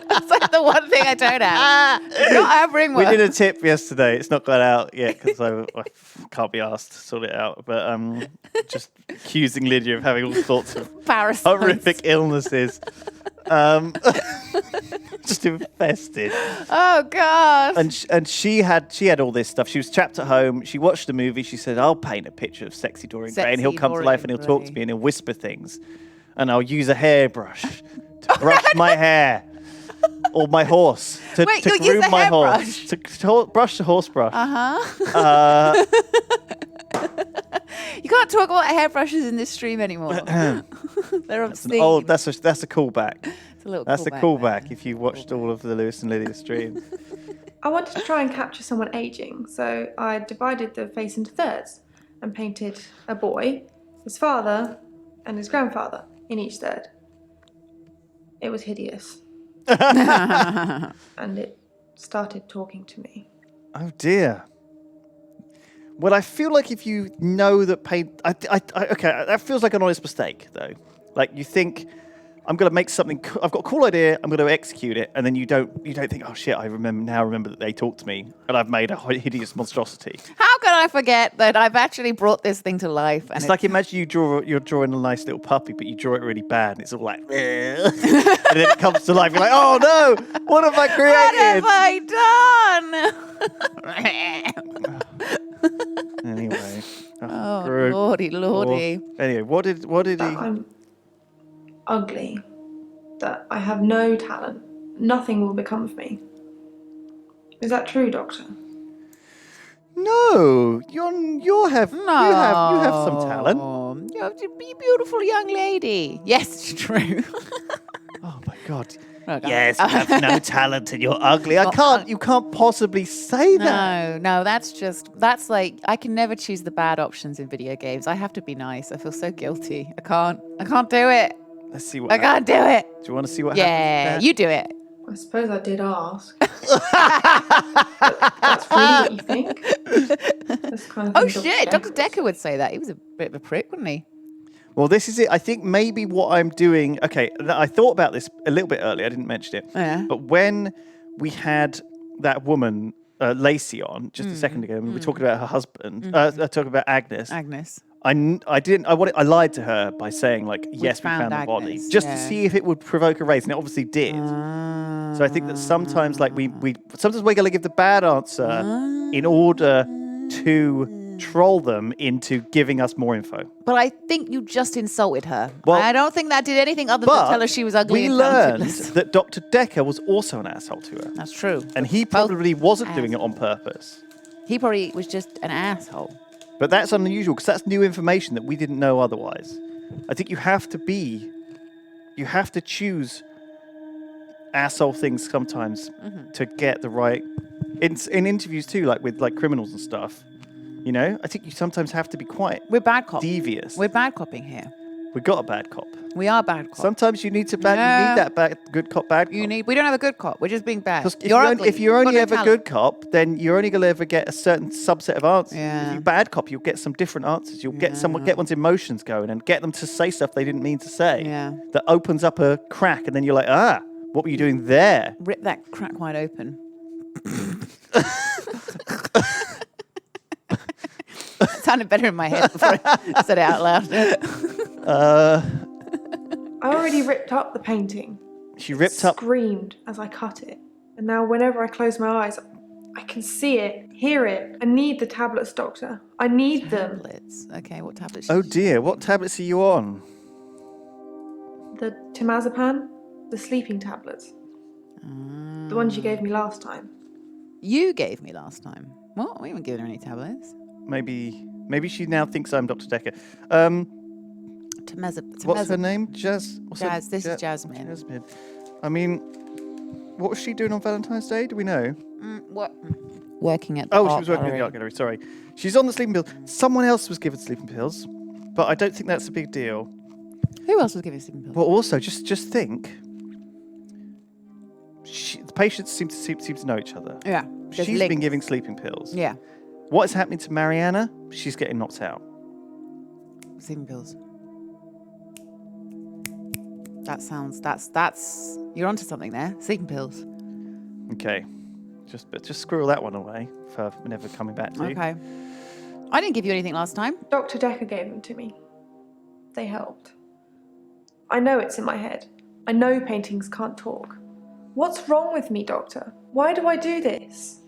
Speaker 1: That's like the one thing I don't have. I don't have ringworm.
Speaker 2: We did a tip yesterday. It's not got out yet because I can't be asked to sort it out. But just accusing Lydia of having all sorts of
Speaker 1: Parasites.
Speaker 2: horrific illnesses. Just infested.
Speaker 1: Oh God.
Speaker 2: And she had all this stuff. She was trapped at home. She watched the movie. She said, "I'll paint a picture of sexy Dorian Gray, and he'll
Speaker 1: Sexy
Speaker 2: come to life and he'll talk to
Speaker 1: Dorian
Speaker 2: me and he'll whisper things, and I'll use a hairbrush to brush my hair." Or my horse to
Speaker 1: Wait, you'll use
Speaker 2: groom
Speaker 1: the
Speaker 2: my
Speaker 1: hairbrush?
Speaker 2: horse to brush the horse brush.
Speaker 1: You can't talk about hairbrushes in this stream anymore. They're obscene.
Speaker 2: Oh, that's a callback.
Speaker 1: It's a little
Speaker 2: That's a
Speaker 1: callback
Speaker 2: callback.
Speaker 1: there.
Speaker 2: If you watched all of the Lewis and Lydia streams.
Speaker 6: I wanted to try and capture someone aging, so I divided the face into thirds and painted a boy, his father, and his grandfather in each third. It was hideous. And it started talking to me.
Speaker 2: Oh dear. Well, I feel like if you know that paint, okay, that feels like an honest mistake, though. Like you think, I'm going to make something. I've got a cool idea. I'm going to execute it, and then you don't think, oh shit, I remember that they talked to me, and I've made a hideous monstrosity.
Speaker 1: How can I forget that I've actually brought this thing to life? And
Speaker 2: It's like imagine you're drawing a nice little puppy, but you draw it really bad, and it's all like, and then it comes to life. You're like, oh no, what have I created?
Speaker 1: What have I done?
Speaker 2: Anyway.
Speaker 1: Oh,
Speaker 2: Groot.
Speaker 1: lordy.
Speaker 2: Anyway, what did
Speaker 6: That
Speaker 2: he?
Speaker 6: I'm ugly. That I have no talent. Nothing will become of me. Is that true, Doctor?
Speaker 2: No, you have some talent.
Speaker 1: You're a beautiful young lady. Yes, it's true.
Speaker 2: Oh my god.
Speaker 1: Okay.
Speaker 2: Yes, you have no talent and you're ugly. You can't possibly say that.
Speaker 1: No, that's like, I can never choose the bad options in video games. I have to be nice. I feel so guilty. I can't do it.
Speaker 2: Let's see what
Speaker 1: I can't do it.
Speaker 2: Do you want to see what
Speaker 1: Yeah,
Speaker 2: happens?
Speaker 1: you do it.
Speaker 6: I suppose I did ask. But that's really what you think? That's kind of
Speaker 1: Oh
Speaker 6: thing
Speaker 1: shit, Dr.
Speaker 6: Dekker
Speaker 1: Dekker would say that. He was a bit of a prick, wouldn't he?
Speaker 2: Well, this is it. I think maybe what I'm doing. Okay, I thought about this a little bit earlier. I didn't mention it.
Speaker 1: Yeah.
Speaker 2: But when we had that woman, Lacey, on just a second ago, and we were talking about her husband, talking about Agnes.
Speaker 1: Agnes.
Speaker 2: I lied to her by saying like, yes, we found the body,
Speaker 1: Agnes,
Speaker 2: just to
Speaker 1: yeah.
Speaker 2: see if it would provoke a raise, and it obviously did. So I think that sometimes, like sometimes we're gonna give the bad answer in order to troll them into giving us more info.
Speaker 1: But I think you just insulted her.
Speaker 2: Well,
Speaker 1: I don't think that did anything other than tell her she was ugly
Speaker 2: we
Speaker 1: and
Speaker 2: learned
Speaker 1: talentless.
Speaker 2: that Dr. Dekker was also an asshole to her.
Speaker 1: That's true.
Speaker 2: And he probably wasn't doing it on purpose.
Speaker 1: He probably was just an asshole.
Speaker 2: But that's unusual because that's new information that we didn't know otherwise. I think you have to choose asshole things sometimes to get the right, in interviews too, like with like criminals and stuff. You know, I think you sometimes have to be quite
Speaker 1: We're bad cop.
Speaker 2: devious.
Speaker 1: We're bad copping here.
Speaker 2: We got a bad cop.
Speaker 1: We are bad cop.
Speaker 2: Sometimes you need to you
Speaker 1: Yeah.
Speaker 2: need that good cop, bad cop.
Speaker 1: We don't have a good cop. We're just being bad.
Speaker 2: 'Cause
Speaker 1: You're ugly.
Speaker 2: if you're
Speaker 1: You've
Speaker 2: only
Speaker 1: got no
Speaker 2: ever
Speaker 1: talent.
Speaker 2: good cop, then you're only going to ever get a certain subset of answers.
Speaker 1: Yeah.
Speaker 2: If you're bad cop, you'll get some different answers. You'll get one's emotions going and get them to say stuff they didn't mean to say.
Speaker 1: Yeah.
Speaker 2: That opens up a crack, and then you're like, what were you doing there?
Speaker 1: Rip that crack wide open. It sounded better in my head before I said it out loud.
Speaker 6: I already ripped up the painting.
Speaker 2: She ripped up.
Speaker 6: Screamed as I cut it. And now whenever I close my eyes, I can see it, hear it. I need the tablets, Doctor. I need them.
Speaker 1: Tablets. Okay, what tablets?
Speaker 2: Oh dear, what tablets are you on?
Speaker 6: The temazepam, the sleeping tablets. The ones you gave me last time.
Speaker 1: You gave me last time. What? We haven't given her any tablets.
Speaker 2: Maybe she now thinks I'm Dr. Dekker. What's her name? Jazz.
Speaker 1: This is Jasmine.
Speaker 2: Jasmine. I mean, what was she doing on Valentine's Day? Do we know?
Speaker 1: What? working at the
Speaker 2: She
Speaker 1: art
Speaker 2: was working at
Speaker 1: gallery.
Speaker 2: the art gallery. Sorry, she's on the sleeping pills. Someone else was given sleeping pills, but I don't think that's a big deal.
Speaker 1: Who else was giving sleeping pills?
Speaker 2: Well, also, just think. The patients seem to know each other.
Speaker 1: Yeah. there's
Speaker 2: She's
Speaker 1: links.
Speaker 2: been giving sleeping pills.
Speaker 1: Yeah.
Speaker 2: What is happening to Mariana? She's getting knocked out.
Speaker 1: Sleeping pills. That's you're onto something there. Sleeping pills.
Speaker 2: Okay, just squirrel that one away for never coming back to.
Speaker 1: Okay. I didn't give you anything last time.
Speaker 6: Dr. Dekker gave them to me. They helped. I know it's in my head. I know paintings can't talk. What's wrong with me, Doctor? Why do I do this?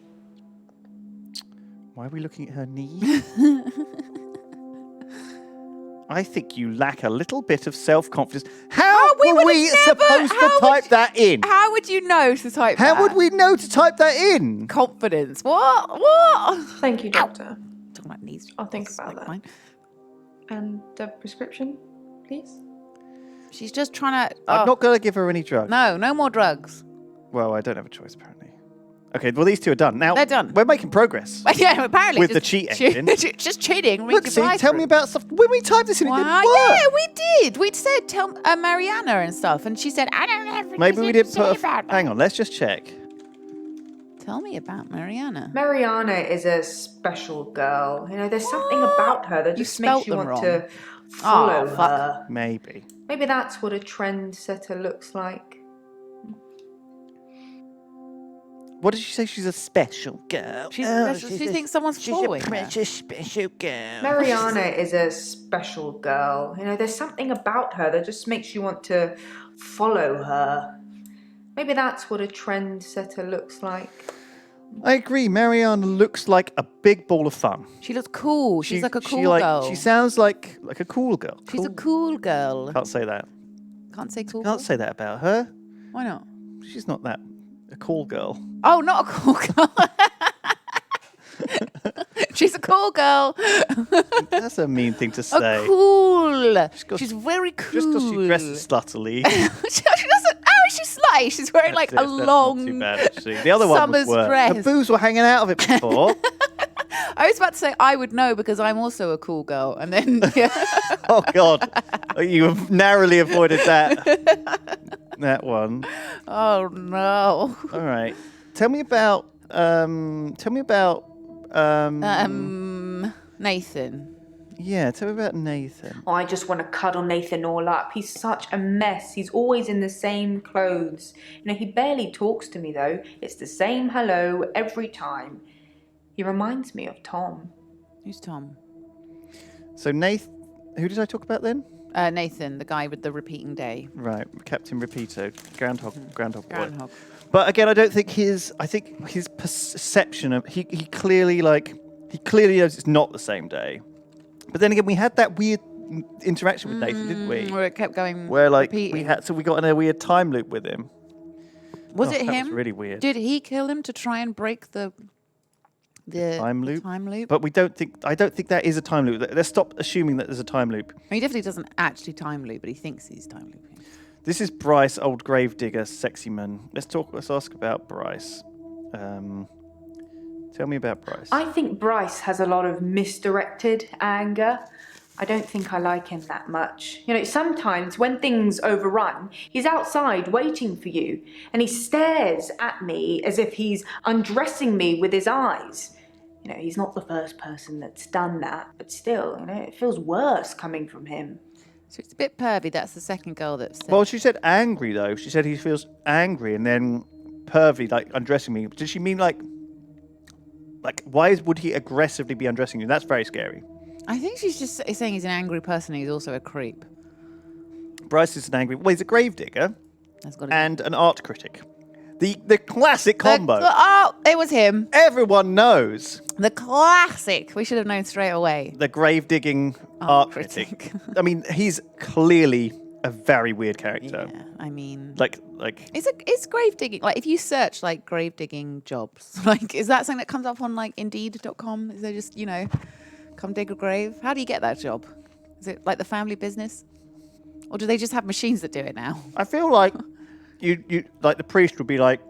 Speaker 2: Why are we looking at her knee? I think you lack a little bit of self-confidence. How were we supposed to type that in?
Speaker 1: How would you know to type
Speaker 2: How
Speaker 1: that?
Speaker 2: would we know to type that in?
Speaker 1: Confidence. What?
Speaker 6: Thank you, Doctor.
Speaker 1: Talking about knees.
Speaker 6: I'll think
Speaker 1: That's
Speaker 6: about that.
Speaker 1: fine.
Speaker 6: And the prescription, please?
Speaker 1: She's just trying to.
Speaker 2: I'm not going to give her any drugs.
Speaker 1: No more drugs.
Speaker 2: Well, I don't have a choice, apparently. Okay, well, these two are done. Now,
Speaker 1: They're done.
Speaker 2: We're making progress.
Speaker 1: Yeah, apparently.
Speaker 2: With the
Speaker 1: just
Speaker 2: cheat engine.
Speaker 1: Just cheating.
Speaker 2: Look, see, tell me about stuff. When we typed this in, it didn't work.
Speaker 1: Yeah, we did. We'd said tell Mariana and stuff, and she said, I don't have anything
Speaker 2: Maybe we didn't
Speaker 1: to
Speaker 2: put
Speaker 1: say about that."
Speaker 2: Hang on, let's just check.
Speaker 1: Tell me about Mariana.
Speaker 7: Mariana is a special girl. You know, there's something about her that
Speaker 1: You
Speaker 7: just makes
Speaker 1: spelt
Speaker 7: you
Speaker 1: them
Speaker 7: want
Speaker 1: wrong.
Speaker 7: to follow
Speaker 1: fuck.
Speaker 7: her.
Speaker 2: Maybe.
Speaker 7: Maybe that's what a trendsetter looks like.
Speaker 2: What did she say? She's a special girl.
Speaker 1: She thinks someone's following her.
Speaker 2: special girl.
Speaker 7: Mariana is a special girl. You know, there's something about her that just makes you want to follow her. Maybe that's what a trendsetter looks like.
Speaker 2: I agree. Mariana looks like a big ball of fun.
Speaker 1: She looks cool. She's like a cool
Speaker 2: like,
Speaker 1: girl.
Speaker 2: She sounds like a cool girl.
Speaker 1: She's a cool girl.
Speaker 2: Can't say that.
Speaker 1: Can't say cool.
Speaker 2: Can't say that about her.
Speaker 1: Why not?
Speaker 2: She's not that a cool girl.
Speaker 1: Oh, not a cool girl. She's a cool girl.
Speaker 2: That's a mean thing to say.
Speaker 1: Cool. She's very cool.
Speaker 2: Just because she dresses sluttily.
Speaker 1: she doesn't. How is she slutty? She's wearing like
Speaker 2: That's
Speaker 1: a
Speaker 2: not
Speaker 1: long
Speaker 2: too bad, actually. The other one was
Speaker 1: summer's
Speaker 2: worse.
Speaker 1: dress.
Speaker 2: The boobs were hanging out of it before.
Speaker 1: I was about to say I would know because I'm also a cool girl, and then
Speaker 2: Oh God, you have narrowly avoided that one.
Speaker 1: Oh no.
Speaker 2: All right, tell me about
Speaker 1: Nathan.
Speaker 2: Yeah, tell me about Nathan.
Speaker 7: Oh, I just want to cuddle Nathan all up. He's such a mess. He's always in the same clothes. You know, he barely talks to me though. It's the same hello every time. He reminds me of Tom.
Speaker 1: Who's Tom?
Speaker 2: So Nathan, who did I talk about then?
Speaker 1: Nathan, the guy with the repeating day.
Speaker 2: Right, Captain Repeato, Groundhog Boy.
Speaker 1: Groundhog.
Speaker 2: But again, I think his perception of he clearly knows it's not the same day. But then again, we had that weird interaction with Nathan, didn't we?
Speaker 1: Where it kept going.
Speaker 2: Where
Speaker 1: repeating.
Speaker 2: we got in a weird time loop with him.
Speaker 1: Was it
Speaker 2: that
Speaker 1: him?
Speaker 2: was really weird.
Speaker 1: Did he kill him to try and break the
Speaker 2: time loop?
Speaker 1: Time loop.
Speaker 2: But I don't think that is a time loop. Let's stop assuming that there's a time loop.
Speaker 1: He definitely doesn't actually time loop, but he thinks he's time looping.
Speaker 2: This is Bryce, old gravedigger, sexy man. Let's ask about Bryce. Tell me about Bryce.
Speaker 7: I think Bryce has a lot of misdirected anger. I don't think I like him that much. You know, sometimes when things overrun, he's outside waiting for you, and he stares at me as if he's undressing me with his eyes. You know, he's not the first person that's done that, but still, you know, it feels worse coming from him.
Speaker 1: So it's a bit pervy. That's the second girl that said.
Speaker 2: Well, she said angry, though. She said he feels angry and then pervy, like undressing me. Did she mean like why would he aggressively be undressing you? That's very scary.
Speaker 1: I think she's just saying he's an angry person. He's also a creep.
Speaker 2: Bryce is an angry... Well, he's a gravedigger
Speaker 1: That's got to
Speaker 2: and an art critic. The classic combo.
Speaker 1: Oh, it was him.
Speaker 2: Everyone knows.
Speaker 1: The classic. We should have known straight away.
Speaker 2: The grave-digging art critic. I mean, he's clearly a very weird character.
Speaker 1: Yeah, I mean...
Speaker 2: Like...
Speaker 1: It's grave digging. Like, if you search, like, grave digging jobs, like, is that something that comes up on, like, Indeed.com? Is there just, you know, come dig a grave? How do you get that job? Is it, like, the family business? Or do they just have machines that do it now?
Speaker 2: I feel like you like the priest would be like,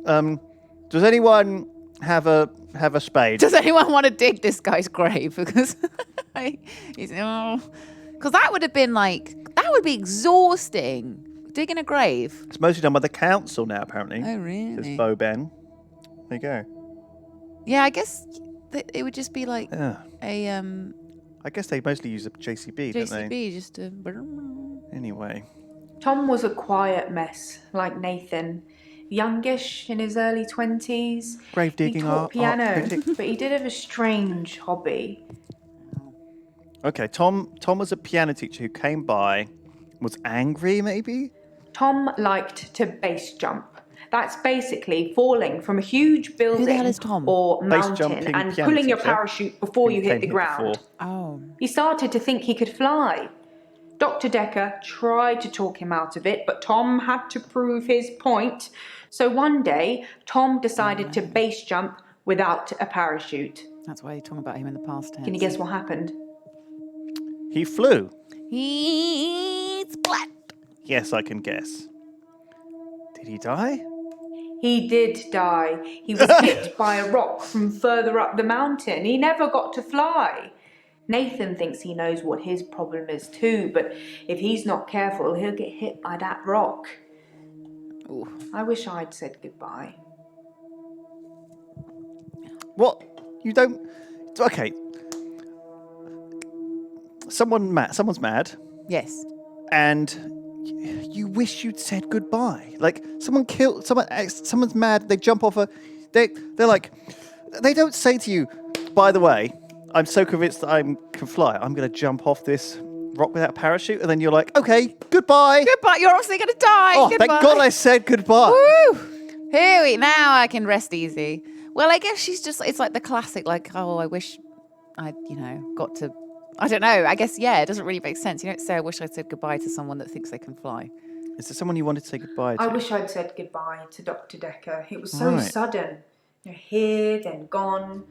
Speaker 2: does anyone have a spade.
Speaker 1: Does anyone want to dig this guy's grave? Because that would have been that would be exhausting. Digging a grave.
Speaker 2: It's mostly done by the council now, apparently.
Speaker 1: Oh, really?
Speaker 2: Says Bo Ben. There you go.
Speaker 1: Yeah, I guess it would just be like
Speaker 2: Yeah.
Speaker 1: a
Speaker 2: I guess they mostly use a JCB, don't they?
Speaker 1: JCB, just to.
Speaker 2: Anyway.
Speaker 7: Tom was a quiet mess, like Nathan. Youngish, in his early 20s.
Speaker 2: Grave digging,
Speaker 7: he taught
Speaker 2: art
Speaker 7: piano,
Speaker 2: critic.
Speaker 7: but he did have a strange hobby.
Speaker 2: Okay, Tom was a piano teacher who came by, was angry maybe?
Speaker 7: Tom liked to base jump. That's basically falling from a huge building
Speaker 1: the hell is Tom?
Speaker 7: or
Speaker 2: Base
Speaker 7: mountain
Speaker 2: jumping
Speaker 7: and
Speaker 2: piano
Speaker 7: pulling your
Speaker 2: teacher.
Speaker 7: parachute before you hit
Speaker 2: Came
Speaker 7: the
Speaker 2: here
Speaker 7: ground.
Speaker 2: before.
Speaker 1: Oh.
Speaker 7: He started to think he could fly. Dr. Dekker tried to talk him out of it, but Tom had to prove his point. So one day, Tom decided to base jump without a parachute.
Speaker 1: That's why you're talking about him in the past tense.
Speaker 7: Can you guess what happened?
Speaker 2: He flew.
Speaker 1: He's splat.
Speaker 2: Yes, I can guess. Did he die?
Speaker 7: He did die. He was hit by a rock from further up the mountain. He never got to fly. Nathan thinks he knows what his problem is too, but if he's not careful, he'll get hit by that rock.
Speaker 1: Ooh.
Speaker 7: I wish I'd said goodbye.
Speaker 2: What? You don't... Okay. Someone's mad.
Speaker 1: Yes.
Speaker 2: And you wish you'd said goodbye. Like, someone's mad, they jump off they're like, they don't say to you, by the way, I'm so convinced that I can fly, I'm going to jump off this rock without a parachute, and then you're like, okay, goodbye.
Speaker 1: Goodbye. You're obviously going to die.
Speaker 2: Oh,
Speaker 1: Goodbye.
Speaker 2: thank God I said goodbye.
Speaker 1: Woo! Now I can rest easy. Well, I guess it's like the classic, like, oh, I wish I, got to, I don't know. I guess, yeah, it doesn't really make sense. You don't say, I wish I'd said goodbye to someone that thinks they can fly.
Speaker 2: Is there someone you wanted to say goodbye to?
Speaker 7: I wish I'd said goodbye to Dr. Dekker. It was so
Speaker 2: Right.
Speaker 7: sudden. Here, then gone.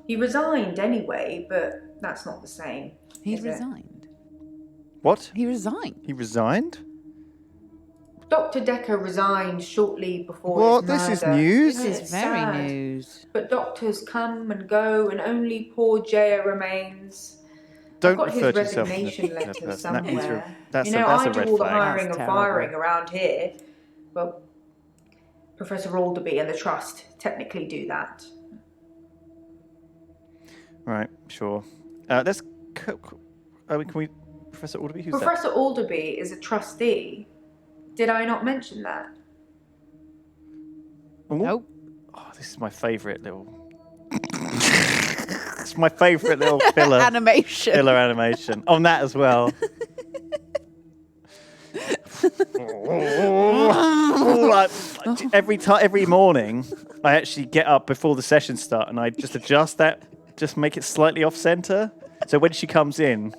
Speaker 7: He resigned anyway, but that's not the same.
Speaker 1: He
Speaker 7: is it?
Speaker 1: resigned.
Speaker 2: What?
Speaker 1: He resigned.
Speaker 2: He resigned?
Speaker 7: Dr. Dekker resigned shortly before
Speaker 2: What?
Speaker 7: his murder.
Speaker 2: This is news?
Speaker 1: This
Speaker 7: It's
Speaker 1: is very
Speaker 7: sad.
Speaker 1: news.
Speaker 7: But doctors come and go, and only poor Jaya remains.
Speaker 2: Don't
Speaker 7: I've got
Speaker 2: refer
Speaker 7: his
Speaker 2: to yourself as a
Speaker 7: resignation
Speaker 2: third
Speaker 7: letter
Speaker 2: person. That means
Speaker 7: somewhere.
Speaker 2: that's
Speaker 7: I
Speaker 2: a
Speaker 7: do
Speaker 2: red
Speaker 7: all the
Speaker 2: flag.
Speaker 7: hiring
Speaker 1: That's
Speaker 7: and
Speaker 1: terrible.
Speaker 7: firing around here. Well, Professor Alderby and the Trust technically do that.
Speaker 2: Right, sure. Let's... Can we... Professor Alderby, who's that?
Speaker 7: Professor Alderby is a trustee. Did I not mention that?
Speaker 2: Ooh.
Speaker 1: Nope.
Speaker 2: Oh, this is my favourite little... It's my favourite little filler animation. On that as well. Every morning, I actually get up before the sessions start and I just adjust that, just make it slightly off centre. So when she comes in,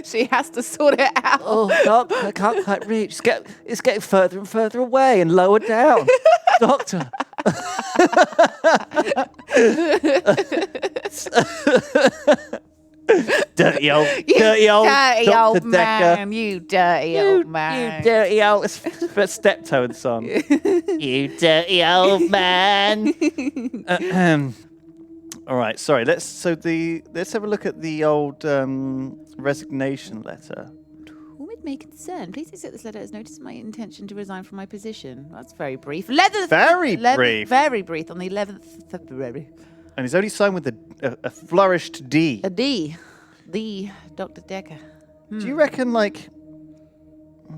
Speaker 1: She has to sort it out.
Speaker 2: I can't quite reach. It's getting further and further away and lower down, Doctor. Dirty old
Speaker 1: dirty
Speaker 2: Dr.
Speaker 1: old
Speaker 2: Dekker.
Speaker 1: man. You dirty old man.
Speaker 2: You dirty old... It's Steptoe and Son. You dirty old man. All right, sorry. Let's have a look at the old resignation letter.
Speaker 1: Whom it may concern, please accept this letter as notice of my intention to resign from my position. That's very brief.
Speaker 2: Very brief.
Speaker 1: Very brief. On the 11th of February.
Speaker 2: And he's only signed with a flourished D.
Speaker 1: A D. The Dr. Dekker.
Speaker 2: Do you reckon, like...
Speaker 1: Are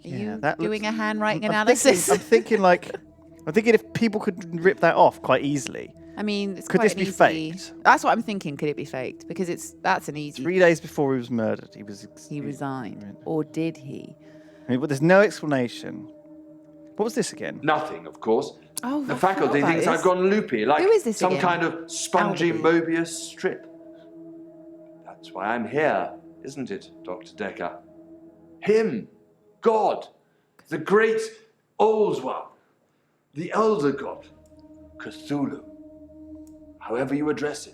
Speaker 2: Yeah,
Speaker 1: you
Speaker 2: that
Speaker 1: doing
Speaker 2: looks-
Speaker 1: a handwriting
Speaker 2: I'm
Speaker 1: analysis?
Speaker 2: I'm thinking if people could rip that off quite easily.
Speaker 1: I mean, it's
Speaker 2: Could
Speaker 1: quite
Speaker 2: this be
Speaker 1: an easy...
Speaker 2: faked?
Speaker 1: That's what I'm thinking. Could it be faked? Because that's an easy...
Speaker 2: 3 days before he was murdered,
Speaker 1: He resigned. Or did he?
Speaker 2: But there's no explanation. What was this again?
Speaker 10: Nothing, of course.
Speaker 1: Oh,
Speaker 10: The
Speaker 1: I forgot
Speaker 10: faculty
Speaker 1: about
Speaker 10: thinks
Speaker 1: this.
Speaker 10: I've gone loopy, like
Speaker 1: Who is this
Speaker 10: some
Speaker 1: again?
Speaker 10: kind of spongy
Speaker 1: Alderby.
Speaker 10: Mobius strip. That's why I'm here, isn't it, Dr. Dekker? Him, God, the great old one, the elder god, Cthulhu, however you address him.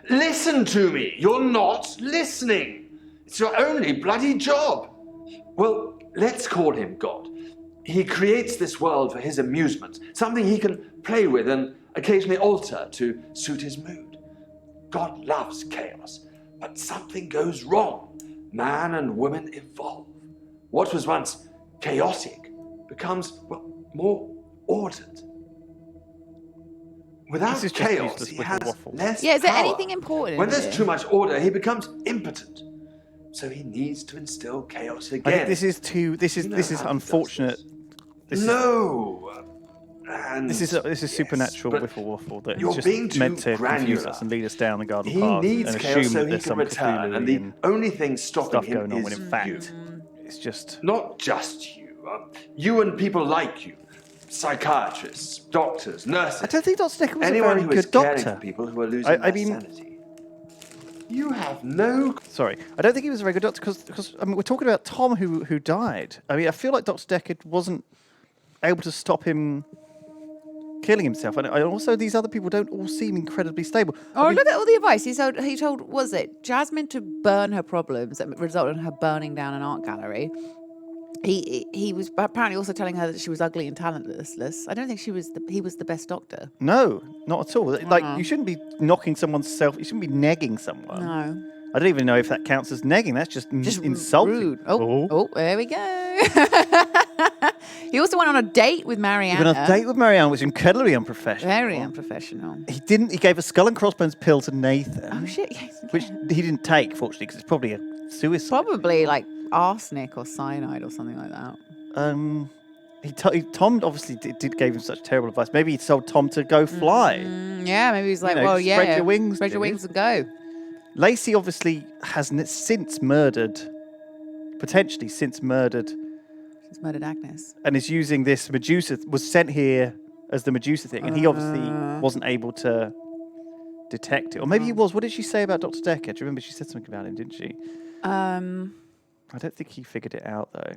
Speaker 10: Listen to me! You're not listening! It's your only bloody job! Well, let's call him God. He creates this world for his amusement, something he can play with and occasionally alter to suit his mood. God loves chaos, but something goes wrong. Man and woman evolve. What was once chaotic becomes, well, more ordered. Without chaos, he has less
Speaker 1: Yeah, is there
Speaker 10: power.
Speaker 1: anything important?
Speaker 10: When there's too much order, he becomes impotent. So he needs to instill chaos again.
Speaker 2: I think this is unfortunate. This is supernatural wiffle waffle that
Speaker 10: You're
Speaker 2: is
Speaker 10: being
Speaker 2: just
Speaker 10: too
Speaker 2: meant to confuse
Speaker 10: granular.
Speaker 2: us and lead us down the garden
Speaker 10: He
Speaker 2: path
Speaker 10: needs
Speaker 2: and
Speaker 10: chaos
Speaker 2: assume
Speaker 10: so
Speaker 2: that
Speaker 10: he
Speaker 2: there's
Speaker 10: can
Speaker 2: some
Speaker 10: return, and the
Speaker 2: Cthulhu
Speaker 10: only thing stopping
Speaker 2: stuff
Speaker 10: him
Speaker 2: going on
Speaker 10: is
Speaker 2: when in fact it's just
Speaker 10: not just you. You and people like you, psychiatrists, doctors, nurses.
Speaker 2: I don't think Dr. Dekker was
Speaker 10: anyone
Speaker 2: a
Speaker 10: who
Speaker 2: very
Speaker 10: is
Speaker 2: good
Speaker 10: caring
Speaker 2: doctor.
Speaker 10: for people who are losing their
Speaker 2: mean,
Speaker 10: sanity. You have no.
Speaker 2: Sorry, I don't think he was a very good doctor because I mean we're talking about Tom who died. I mean I feel like Dr. Dekker wasn't able to stop him killing himself, and also these other people don't all seem incredibly stable.
Speaker 1: Oh, look at all the advice he told. Was it Jasmine to burn her problems that resulted in her burning down an art gallery? He was apparently also telling her that she was ugly and talentless. I don't think he was the best doctor.
Speaker 2: No, not at all. Like you shouldn't be knocking someone's self. You shouldn't be negging someone.
Speaker 1: No.
Speaker 2: I don't even know if that counts as negging. That's just insulting.
Speaker 1: Rude. Oh, there we go. He also went on a date with Mariana.
Speaker 2: He went on a date with Mariana, which was incredibly unprofessional.
Speaker 1: Very unprofessional.
Speaker 2: He didn't. He gave a skull and crossbones pill to Nathan.
Speaker 1: Oh shit! Yes,
Speaker 2: which he didn't take, fortunately, because it's probably a suicide.
Speaker 1: Probably like arsenic or cyanide or something like that.
Speaker 2: Tom obviously gave him such terrible advice. Maybe he told Tom to go fly.
Speaker 1: Yeah, maybe he's like,
Speaker 2: spread your wings,
Speaker 1: spread your wings and go.
Speaker 2: Lacey obviously has potentially since murdered
Speaker 1: Agnes,
Speaker 2: and is using this Medusa. Was sent here as the Medusa thing, and he obviously wasn't able to detect it, or maybe he was. What did she say about Dr. Dekker? Do you remember she said something about him, didn't she? I don't think he figured it out though.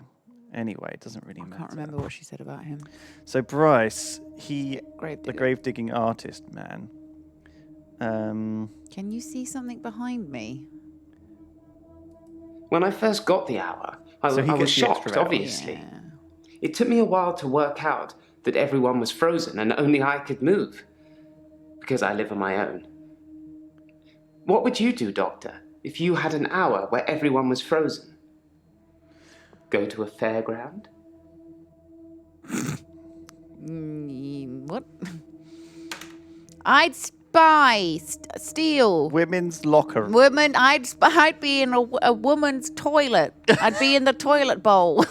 Speaker 2: Anyway, it doesn't really matter.
Speaker 1: I can't remember what she said about him.
Speaker 2: So Bryce, the
Speaker 1: Gravedigger.
Speaker 2: grave digging artist man.
Speaker 1: Can you see something behind me?
Speaker 4: When I first got the hour, I was shocked, obviously.
Speaker 1: Yeah.
Speaker 4: It took me a while to work out that everyone was frozen and only I could move, because I live on my own. What would you do, Doctor, if you had an hour where everyone was frozen? Go to a fairground?
Speaker 1: What? I'd steal.
Speaker 2: Women's locker.
Speaker 1: Women, I'd be in a woman's toilet. I'd be in the toilet bowl.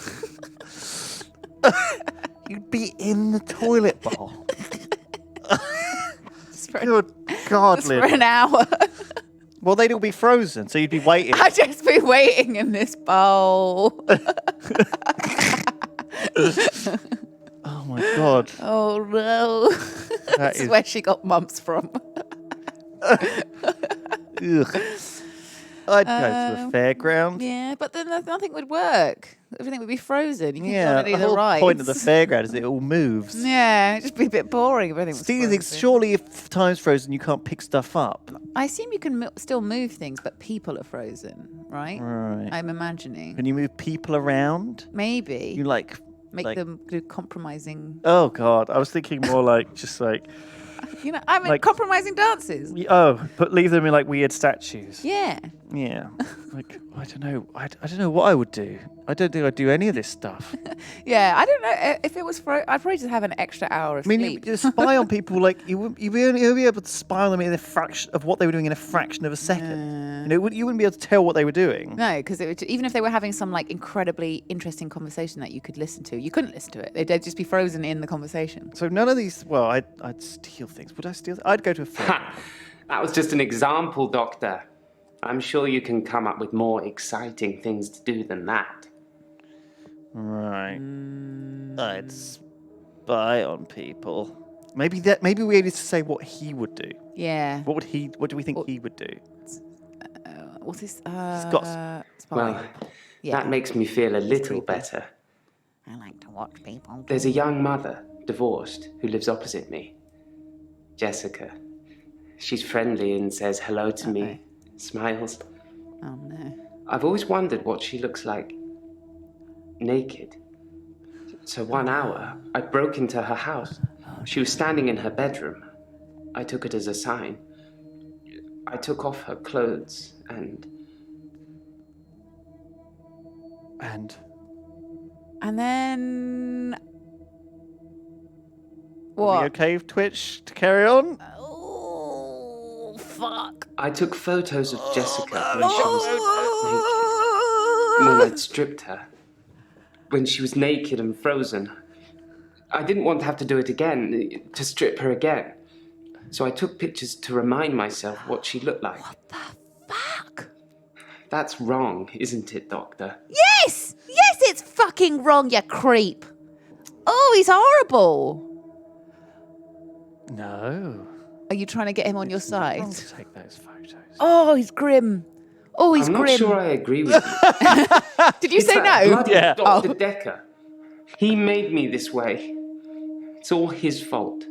Speaker 2: You'd be in the toilet bowl.
Speaker 1: Good
Speaker 2: God,
Speaker 1: for an hour.
Speaker 2: Well, they'd all be frozen, so you'd be waiting.
Speaker 1: I'd just be waiting in this bowl.
Speaker 2: Oh my God.
Speaker 1: Oh no. That's where she got mumps from.
Speaker 2: Ugh. I'd go to the fairground.
Speaker 1: Yeah, but then nothing would work. Everything would be frozen. You
Speaker 2: Yeah, the whole point of the fairground is it all moves.
Speaker 1: Yeah, it'd just be a bit boring if everything was
Speaker 2: Stealing
Speaker 1: frozen.
Speaker 2: things, surely if time's frozen, you can't pick stuff up.
Speaker 1: I assume you can still move things, but people are frozen, right?
Speaker 2: Right.
Speaker 1: I'm imagining.
Speaker 2: Can you move people around?
Speaker 1: Maybe.
Speaker 2: You
Speaker 1: Make them do compromising.
Speaker 2: Oh God, I was thinking more like just like.
Speaker 1: You know, I mean, compromising dances.
Speaker 2: But leave them in like weird statues.
Speaker 1: Yeah.
Speaker 2: Yeah. Like I don't know. I don't know what I would do. I don't think I'd do any of this stuff.
Speaker 1: Yeah, I don't know if it was I'd probably just have an extra hour of sleep.
Speaker 2: You spy on people like you'd only be able to spy on them in a fraction of what they were doing in a fraction of a second. You wouldn't be able to tell what they were doing.
Speaker 1: No, because even if they were having some like incredibly interesting conversation that you could listen to, you couldn't listen to it. They'd just be frozen in the conversation.
Speaker 2: So none of these. Well, I'd steal things. Would I steal? I'd go to a fair.
Speaker 4: That was just an example, Doctor. I'm sure you can come up with more exciting things to do than that.
Speaker 2: Right. I'd spy on people. Maybe we needed to say what he would do.
Speaker 1: Yeah.
Speaker 2: What do we think he would do?
Speaker 1: What's this?
Speaker 2: Scott.
Speaker 4: Well, that makes me feel a little better.
Speaker 1: I like to watch people.
Speaker 4: There's a young mother, divorced, who lives opposite me. Jessica. She's friendly and says hello to me. Smiles.
Speaker 1: Oh no.
Speaker 4: I've always wondered what she looks like naked. So 1 hour, I broke into her house. She was standing in her bedroom. I took it as a sign. I took off her clothes and...
Speaker 1: And then...
Speaker 2: Are
Speaker 1: What?
Speaker 2: we okay with Twitch to carry on?
Speaker 1: Oh, fuck.
Speaker 4: I took photos of Jessica when she was naked. When I'd stripped her. When she was naked and frozen. I didn't want to have to do it again, to strip her again. So I took pictures to remind myself what she looked like.
Speaker 1: What the fuck?
Speaker 4: That's wrong, isn't it, Doctor?
Speaker 1: Yes! Yes, it's fucking wrong, you creep. Oh, he's horrible.
Speaker 2: No.
Speaker 1: Are you trying to get him on your side?
Speaker 2: Wrong to take those photos.
Speaker 1: Oh, he's grim. Oh, he's
Speaker 4: I'm not
Speaker 1: grim.
Speaker 4: sure I agree with you.
Speaker 1: Did you
Speaker 4: It's
Speaker 1: say
Speaker 4: that
Speaker 1: no?
Speaker 4: bloody
Speaker 2: Yeah.
Speaker 4: Dr. Dekker. He made me this way. It's all his fault.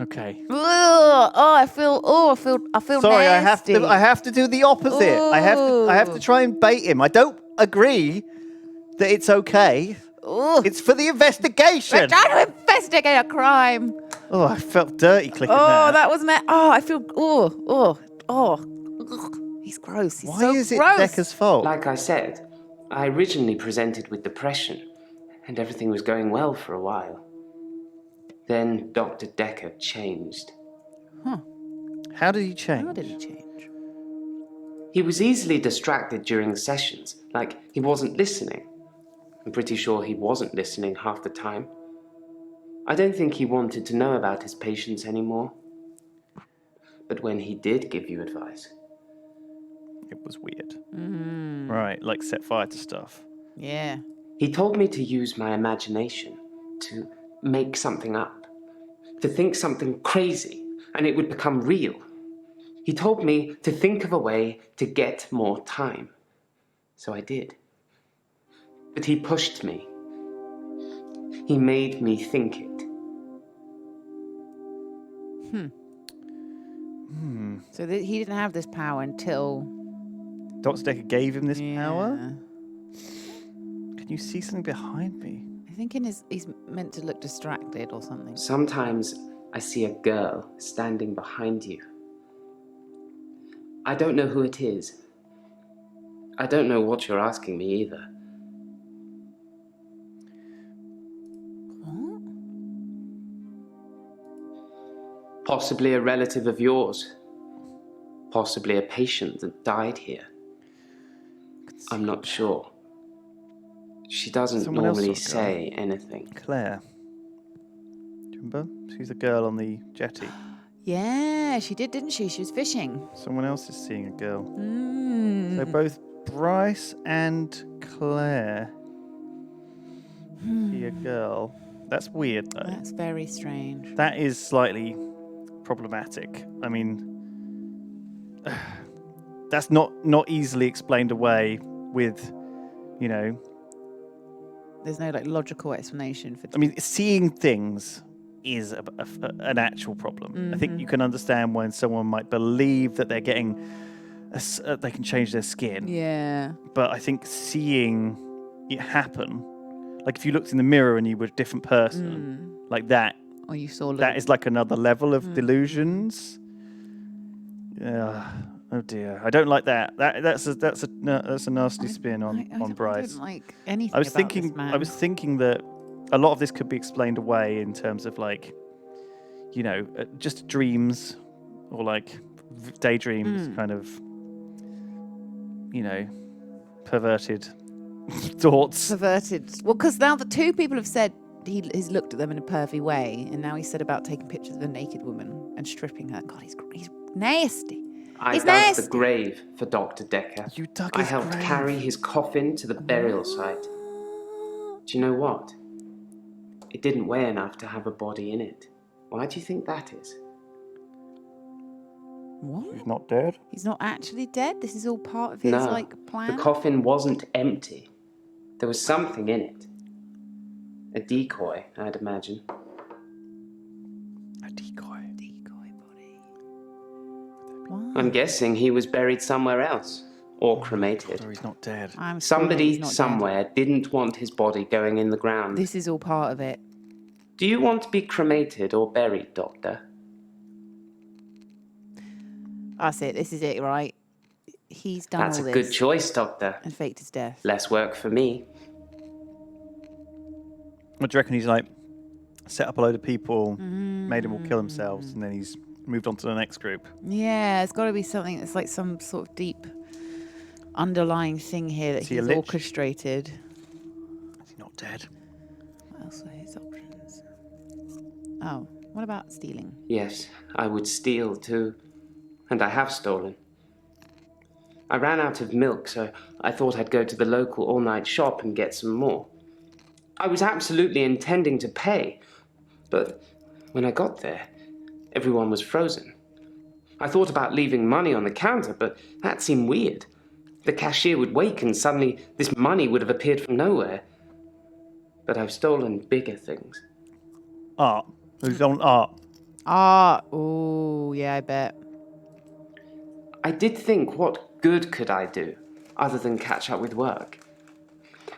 Speaker 2: Okay.
Speaker 1: Ugh. Oh, I feel
Speaker 2: Sorry,
Speaker 1: nasty.
Speaker 2: I have to do the opposite. I have to try and bait him. I don't agree that it's okay.
Speaker 1: Ooh.
Speaker 2: It's for the investigation.
Speaker 1: We're trying to investigate a crime.
Speaker 2: Oh, I felt dirty clicking
Speaker 1: Oh,
Speaker 2: that.
Speaker 1: that was I feel. Ugh. He's gross. He's
Speaker 2: Why
Speaker 1: so
Speaker 2: is it
Speaker 1: gross.
Speaker 2: Dekker's fault?
Speaker 4: Like I said, I originally presented with depression, and everything was going well for a while. Then Dr. Dekker changed.
Speaker 2: How did he change?
Speaker 1: How did he change?
Speaker 4: He was easily distracted during the sessions, like he wasn't listening. I'm pretty sure he wasn't listening half the time. I don't think he wanted to know about his patients anymore. But when he did give you advice...
Speaker 2: It was weird. Right, like set fire to stuff.
Speaker 1: Yeah.
Speaker 4: He told me to use my imagination, to make something up, to think something crazy, and it would become real. He told me to think of a way to get more time. So I did. But he pushed me. He made me think it.
Speaker 1: So he didn't have this power until...
Speaker 2: Dr. Dekker gave him this power?
Speaker 1: Yeah.
Speaker 2: Can you see something behind me?
Speaker 1: I think he's meant to look distracted or something.
Speaker 4: Sometimes I see a girl standing behind you. I don't know who it is. I don't know what you're asking me either.
Speaker 1: What?
Speaker 4: Possibly a relative of yours. Possibly a patient that died here. I'm not sure. She doesn't
Speaker 2: Someone else
Speaker 4: normally
Speaker 2: saw a girl.
Speaker 4: say anything.
Speaker 2: Claire. Do you remember? She's the girl on the jetty.
Speaker 1: Yeah, she did, didn't she? She was fishing.
Speaker 2: Someone else is seeing a girl.
Speaker 1: Mm.
Speaker 2: So both Bryce and Claire see a girl. That's weird, though.
Speaker 1: That's very strange.
Speaker 2: That is slightly problematic. I mean, that's not easily explained away with, you know...
Speaker 1: There's no logical explanation for.
Speaker 2: I mean, seeing things is an actual problem. I think you can understand when someone might believe that they're getting, they can change their skin.
Speaker 1: Yeah.
Speaker 2: But I think seeing it happen, like if you looked in the mirror and you were a different person, like that.
Speaker 1: Or you saw.
Speaker 2: That is like another level of delusions. Yeah. Oh dear, I don't like that. That's a nasty spin on Bryce.
Speaker 1: I don't like anything.
Speaker 2: I was
Speaker 1: about this man.
Speaker 2: I was thinking that a lot of this could be explained away in terms of like, you know, just dreams or like daydreams, kind of, you know, perverted thoughts.
Speaker 1: Perverted. Well, because now the two people have said he's looked at them in a pervy way, and now he said about taking pictures of a naked woman and stripping her. God, he's nasty.
Speaker 4: I dug the grave for Dr. Dekker.
Speaker 2: You dug
Speaker 4: I
Speaker 2: his
Speaker 4: helped
Speaker 2: grave?
Speaker 4: carry his coffin to the burial site. Do you know what? It didn't weigh enough to have a body in it. Why do you think that is?
Speaker 1: What?
Speaker 2: He's not dead.
Speaker 1: He's not actually dead. This is all part of his
Speaker 4: No,
Speaker 1: plan.
Speaker 4: the coffin wasn't empty. There was something in it. A decoy, I'd imagine.
Speaker 2: A decoy.
Speaker 1: Decoy body. Why?
Speaker 4: I'm guessing he was buried somewhere else. or cremated.
Speaker 2: Or he's not dead.
Speaker 1: I'm
Speaker 4: Somebody
Speaker 1: he's not dead.
Speaker 4: somewhere didn't want his body going in the ground.
Speaker 1: This is all part of it.
Speaker 4: Do you want to be cremated or buried, Doctor?
Speaker 1: That's it. This is it, right? He's done
Speaker 4: That's
Speaker 1: all
Speaker 4: a
Speaker 1: this
Speaker 4: good choice, Doctor.
Speaker 1: and faked his death.
Speaker 4: Less work for me.
Speaker 2: What do you reckon? He's like set up a load of people, made them all kill themselves, and then he's moved on to the next group.
Speaker 1: Yeah, it's got to be something that's like some sort of deep underlying thing here that
Speaker 2: Is he a
Speaker 1: he's
Speaker 2: lich?
Speaker 1: orchestrated.
Speaker 2: Is he not dead?
Speaker 1: What else are his options? Oh, what about stealing?
Speaker 4: Yes, I would steal too. And I have stolen. I ran out of milk, so I thought I'd go to the local all-night shop and get some more. I was absolutely intending to pay, but when I got there, everyone was frozen. I thought about leaving money on the counter, but that seemed weird. The cashier would wake and suddenly this money would have appeared from nowhere. But I've stolen bigger things.
Speaker 2: Art. Who's on art?
Speaker 1: Ah, oh, yeah, I bet.
Speaker 4: I did think, what good could I do, other than catch up with work?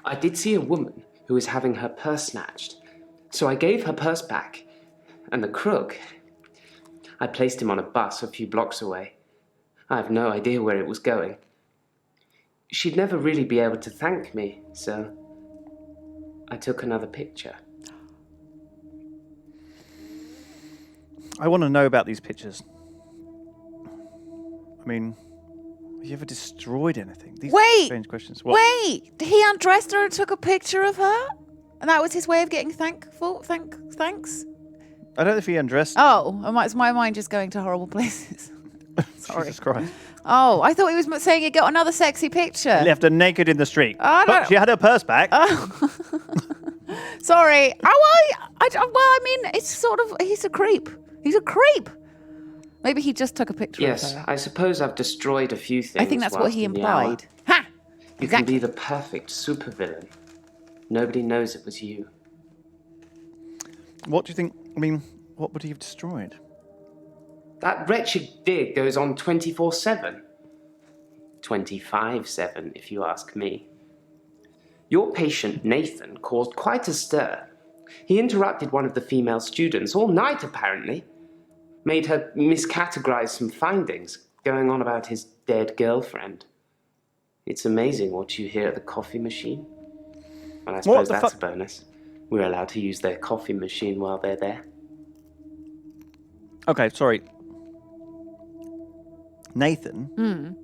Speaker 4: I did see a woman who was having her purse snatched, so I gave her purse back, and the crook, I placed him on a bus a few blocks away. I have no idea where it was going. She'd never really be able to thank me, so I took another picture.
Speaker 2: I want to know about these pictures. I mean, have you ever destroyed anything? These are strange questions. What?
Speaker 1: Wait! He undressed her and took a picture of her? And that was his way of getting thanks?
Speaker 2: I don't know if he undressed.
Speaker 1: Oh, is my mind just going to horrible places? Sorry.
Speaker 2: Jesus Christ.
Speaker 1: Oh, I thought he was saying he got another sexy picture.
Speaker 2: He left her naked in the street.
Speaker 1: Oh,
Speaker 2: But
Speaker 1: no.
Speaker 2: she had her purse back.
Speaker 1: Sorry. I mean, it's sort of, he's a creep. He's a creep. Maybe he just took a picture
Speaker 4: Yes,
Speaker 1: of her.
Speaker 4: I suppose I've destroyed a few things.
Speaker 1: I think that's what
Speaker 4: whilst
Speaker 1: he
Speaker 4: in the hour.
Speaker 1: implied. Ha!
Speaker 4: You can be the perfect supervillain. Nobody knows it was you.
Speaker 2: What do you think? I mean, what would he have destroyed?
Speaker 4: That wretched dig goes on 24/7. 25/7, if you ask me. Your patient, Nathan, caused quite a stir. He interrupted one of the female students all night, apparently. Made her miscategorize some findings, going on about his dead girlfriend. It's amazing what you hear at the coffee machine. Well, I suppose that's a bonus. We're allowed to use their coffee machine while they're there.
Speaker 2: Okay, sorry. Nathan?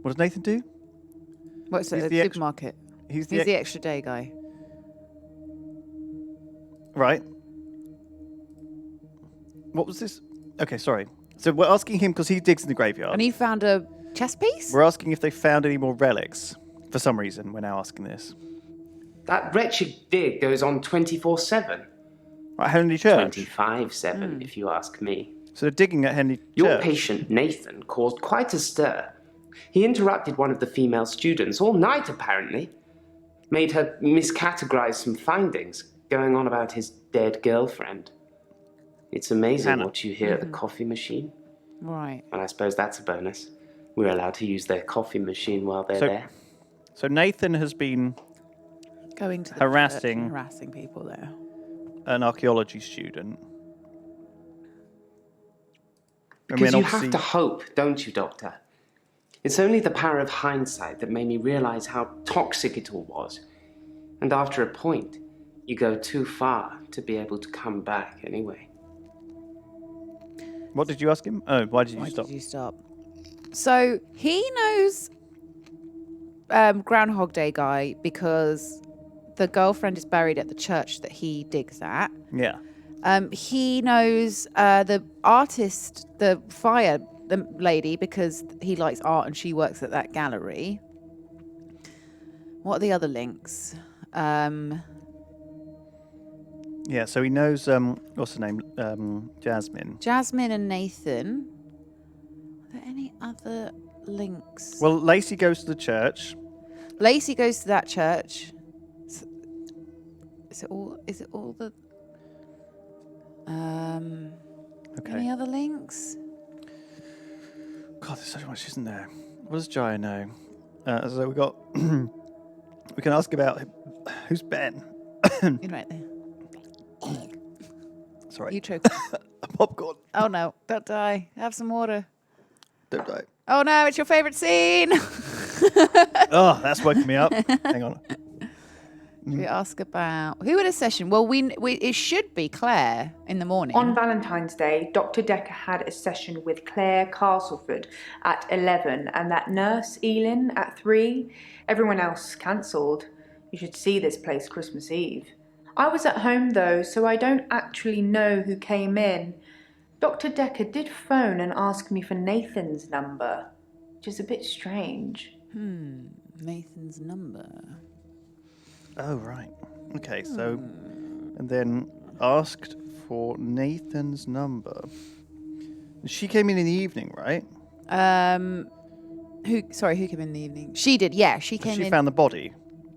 Speaker 2: What does Nathan do?
Speaker 1: What's it,
Speaker 2: He's
Speaker 1: a
Speaker 2: the
Speaker 1: supermarket?
Speaker 2: He's
Speaker 1: the extra day guy.
Speaker 2: Right. What was this? Okay, sorry. So we're asking him because he digs in the graveyard.
Speaker 1: And he found a chess piece?
Speaker 2: We're asking if they found any more relics. For some reason, we're now asking this.
Speaker 4: That wretched dig goes on 24/7.
Speaker 2: Right, Henley Church.
Speaker 4: 25/7, if you ask me.
Speaker 2: So they're digging at Henley
Speaker 4: Your
Speaker 2: Church.
Speaker 4: patient, Nathan, caused quite a stir. He interrupted one of the female students all night, apparently. Made her miscategorize some findings, going on about his dead girlfriend. It's amazing what you hear at the coffee machine.
Speaker 1: Right.
Speaker 4: And I suppose that's a bonus. We're allowed to use their coffee machine while they're there.
Speaker 2: So Nathan has been
Speaker 1: Going to the
Speaker 2: harassing
Speaker 1: church and harassing people there.
Speaker 2: an archaeology student.
Speaker 4: Because you have to hope, don't you, Doctor? It's only the power of hindsight that made me realize how toxic it all was. And after a point, you go too far to be able to come back anyway.
Speaker 2: What did you ask him? Oh, why did you stop?
Speaker 1: Why did you stop? So he knows Groundhog Day guy because the girlfriend is buried at the church that he digs at.
Speaker 2: Yeah.
Speaker 1: He knows the artist, the lady, because he likes art and she works at that gallery. What are the other links?
Speaker 2: Yeah, so he knows, what's her name? Jasmine.
Speaker 1: Jasmine and Nathan. Are there any other links?
Speaker 2: Well, Lacey goes to the church.
Speaker 1: Lacey goes to that church. Is it all the...
Speaker 2: Okay.
Speaker 1: Any other links?
Speaker 2: God, there's so much, isn't there? What does Jaya know? So we got. We can ask about who's Ben.
Speaker 1: You're right there.
Speaker 2: Sorry.
Speaker 1: You choked.
Speaker 2: Popcorn.
Speaker 1: Oh no! Don't die. Have some water.
Speaker 2: Don't die.
Speaker 1: Oh no! It's your favorite scene.
Speaker 2: Oh, that's woken me up. Hang on.
Speaker 1: We ask about who had a session. Well, we it should be Claire in the morning.
Speaker 7: On Valentine's Day, Dr. Dekker had a session with Claire Castleford at 11 and that nurse, Elin, at 3. Everyone else cancelled. You should see this place Christmas Eve. I was at home though, so I don't actually know who came in. Dr. Dekker did phone and ask me for Nathan's number, which is a bit strange.
Speaker 1: Nathan's number.
Speaker 2: Oh, right. Okay, so... And then asked for Nathan's number. She came in the evening, right?
Speaker 1: Who came in the evening? She did, yeah. She came in.
Speaker 2: She found the body?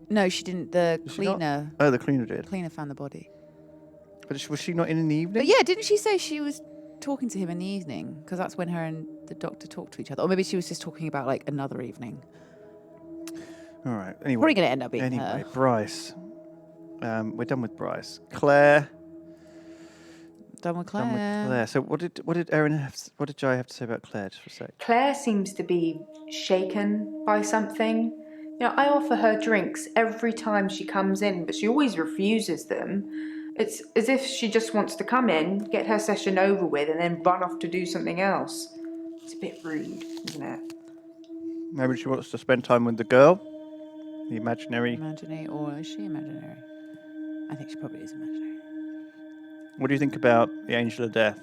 Speaker 1: No, she didn't. The
Speaker 2: Did she not?
Speaker 1: cleaner.
Speaker 2: Oh, the cleaner did.
Speaker 1: Cleaner found the body.
Speaker 2: But was she not in the evening?
Speaker 1: But yeah, didn't she say she was talking to him in the evening? Because that's when her and the doctor talked to each other. Or maybe she was just talking about like another evening.
Speaker 2: All right. Anyway.
Speaker 1: Probably going to end up being
Speaker 2: Anyway,
Speaker 1: her.
Speaker 2: Bryce. We're done with Bryce. Claire.
Speaker 1: Done with Claire.
Speaker 2: Done with Claire. So what did Erin have? What did Jai have to say about Claire? Just for a sec.
Speaker 7: Claire seems to be shaken by something. You know, I offer her drinks every time she comes in, but she always refuses them. It's as if she just wants to come in, get her session over with, and then run off to do something else. It's a bit rude, isn't it?
Speaker 2: Maybe she wants to spend time with the girl. The imaginary.
Speaker 1: Imaginary, or is she imaginary? I think she probably is imaginary.
Speaker 2: What do you think about the Angel of Death?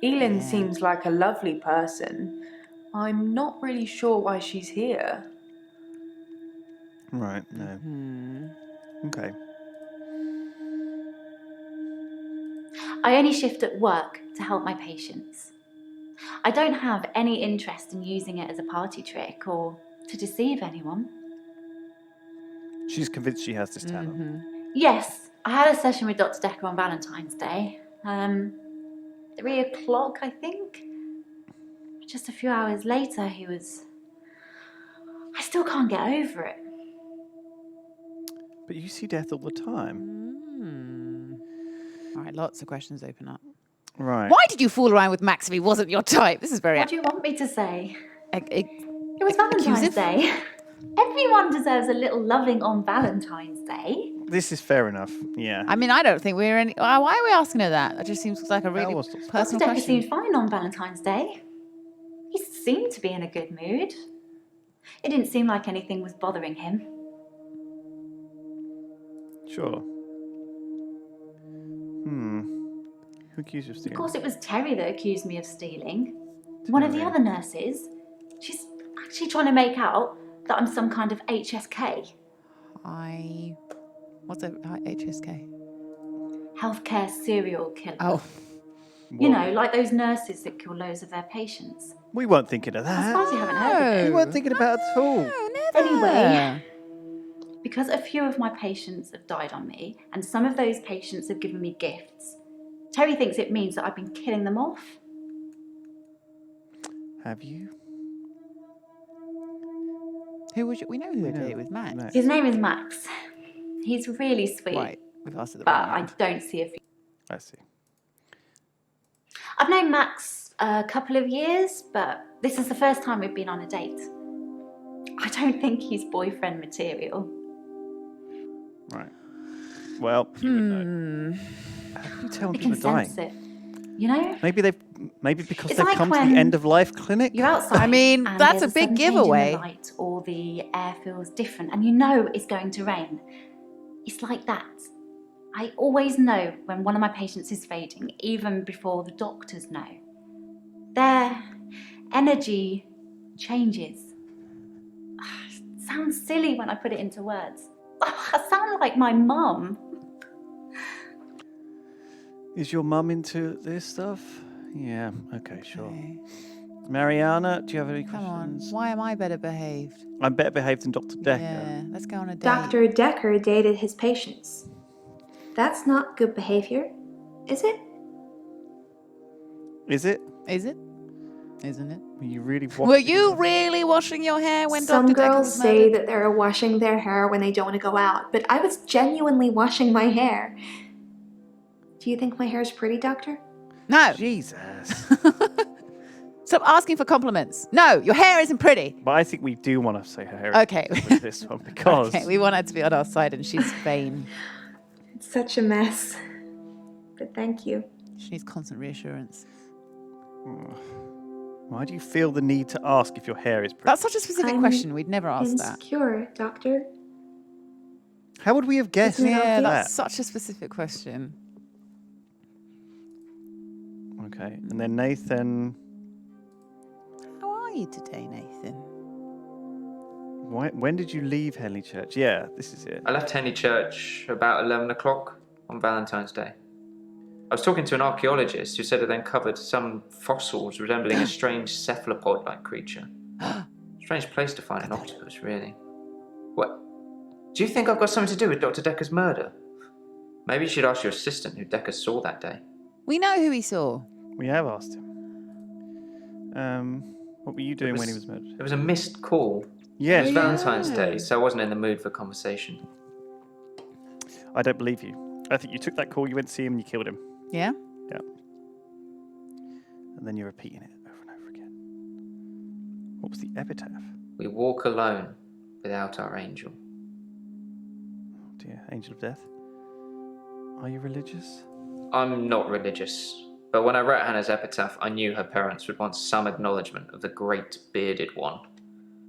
Speaker 7: Elin seems like a lovely person. I'm not really sure why she's here.
Speaker 2: Right, no. Okay.
Speaker 5: I only shift at work to help my patients. I don't have any interest in using it as a party trick or to deceive anyone.
Speaker 2: She's convinced she has this talent.
Speaker 5: Yes, I had a session with Dr. Dekker on Valentine's Day. 3 o'clock, I think. Just a few hours later, I still can't get over it.
Speaker 2: But you see death all the time.
Speaker 1: All right, lots of questions open up.
Speaker 2: Right.
Speaker 1: Why did you fool around with Max if he wasn't your type? This is very...
Speaker 5: What do you want me to say? It
Speaker 1: It
Speaker 5: was Valentine's Day. Everyone deserves a little loving on Valentine's Day.
Speaker 2: This is fair enough. Yeah.
Speaker 1: I mean, I don't think we're any... Why are we asking her that? That just seems like a really
Speaker 2: was-
Speaker 1: personal
Speaker 5: Dr. Dekker
Speaker 1: question.
Speaker 5: seemed fine on Valentine's Day. He seemed to be in a good mood. It didn't seem like anything was bothering him.
Speaker 2: Sure. Who accused you of stealing?
Speaker 5: Of course, it was Terry that accused me of stealing. One of the
Speaker 2: Terry.
Speaker 5: other nurses. She's actually trying to make out that I'm some kind of HSK.
Speaker 1: What's a HSK?
Speaker 5: Healthcare serial killer.
Speaker 1: Oh.
Speaker 5: You know, like those nurses that kill loads of their patients.
Speaker 2: We weren't thinking of
Speaker 5: I'm
Speaker 2: that.
Speaker 5: surprised you haven't heard of
Speaker 2: We
Speaker 5: it.
Speaker 2: weren't thinking about it at all.
Speaker 1: No, never.
Speaker 5: Anyway, because a few of my patients have died on me, and some of those patients have given me gifts, Terry thinks it means that I've been killing them off.
Speaker 2: Have you?
Speaker 1: Who was we know who did it. It was Max.
Speaker 2: Max.
Speaker 5: His name is Max. He's really sweet,
Speaker 1: Right, we've asked her the
Speaker 5: but
Speaker 1: wrong
Speaker 5: I
Speaker 1: one.
Speaker 5: don't see a future.
Speaker 2: I see.
Speaker 5: I've known Max a couple of years, but this is the first time we've been on a date. I don't think he's boyfriend material.
Speaker 2: Right. Well, you would know. How can you tell when
Speaker 5: I
Speaker 2: people
Speaker 5: can
Speaker 2: are dying?
Speaker 5: sense it. You know?
Speaker 2: Maybe because
Speaker 5: It's
Speaker 2: they've
Speaker 5: like
Speaker 2: come to
Speaker 5: when
Speaker 2: the end of life clinic.
Speaker 5: You're outside.
Speaker 1: I mean,
Speaker 5: and
Speaker 1: that's
Speaker 5: there's
Speaker 1: a big
Speaker 5: sudden change in
Speaker 1: giveaway.
Speaker 5: the light, or the air feels different, and you know it's going to rain. It's like that. I always know when one of my patients is fading, even before the doctors know. Their energy changes. It sounds silly when I put it into words. I sound like my mum.
Speaker 2: Is your mum into this stuff? Yeah. Okay. Sure. Mariana, do you have any
Speaker 1: Come on,
Speaker 2: questions?
Speaker 1: why am I better behaved?
Speaker 2: I'm better behaved than Dr. Dekker.
Speaker 1: Yeah, let's go on a date.
Speaker 3: Dr. Dekker dated his patients. That's not good behavior, is it?
Speaker 2: Is it?
Speaker 1: Is it? isn't it?
Speaker 2: Were you really
Speaker 1: Were you really washing your hair when
Speaker 11: Some
Speaker 1: Dr. Dekker
Speaker 11: girls
Speaker 1: was
Speaker 11: say
Speaker 1: murdered?
Speaker 11: that they're washing their hair when they don't want to go out, but I was genuinely washing my hair. Do you think my hair's pretty, Doctor?
Speaker 1: No.
Speaker 2: Jesus.
Speaker 1: Stop asking for compliments. No, your hair isn't pretty.
Speaker 2: But I think we do want to say her hair
Speaker 1: Okay.
Speaker 2: with this one because...
Speaker 1: Okay, we want her to be on our side and she's vain.
Speaker 11: It's such a mess. But thank you.
Speaker 1: She needs constant reassurance.
Speaker 2: Why do you feel the need to ask if your hair is pretty?
Speaker 1: That's such a specific
Speaker 11: I'm
Speaker 1: question. We'd never ask that.
Speaker 11: Insecure, Doctor.
Speaker 2: How would we have guessed
Speaker 1: Yeah,
Speaker 2: that?
Speaker 1: that's such a specific question.
Speaker 2: Okay, and then Nathan...
Speaker 1: How are you today, Nathan?
Speaker 2: When did you leave Henley Church? Yeah, this is it.
Speaker 9: I left Henley Church about 11 o'clock on Valentine's Day. I was talking to an archaeologist who said it then covered some fossils resembling a strange cephalopod-like creature. Strange place to find an octopus, really. What? Do you think I've got something to do with Dr. Dekker's murder? Maybe you should ask your assistant who Dekker saw that day.
Speaker 1: We know who he saw.
Speaker 2: We have asked him. What were you doing when he was murdered?
Speaker 9: It was a missed call.
Speaker 2: Yes.
Speaker 9: It was Valentine's Day, so I wasn't in the mood for conversation.
Speaker 2: I don't believe you. I think you took that call, you went to see him, and you killed him.
Speaker 1: Yeah?
Speaker 2: Yeah. And then you're repeating it over and over again. What was the epitaph?
Speaker 9: We walk alone without our angel.
Speaker 2: Oh dear, angel of death. Are you religious?
Speaker 9: I'm not religious, but when I wrote Hannah's epitaph, I knew her parents would want some acknowledgement of the great bearded one.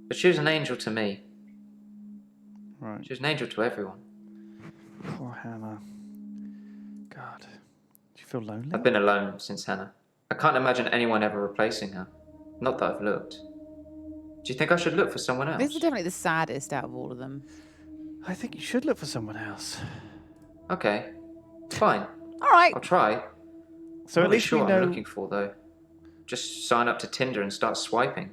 Speaker 9: But she was an angel to me.
Speaker 2: Right.
Speaker 9: She was an angel to everyone.
Speaker 2: Poor Hannah. God. Do you feel lonely?
Speaker 9: I've been alone since Hannah. I can't imagine anyone ever replacing her. Not that I've looked. Do you think I should look for someone else?
Speaker 1: This is definitely the saddest out of all of them.
Speaker 2: I think you should look for someone else.
Speaker 9: Okay. Fine.
Speaker 1: All right.
Speaker 9: I'll try.
Speaker 2: So
Speaker 9: I'm
Speaker 2: at
Speaker 9: not
Speaker 2: least
Speaker 9: sure
Speaker 2: we
Speaker 9: what
Speaker 2: know...
Speaker 9: I'm looking for, though. Just sign up to Tinder and start swiping.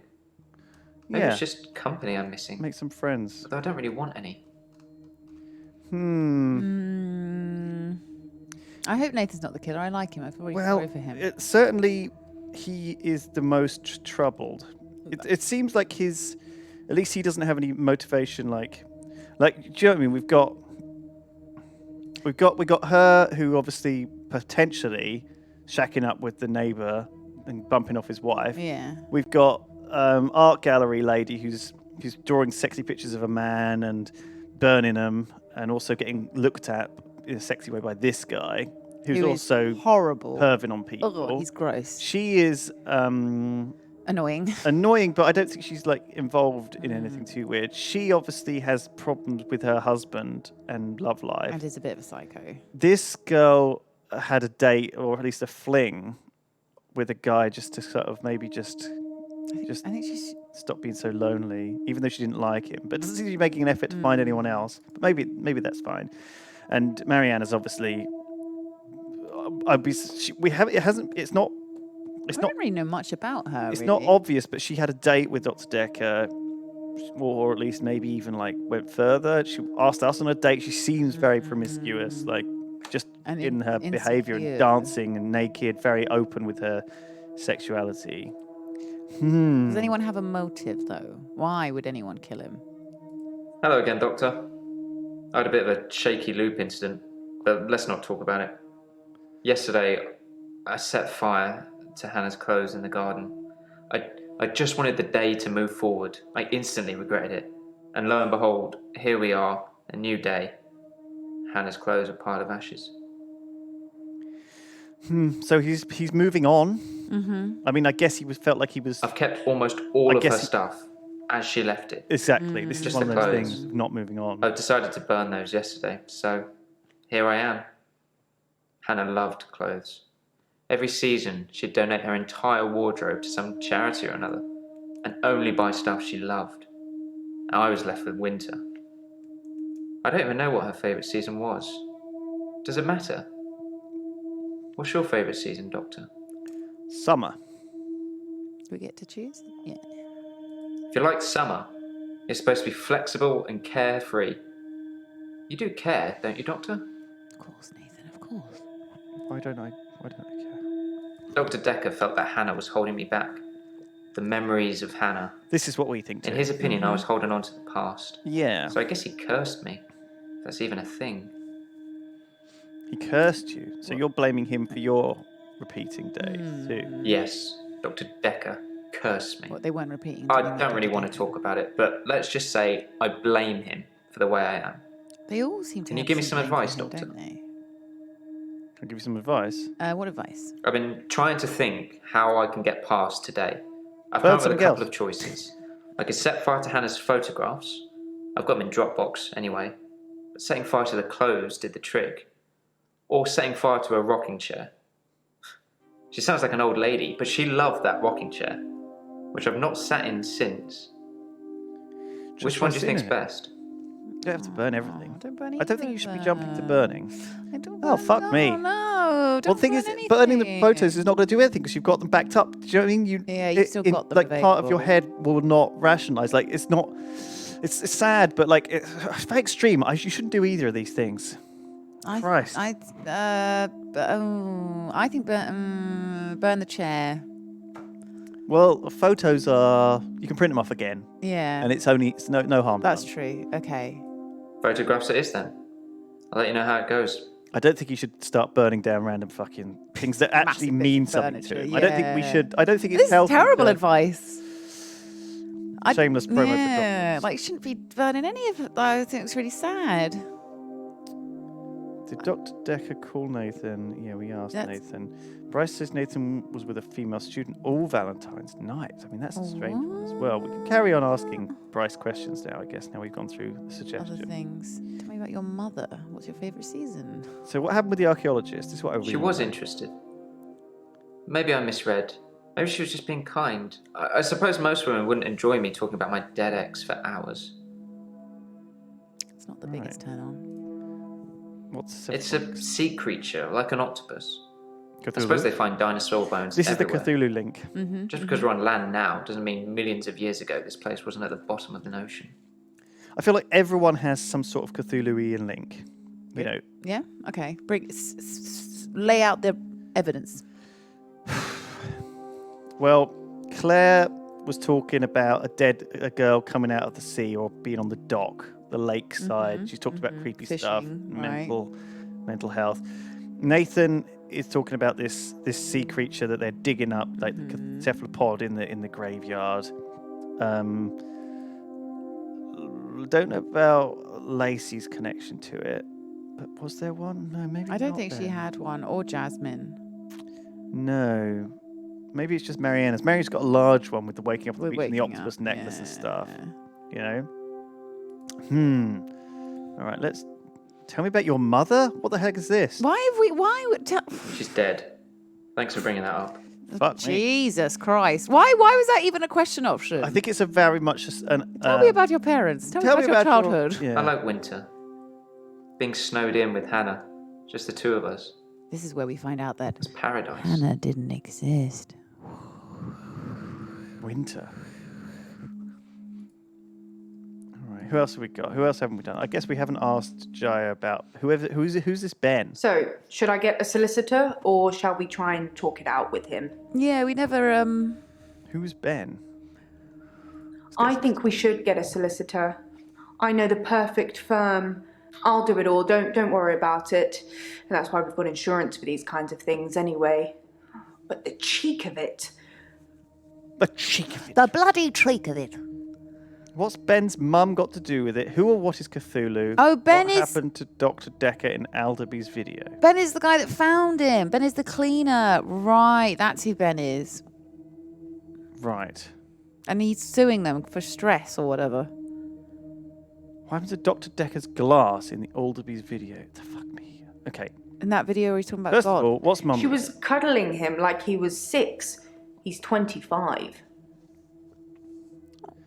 Speaker 9: Maybe
Speaker 2: Yeah.
Speaker 9: it's just company I'm missing.
Speaker 2: Make some friends.
Speaker 9: Although I don't really want any.
Speaker 1: I hope Nathan's not the killer. I like him. I feel really
Speaker 2: Well,
Speaker 1: sorry for him.
Speaker 2: certainly he is the most troubled. It seems like his... At least he doesn't have any motivation like... Like, do you know what I mean? We've got her who obviously potentially shacking up with the neighbour and bumping off his wife.
Speaker 1: Yeah.
Speaker 2: We've got art gallery lady who's drawing sexy pictures of a man and burning them, and also getting looked at in a sexy way by this guy who's
Speaker 1: Who is
Speaker 2: also
Speaker 1: horrible.
Speaker 2: perving on people.
Speaker 1: Oh, he's gross.
Speaker 2: She is
Speaker 1: Annoying.
Speaker 2: annoying, but I don't think she's like involved in anything too weird. She obviously has problems with her husband and love life.
Speaker 1: And is a bit of a psycho.
Speaker 2: This girl had a date, or at least a fling, with a guy just to sort of maybe just
Speaker 1: I think she's...
Speaker 2: stop being so lonely, even though she didn't like him. But it doesn't seem to be making an effort to find anyone else. But maybe that's fine. And Marianne's obviously... It's not
Speaker 1: I don't really know much about her.
Speaker 2: It's
Speaker 1: really.
Speaker 2: not obvious, but she had a date with Dr. Dekker, or at least maybe even like went further. She asked us on a date. She seems very promiscuous, like just
Speaker 1: And
Speaker 2: in her behavior and
Speaker 1: insecure.
Speaker 2: dancing and naked, very open with her sexuality.
Speaker 1: Does anyone have a motive, though? Why would anyone kill him?
Speaker 9: Hello again, Doctor. I had a bit of a shaky loop incident, but let's not talk about it. Yesterday, I set fire to Hannah's clothes in the garden. I just wanted the day to move forward. I instantly regretted it. And lo and behold, here we are, a new day. Hannah's clothes are a pile of ashes.
Speaker 2: So he's moving on.
Speaker 1: Mm-hmm.
Speaker 2: I mean, I guess felt like he was...
Speaker 9: I've kept almost all
Speaker 2: I
Speaker 9: of her
Speaker 2: guess
Speaker 9: stuff as she left it.
Speaker 2: Exactly. This is
Speaker 9: Just
Speaker 2: one of
Speaker 9: the
Speaker 2: those
Speaker 9: clothes.
Speaker 2: things of not moving on.
Speaker 9: I decided to burn those yesterday, so here I am. Hannah loved clothes. Every season, she'd donate her entire wardrobe to some charity or another, and only buy stuff she loved. Now I was left with winter. I don't even know what her favourite season was. Does it matter? What's your favourite season, Doctor?
Speaker 2: Summer.
Speaker 1: Do we get to choose? Yeah.
Speaker 9: If you like summer, you're supposed to be flexible and carefree. You do care, don't you, Doctor?
Speaker 1: Of course, Nathan, of course.
Speaker 2: Why don't I care?
Speaker 9: Dr. Dekker felt that Hannah was holding me back. the memories of Hannah.
Speaker 2: This is what we think too.
Speaker 9: In his opinion, I was holding on to the past.
Speaker 2: Yeah.
Speaker 9: So I guess he cursed me. If that's even a thing.
Speaker 2: He cursed you. So you're blaming him for your repeating days too.
Speaker 9: Yes, Dr. Dekker cursed me.
Speaker 1: What, they weren't repeating?
Speaker 9: I don't really want to talk about it, but let's just say I blame him for the way I am.
Speaker 1: They all seem to.
Speaker 9: Can you
Speaker 1: have
Speaker 9: give me some
Speaker 1: blame for
Speaker 9: advice,
Speaker 1: him,
Speaker 9: Doctor?
Speaker 1: don't they?
Speaker 2: I'll give you some advice.
Speaker 1: What advice?
Speaker 9: I've been trying to think how I can get past today. I've
Speaker 2: Burn
Speaker 9: come up with a
Speaker 2: something
Speaker 9: couple
Speaker 2: else.
Speaker 9: of choices. I could set fire to Hannah's photographs. I've got them in Dropbox anyway. But setting fire to the clothes did the trick. Or setting fire to a rocking chair. She sounds like an old lady, but she loved that rocking chair, which I've not sat in since. Which one do you think's best?
Speaker 2: You don't have to burn everything.
Speaker 1: Don't burn
Speaker 2: I don't think you should be jumping to
Speaker 1: either.
Speaker 2: burning.
Speaker 1: I don't
Speaker 2: Oh,
Speaker 1: burn-
Speaker 2: fuck
Speaker 1: no,
Speaker 2: me.
Speaker 1: No,
Speaker 2: Well,
Speaker 1: don't
Speaker 2: the thing
Speaker 1: burn
Speaker 2: is, burning the
Speaker 1: anything.
Speaker 2: photos is not going to do anything because you've got them backed up. Do you know what I mean?
Speaker 1: You've still got them
Speaker 2: like part of your
Speaker 1: available.
Speaker 2: head will not rationalize. Like it's not. It's sad, but like it's very extreme. You shouldn't do either of these things. Christ.
Speaker 1: I think burn the chair.
Speaker 2: Well, photos are you can print them off again,
Speaker 1: Yeah.
Speaker 2: and it's no harm.
Speaker 1: That's
Speaker 2: done.
Speaker 1: true. Okay.
Speaker 9: Photographs it is then. I'll let you know how it goes.
Speaker 2: I don't think you should start burning down random fucking things that actually
Speaker 1: Massive bits
Speaker 2: mean
Speaker 1: of
Speaker 2: something to
Speaker 1: furniture,
Speaker 2: him. I don't think we
Speaker 1: yeah.
Speaker 2: should. I don't think it's
Speaker 1: This is
Speaker 2: healthy.
Speaker 1: terrible
Speaker 2: to-
Speaker 1: advice.
Speaker 2: Shameless promo for
Speaker 1: Yeah,
Speaker 2: Dr.
Speaker 1: like you shouldn't be burning any of it. I think it's really sad.
Speaker 2: Did Dr. Dekker call Nathan? Yeah, we asked Nathan. Bryce says Nathan was with a female student all Valentine's night. I mean, that's a strange one as well. We can carry on asking Bryce questions now, I guess, now we've gone through the
Speaker 1: Other
Speaker 2: suggestion.
Speaker 1: things. Tell me about your mother. What's your favourite season?
Speaker 2: So what happened with the archaeologist? This is what I really
Speaker 9: She was
Speaker 2: want.
Speaker 9: interested. Maybe I misread. Maybe she was just being kind. I suppose most women wouldn't enjoy me talking about my dead ex for hours.
Speaker 1: It's not the biggest turn on.
Speaker 2: What's
Speaker 9: It's a sea creature, like an octopus. I
Speaker 2: Cthulhu?
Speaker 9: suppose they find dinosaur bones
Speaker 2: This
Speaker 9: everywhere.
Speaker 2: is the Cthulhu link.
Speaker 9: Just because we're on land now doesn't mean millions of years ago this place wasn't at the bottom of an ocean.
Speaker 2: I feel like everyone has some sort of Cthulhu-ian link. You know,
Speaker 1: Yeah? Okay. Lay out the evidence.
Speaker 2: well, Claire was talking about a girl coming out of the sea or being on the dock, the lakeside. She talked about creepy stuff,
Speaker 1: Fishing, right.
Speaker 2: mental health. Nathan is talking about this sea creature that they're digging up, like the cephalopod in the graveyard. Don't know about Lacey's connection to it, but was there one? No, maybe.
Speaker 1: I don't
Speaker 2: not
Speaker 1: think she
Speaker 2: then.
Speaker 1: had one, or Jasmine.
Speaker 2: No. Maybe it's just Mariana's. Mariana's got a large one with the waking up on the
Speaker 1: We're
Speaker 2: beach and the
Speaker 1: waking
Speaker 2: octopus
Speaker 1: up,
Speaker 2: necklace and stuff.
Speaker 1: yeah.
Speaker 2: You know? All right, tell me about your mother. What the heck is this?
Speaker 1: Why would tell?
Speaker 9: She's dead. Thanks for bringing that up.
Speaker 2: Fuck me.
Speaker 1: Jesus Christ! Why was that even a question option?
Speaker 2: I think it's a very much an.
Speaker 1: Tell me about your parents. Tell me about your childhood.
Speaker 2: Yeah.
Speaker 9: I like winter. Being snowed in with Hannah. Just the two of us.
Speaker 1: This is where we find out that
Speaker 9: It's paradise.
Speaker 1: Hannah didn't exist.
Speaker 2: Winter. All right. Who else have we got? Who else haven't we done? I guess we haven't asked Jaya about who's this Ben?
Speaker 7: So, should I get a solicitor or shall we try and talk it out with him?
Speaker 1: Yeah, we never
Speaker 2: Who's Ben?
Speaker 7: I think we should get a solicitor. I know the perfect firm. I'll do it all. Don't worry about it. And that's why we've got insurance for these kinds of things anyway. But the cheek of it.
Speaker 2: The cheek of it.
Speaker 1: The bloody cheek of it.
Speaker 2: What's Ben's mum got to do with it? Who or what is Cthulhu?
Speaker 1: Oh, Ben
Speaker 2: what
Speaker 1: is-
Speaker 2: happened to Dr. Dekker in Alderby's video?
Speaker 1: Ben is the guy that found him. Ben is the cleaner. Right, that's who Ben is.
Speaker 2: Right.
Speaker 1: And he's suing them for stress or whatever.
Speaker 2: What happened to Dr. Dekker's glass in the Alderby's video? The fuck me. Okay.
Speaker 1: In that video where he's talking about
Speaker 2: First
Speaker 1: God.
Speaker 2: of all, what's mum?
Speaker 7: She was cuddling him like he was 6. He's 25.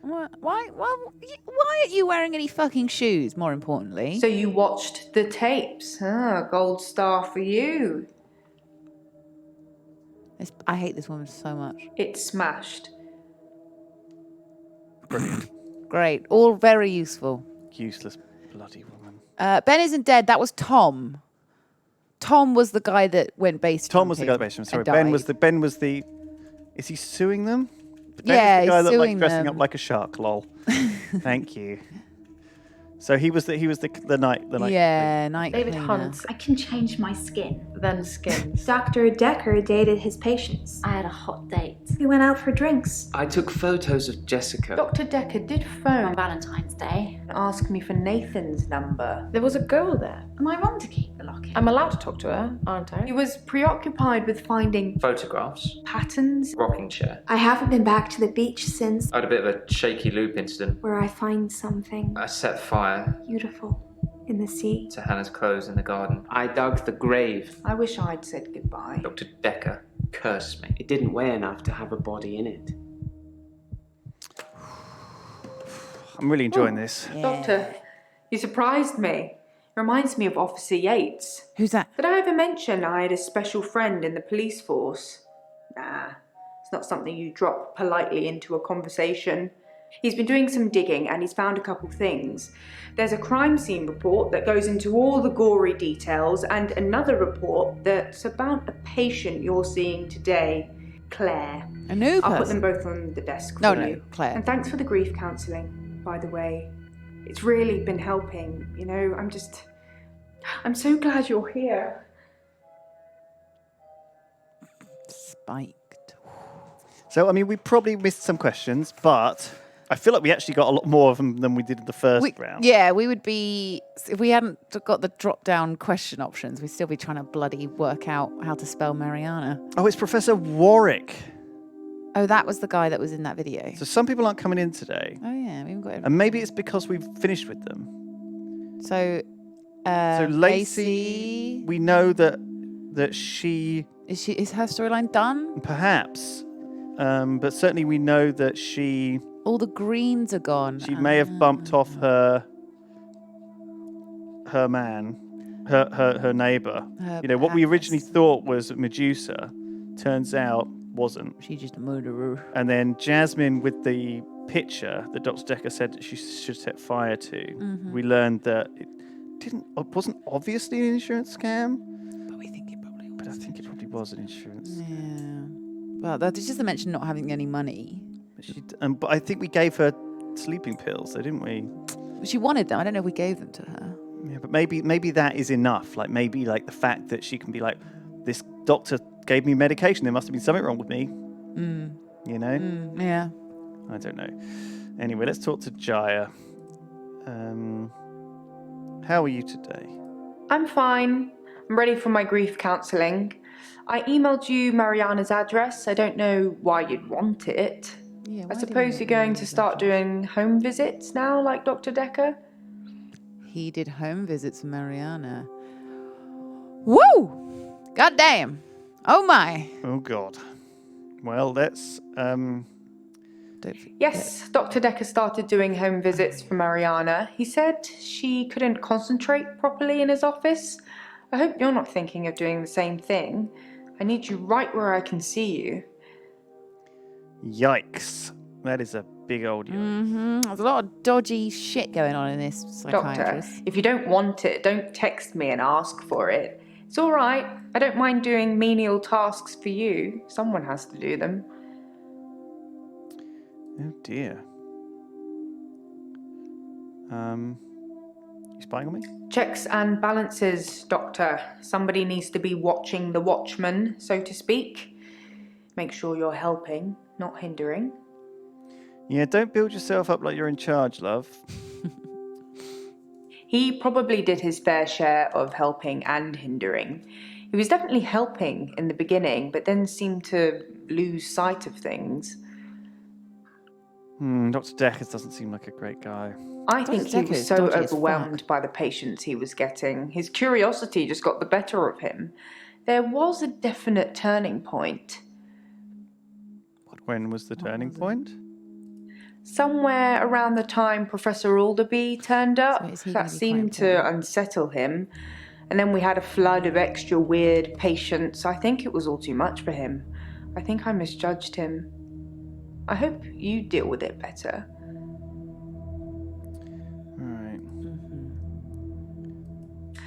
Speaker 1: Why aren't you wearing any fucking shoes, more importantly?
Speaker 7: So you watched the tapes. Ah, gold star for you.
Speaker 1: I hate this woman so much.
Speaker 7: It smashed.
Speaker 2: Brilliant.
Speaker 1: Great. All very useful.
Speaker 2: Useless bloody woman.
Speaker 1: Ben isn't dead. That was Tom. Tom was the guy that went based.
Speaker 2: Tom was the guy that based him. Sorry, Ben was the. Is he suing them?
Speaker 1: Yeah,
Speaker 2: the guy
Speaker 1: he's
Speaker 2: that likes
Speaker 1: suing
Speaker 2: dressing
Speaker 1: them.
Speaker 2: up like a shark. Lol. Thank you. So he was the night.
Speaker 1: Yeah, night
Speaker 8: David
Speaker 1: cleaner.
Speaker 8: Hunt,
Speaker 5: I can change my skin.
Speaker 8: then Skins.
Speaker 11: Dr. Dekker dated his patients.
Speaker 5: I had a hot date.
Speaker 11: We went out for drinks.
Speaker 4: I took photos of Jessica.
Speaker 7: Dr. Dekker did
Speaker 5: On
Speaker 7: phone
Speaker 5: Valentine's Day.
Speaker 7: and ask me for Nathan's number.
Speaker 8: There was a girl there.
Speaker 5: Am I wrong to keep the locket?
Speaker 8: I'm allowed to talk to her, aren't I?
Speaker 7: He was preoccupied with finding
Speaker 9: Photographs.
Speaker 7: patterns.
Speaker 9: Rocking chair.
Speaker 11: I haven't been back to the beach since
Speaker 9: I had a bit of a shaky loop incident.
Speaker 11: where I find something
Speaker 9: I set fire
Speaker 11: beautiful in the sea.
Speaker 9: to Hannah's clothes in the garden.
Speaker 4: I dug the grave.
Speaker 7: I wish I'd said goodbye.
Speaker 9: Dr. Dekker cursed me.
Speaker 4: It didn't weigh enough to have a body in it.
Speaker 2: I'm really enjoying this.
Speaker 7: Doctor, you surprised me. It reminds me of Officer Yates.
Speaker 1: Who's that?
Speaker 7: Did I ever mention I had a special friend in the police force? Nah, it's not something you drop politely into a conversation. He's been doing some digging and he's found a couple things. There's a crime scene report that goes into all the gory details and another report that's about a patient you're seeing today, Claire.
Speaker 1: A new
Speaker 7: I'll put
Speaker 1: person.
Speaker 7: them both on the desk
Speaker 1: No,
Speaker 7: for
Speaker 1: no,
Speaker 7: you.
Speaker 1: Claire.
Speaker 7: And thanks for the grief counselling, by the way. It's really been helping, you know. I'm so glad you're here.
Speaker 1: Spiked.
Speaker 2: So, I mean, we probably missed some questions, but I feel like we actually got a lot more of them than we did in the first round.
Speaker 1: Yeah, we would be, if we hadn't got the drop down question options, we'd still be trying to bloody work out how to spell Mariana.
Speaker 2: Oh, it's Professor Warwick.
Speaker 1: Oh, that was the guy that was in that video.
Speaker 2: So some people aren't coming in today.
Speaker 1: Oh, yeah, we haven't got
Speaker 2: And maybe it's because we've finished with them.
Speaker 1: So,
Speaker 2: So Lacey, we know that she...
Speaker 1: Is her storyline done?
Speaker 2: Perhaps. But certainly we know that she...
Speaker 1: All the greens are gone.
Speaker 2: She may have bumped off her man, her neighbour.
Speaker 1: Her
Speaker 2: You know, what we originally thought was Medusa, turns out wasn't.
Speaker 1: She's just a murderer.
Speaker 2: And then Jasmine with the picture that Dr. Dekker said that she should set fire to. We learned that it wasn't obviously an insurance scam.
Speaker 1: But we think it probably was.
Speaker 2: But I think it probably was an insurance.
Speaker 1: Yeah. Well, that's just to mention not having any money.
Speaker 2: But I think we gave her sleeping pills, though, didn't we?
Speaker 1: She wanted them. I don't know if we gave them to her.
Speaker 2: Yeah, but maybe that is enough. Like maybe like the fact that she can be like, this doctor gave me medication. There must have been something wrong with me. You know?
Speaker 1: Yeah.
Speaker 2: I don't know. Anyway, let's talk to Jaya. How are you today?
Speaker 7: I'm fine. I'm ready for my grief counselling. I emailed you Mariana's address. I don't know why you'd want it.
Speaker 1: Yeah,
Speaker 7: I suppose you're going to start doing home visits now, like Dr. Dekker?
Speaker 1: He did home visits for Mariana. Woo! God damn. Oh my.
Speaker 2: Oh God. Well, let's
Speaker 7: Yes, Dr. Dekker started doing home visits for Mariana. He said she couldn't concentrate properly in his office. I hope you're not thinking of doing the same thing. I need you right where I can see you.
Speaker 2: Yikes. That is a big old yikes.
Speaker 1: There's a lot of dodgy shit going on in this
Speaker 7: Doctor,
Speaker 1: psychiatrist.
Speaker 7: if you don't want it, don't text me and ask for it. It's all right. I don't mind doing menial tasks for you. Someone has to do them.
Speaker 2: Oh dear. You spying on me?
Speaker 7: Checks and balances, Doctor. Somebody needs to be watching the watchman, so to speak. Make sure you're helping, not hindering.
Speaker 2: Yeah, don't build yourself up like you're in charge, love.
Speaker 7: He probably did his fair share of helping and hindering. He was definitely helping in the beginning, but then seemed to lose sight of things.
Speaker 2: Dr. Dekker doesn't seem like a great guy.
Speaker 7: I think he was so overwhelmed by the patients he was getting. His curiosity just got the better of him. There was a definite turning point.
Speaker 2: When was the turning point?
Speaker 7: Somewhere around the time Professor Alderby turned up, that seemed to unsettle him. And then we had a flood of extra weird patients. I think it was all too much for him. I think I misjudged him. I hope you deal with it better.
Speaker 2: Alright.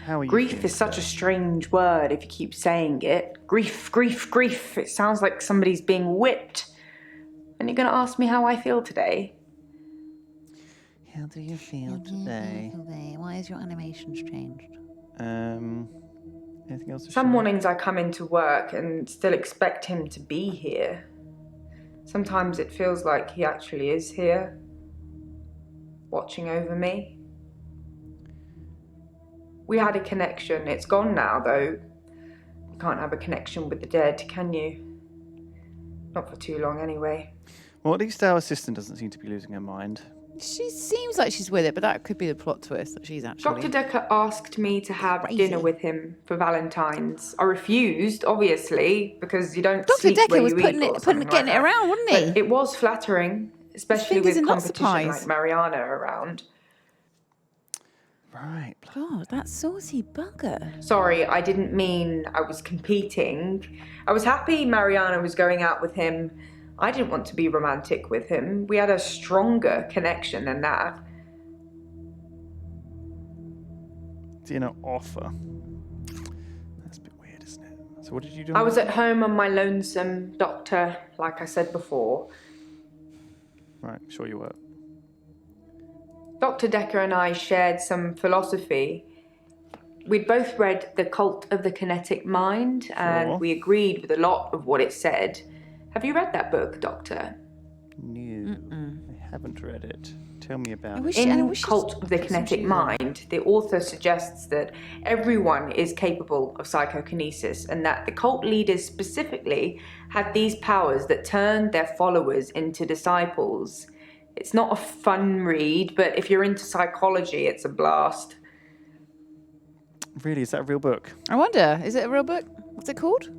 Speaker 2: How are you?
Speaker 7: Grief is such a strange word if you keep saying it. Grief, grief, grief. It sounds like somebody's being whipped. And you're going to ask me how I feel today?
Speaker 2: How do you feel today?
Speaker 1: Why is your animation changed?
Speaker 2: Anything else to
Speaker 7: Some
Speaker 2: share?
Speaker 7: mornings I come into work and still expect him to be here. Sometimes it feels like he actually is here, watching over me. We had a connection. It's gone now, though. You can't have a connection with the dead, can you? Not for too long, anyway.
Speaker 2: Well, at least our assistant doesn't seem to be losing her mind.
Speaker 1: She seems like she's with it, but that could be the plot twist that she's actually.
Speaker 7: Dr. Dekker asked me to have
Speaker 1: Crazy.
Speaker 7: dinner with him for Valentine's. I refused, obviously, because you don't
Speaker 1: Dr.
Speaker 7: sleep
Speaker 1: Dekker
Speaker 7: where
Speaker 1: was
Speaker 7: you
Speaker 1: getting
Speaker 7: eat or something
Speaker 1: it
Speaker 7: like that.
Speaker 1: around, wasn't he?
Speaker 7: But it was flattering, especially
Speaker 1: fingers
Speaker 7: with
Speaker 1: in lots of
Speaker 7: competition
Speaker 1: pies.
Speaker 7: like Mariana around.
Speaker 2: Right.
Speaker 1: God, that saucy bugger.
Speaker 7: Sorry, I didn't mean I was competing. I was happy Mariana was going out with him. I didn't want to be romantic with him. We had a stronger connection than that.
Speaker 2: Dinner offer. That's a bit weird, isn't it? So what did you do?
Speaker 7: I was at home on my lonesome, Doctor, like I said before.
Speaker 2: Right, sure you were.
Speaker 7: Dr. Dekker and I shared some philosophy. We'd both read The Cult of the Kinetic Mind, and we agreed with a lot of what it said. Have you read that book, Doctor?
Speaker 2: No, I haven't read it. Tell me about it.
Speaker 7: In Cult of the Kinetic Mind, the author suggests that everyone is capable of psychokinesis and that the cult leaders specifically had these powers that turned their followers into disciples. It's not a fun read, but if you're into psychology, it's a blast.
Speaker 2: Really, is that a real book?
Speaker 1: I wonder, is it a real book? What's it called?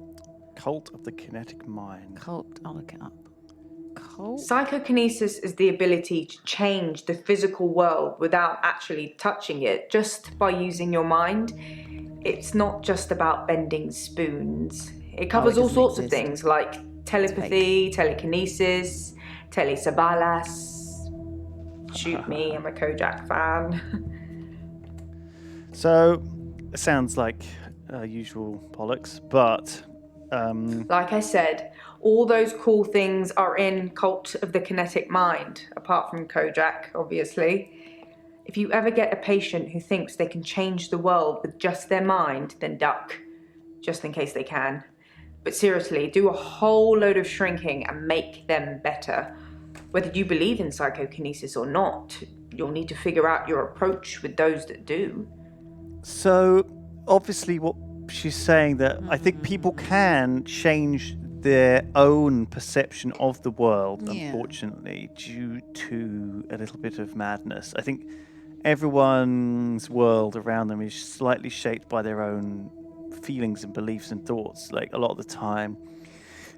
Speaker 2: Cult of the Kinetic Mind.
Speaker 1: Cult. I'll look it up. Cult.
Speaker 7: Psychokinesis is the ability to change the physical world without actually touching it, just by using your mind. It's not just about bending spoons. It covers all sorts of things like telepathy, telekinesis, telesabalas. Shoot me, I'm a Kojak fan.
Speaker 2: So, it sounds like usual bollocks, but...
Speaker 7: Like I said, all those cool things are in Cult of the Kinetic Mind, apart from Kojak, obviously. If you ever get a patient who thinks they can change the world with just their mind, then duck, just in case they can. But seriously, do a whole load of shrinking and make them better. Whether you believe in psychokinesis or not, you'll need to figure out your approach with those that do.
Speaker 2: So, obviously what she's saying that I think people can change their own perception of the world, unfortunately, due to a little bit of madness. I think everyone's world around them is slightly shaped by their own feelings and beliefs and thoughts, like a lot of the time.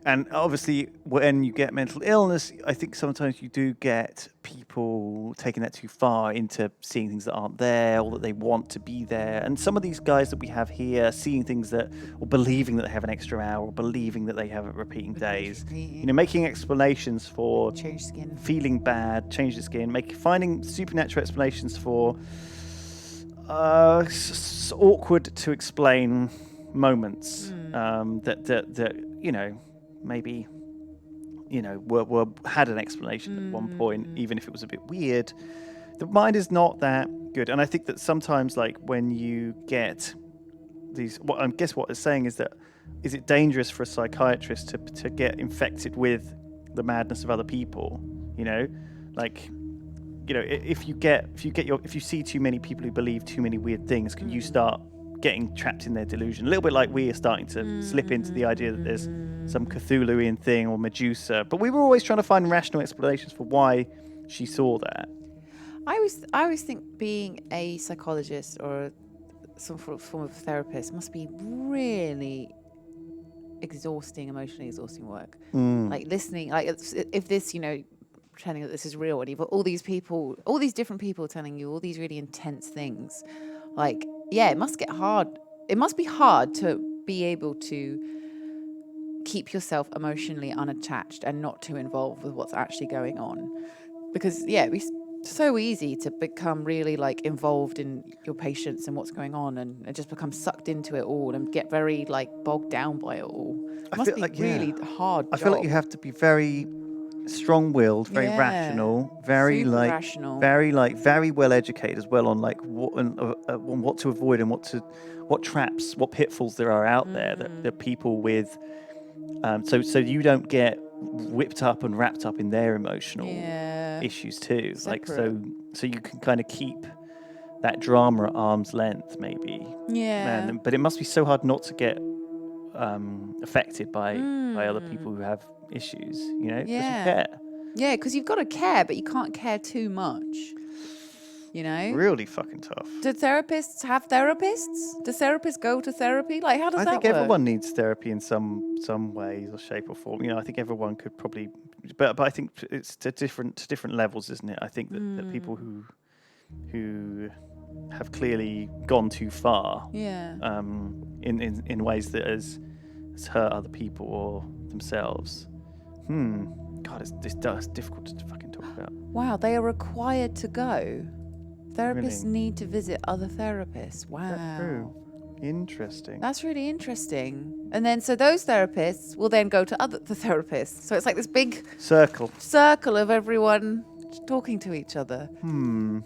Speaker 2: And obviously, when you get mental illness, I think sometimes you do get people taking that too far into seeing things that aren't there or that they want to be there. And some of these guys that we have here, seeing things that, or believing that they have an extra hour, or believing that they have repeating days, you know, making explanations for
Speaker 1: change skin,
Speaker 2: feeling bad, change the skin, finding supernatural explanations for awkward to explain moments that you know, maybe, you know, were had an explanation at one point, even if it was a bit weird. The mind is not that good, and I think that sometimes, like when you get these, what I guess what it's saying is that, is it dangerous for a psychiatrist to get infected with the madness of other people? You know, like, you know, if you see too many people who believe too many weird things, can you start getting trapped in their delusion? A little bit like we are starting to slip into the idea that there's some Cthulhuian thing or Medusa, but we were always trying to find rational explanations for why she saw that.
Speaker 1: I always think being a psychologist or some form of therapist must be really exhausting, emotionally exhausting work. Like listening, like if this, you know, pretending that this is real, and you've got all these people, all these different people telling you all these really intense things. Like, yeah, it must get hard. It must be hard to be able to keep yourself emotionally unattached and not too involved with what's actually going on. Because, yeah, it's so easy to become really, like, involved in your patients and what's going on and just become sucked into it all and get very, like, bogged down by it all. It must be
Speaker 2: like,
Speaker 1: really hard
Speaker 2: I feel like you have to be very strong-willed, very rational, very
Speaker 1: Super
Speaker 2: like,
Speaker 1: rational.
Speaker 2: very well educated as well on like what to avoid and what traps, what pitfalls there are out there that people with. So you don't get whipped up and wrapped up in their emotional issues too. Like so you can kind of keep that drama at arm's length, maybe.
Speaker 1: Yeah.
Speaker 2: But it must be so hard not to get affected by other people who have issues, you know, because you care.
Speaker 1: Yeah, because you've got to care, but you can't care too much. You know?
Speaker 2: Really fucking tough.
Speaker 1: Do therapists have therapists? Do therapists go to therapy? Like, how does that work?
Speaker 2: I think everyone needs therapy in some way or shape or form. You know, I think everyone could probably, but I think it's to different levels, isn't it? I think that people who have clearly gone too far, in ways that has hurt other people or themselves. God, it's difficult to fucking talk about.
Speaker 1: Wow, they are required to go. Therapists need to visit other therapists. Wow.
Speaker 2: That's true. Interesting.
Speaker 1: That's really interesting. And then, so those therapists will then go to the therapists. So it's like this big
Speaker 2: circle
Speaker 1: of everyone talking to each other.
Speaker 2: All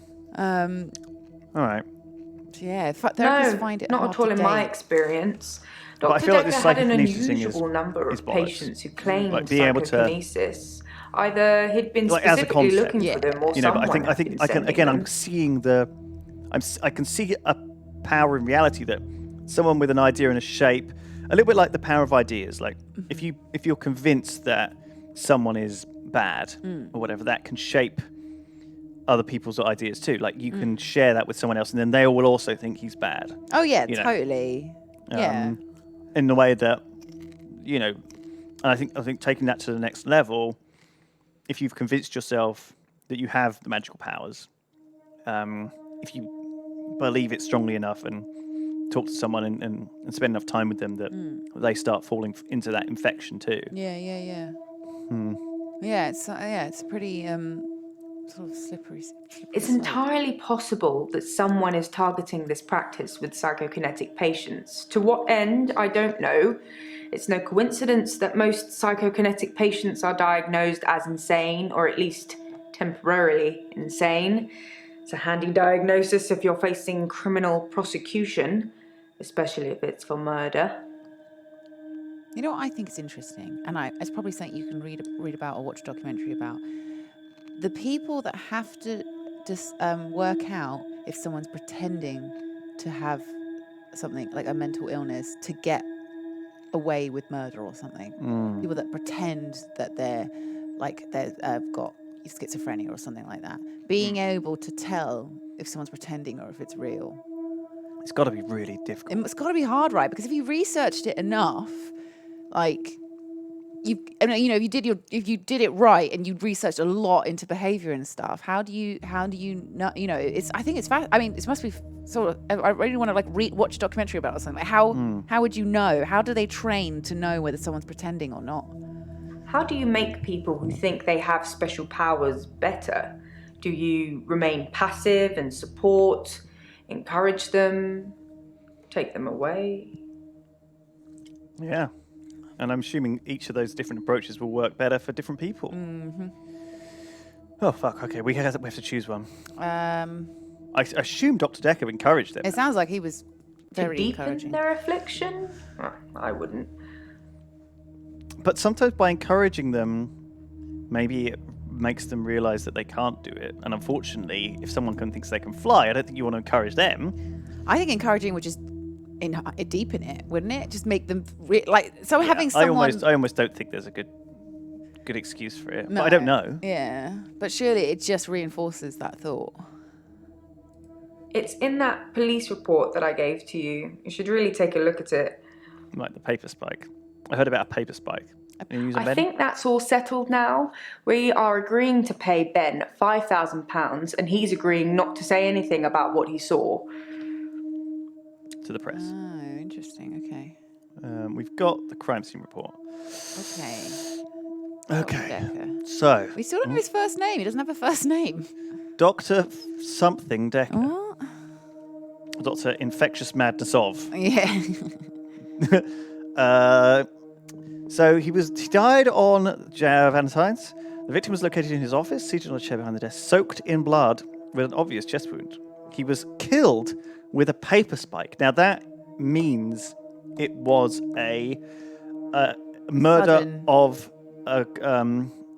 Speaker 2: right.
Speaker 1: Yeah, therapists find it
Speaker 7: not
Speaker 1: hard
Speaker 7: at all
Speaker 1: to
Speaker 7: in
Speaker 1: date.
Speaker 7: my experience.
Speaker 2: But I
Speaker 7: Dr.
Speaker 2: feel like
Speaker 7: Dekker
Speaker 2: this
Speaker 7: had an
Speaker 2: psychokinesis thing
Speaker 7: unusual number
Speaker 2: is
Speaker 7: of
Speaker 2: bollocks.
Speaker 7: patients who claimed
Speaker 2: Like being able to,
Speaker 7: psychokinesis. Either he'd been
Speaker 2: like, as a
Speaker 7: specifically
Speaker 2: concept,
Speaker 7: looking for them, or
Speaker 2: you know.
Speaker 7: someone
Speaker 2: But I think
Speaker 7: had
Speaker 2: I
Speaker 7: been
Speaker 2: can
Speaker 7: sending
Speaker 2: again.
Speaker 7: them.
Speaker 2: I'm seeing I can see a power in reality that someone with an idea and a shape, a little bit like the power of ideas. Like if you're convinced that someone is bad or whatever, that can shape other people's ideas too. Like you can share that with someone else, and then they will also think he's bad.
Speaker 1: Oh yeah,
Speaker 2: you know?
Speaker 1: totally. Yeah.
Speaker 2: In the way that, you know, and I think taking that to the next level, if you've convinced yourself that you have the magical powers, if you believe it strongly enough and talk to someone and spend enough time with them, that they start falling into that infection too.
Speaker 1: Yeah. Yeah, it's a pretty sort of slippery.
Speaker 7: It's
Speaker 1: slope.
Speaker 7: entirely possible that someone is targeting this practice with psychokinetic patients. To what end, I don't know. It's no coincidence that most psychokinetic patients are diagnosed as insane, or at least temporarily insane. It's a handy diagnosis if you're facing criminal prosecution, especially if it's for murder.
Speaker 1: You know what I think is interesting, and it's probably something you can read about or watch a documentary about. The people that have to just work out if someone's pretending to have something like a mental illness to get away with murder or something. People that pretend that they've got schizophrenia or something like that. Being able to tell if someone's pretending or if it's real.
Speaker 2: It's got to be really difficult.
Speaker 1: It's got to be hard, right? Because if you researched it enough, like if you did it right and you researched a lot into behavior and stuff, how do you know? You know, I think it's fast. I mean, it must be sort of. I really want to watch a documentary about it or something. Like how would you know? How do they train to know whether someone's pretending or not?
Speaker 7: How do you make people who think they have special powers better? Do you remain passive and support, encourage them, take them away?
Speaker 2: Yeah. And I'm assuming each of those different approaches will work better for different people.
Speaker 1: Mm-hmm.
Speaker 2: Oh, fuck. Okay, we have to choose one.
Speaker 1: I
Speaker 2: assume Dr. Dekker encouraged them.
Speaker 1: It sounds like he was very
Speaker 7: to deepen
Speaker 1: encouraging.
Speaker 7: their affliction? I wouldn't.
Speaker 2: But sometimes by encouraging them, maybe it makes them realise that they can't do it. And unfortunately, if someone thinks they can fly, I don't think you want to encourage them.
Speaker 1: I think encouraging would just deepen it, wouldn't it? Just make them having someone.
Speaker 2: I almost don't think there's a good excuse for it. No, but I don't know.
Speaker 1: Yeah, but surely it just reinforces that thought.
Speaker 7: It's in that police report that I gave to you. You should really take a look at it.
Speaker 2: Like the paper spike. I heard about a paper spike.
Speaker 7: I think that's all settled now. We are agreeing to pay Ben £5,000 and he's agreeing not to say anything about what he saw.
Speaker 2: To the press.
Speaker 1: Oh, interesting. Okay.
Speaker 2: We've got the crime scene report.
Speaker 1: Okay.
Speaker 2: So.
Speaker 1: We still don't know his first name. He doesn't have a first name.
Speaker 2: Dr. something Dekker.
Speaker 1: What?
Speaker 2: Dr. Infectious Madness of.
Speaker 1: Yeah.
Speaker 2: So he died on Valentine's The victim was located in his office, seated on a chair behind the desk, soaked in blood with an obvious chest wound. He was killed with a paper spike. Now that means it was a murder
Speaker 1: Sudden.
Speaker 2: of a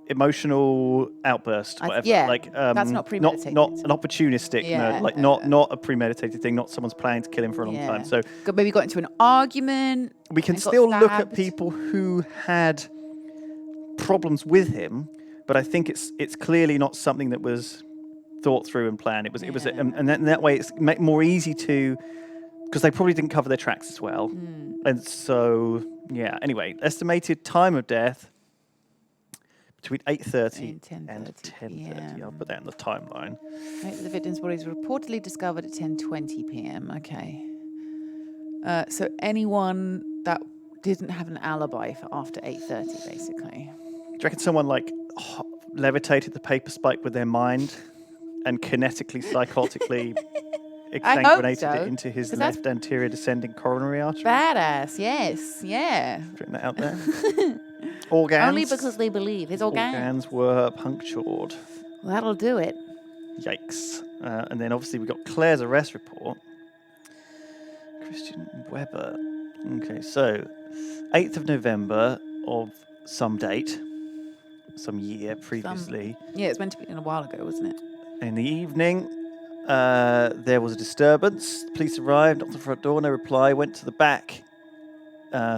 Speaker 2: emotional outburst, whatever.
Speaker 1: Yeah,
Speaker 2: like
Speaker 1: that's not premeditated.
Speaker 2: Not an opportunistic
Speaker 1: Yeah,
Speaker 2: murder, like not a premeditated thing. Not someone's planning to kill him for a long time. So
Speaker 1: maybe got into an argument.
Speaker 2: we can
Speaker 1: and got
Speaker 2: still look at
Speaker 1: stabbed.
Speaker 2: people who had problems with him, but I think it's clearly not something that was thought through and planned. It was and that way it's more easy to, because they probably didn't cover their tracks as well. And so anyway, estimated time of death between 8:30 and 10:30. I'll put that in the timeline.
Speaker 1: The victim's body was reportedly discovered at 10:20 p.m. Okay. So anyone that didn't have an alibi for after 8:30, basically.
Speaker 2: Do you reckon someone levitated the paper spike with their mind and kinetically, psychotically exsanguinated it into his left anterior descending coronary artery?
Speaker 1: Badass, yes, yeah.
Speaker 2: Putting that out there. Organs.
Speaker 1: Only because they believe his
Speaker 2: organs were punctured.
Speaker 1: Well, that'll do it.
Speaker 2: Yikes. And then obviously we got Claire's arrest report. Christian Weber. Okay, so 8th of November of some date, some year previously.
Speaker 1: It's meant to be in a while ago, wasn't it?
Speaker 2: In the evening, there was a disturbance. Police arrived, knocked on the front door, no reply, went to the back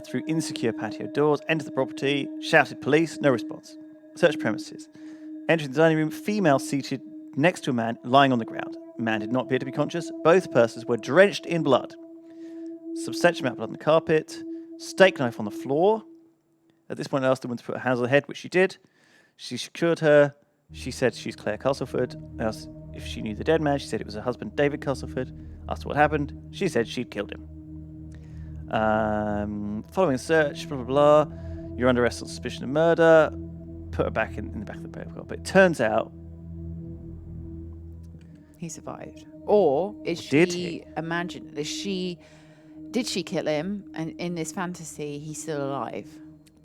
Speaker 2: through insecure patio doors, entered the property, shouted police, no response. Searched premises. Entering the dining room, female seated next to a man lying on the ground. Man did not appear to be conscious. Both persons were drenched in blood. Substantial amount of blood on the carpet. Steak knife on the floor. At this point, I asked the woman to put her hands on her head, which she did. She secured her. She said she's Claire Castleford. I asked if she knew the dead man. She said it was her husband, David Castleford. Asked her what happened. She said she'd killed him. Following a search, blah, blah, blah. You're under arrest on suspicion of murder. Put her back in the back of the paper. But it turns out
Speaker 1: he survived. Or is
Speaker 2: Did
Speaker 1: she
Speaker 2: he?
Speaker 1: imagine? Did she kill him? And in this fantasy, he's still alive.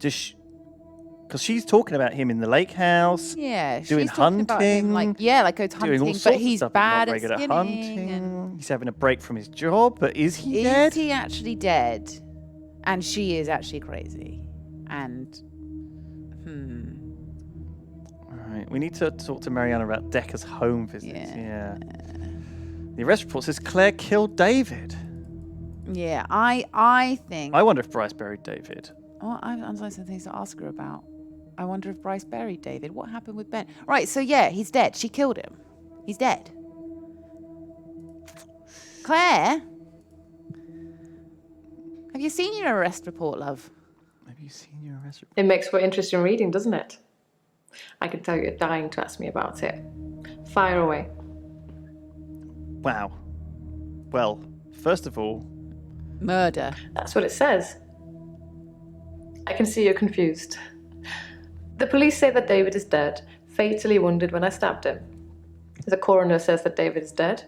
Speaker 2: Because she's talking about him in the lake house.
Speaker 1: Yeah,
Speaker 2: doing
Speaker 1: she's talking about him
Speaker 2: hunting.
Speaker 1: Goes hunting,
Speaker 2: doing all sorts
Speaker 1: but
Speaker 2: of
Speaker 1: he's
Speaker 2: stuff,
Speaker 1: bad
Speaker 2: not
Speaker 1: at
Speaker 2: very good
Speaker 1: skinning.
Speaker 2: hunting. He's having a break from his job, but is he dead?
Speaker 1: Is he actually dead? And she is actually crazy. And
Speaker 2: All right, we need to talk to Mariana about Dekker's home visits. Yeah. The arrest report says Claire killed David.
Speaker 1: yeah, I think.
Speaker 2: I wonder if Bryce buried David.
Speaker 1: Well, I've some things to ask her about. I wonder if Bryce buried David. What happened with Ben? Right, so he's dead. She killed him. He's dead. Claire, have you seen your arrest report, love?
Speaker 2: Have you seen your arrest report?
Speaker 8: It makes for interesting reading, doesn't it? I can tell you're dying to ask me about it. Fire away.
Speaker 2: Wow. Well, first of all,
Speaker 1: Murder.
Speaker 8: That's what it says. I can see you're confused. The police say that David is dead, fatally wounded when I stabbed him. The coroner says that David is dead.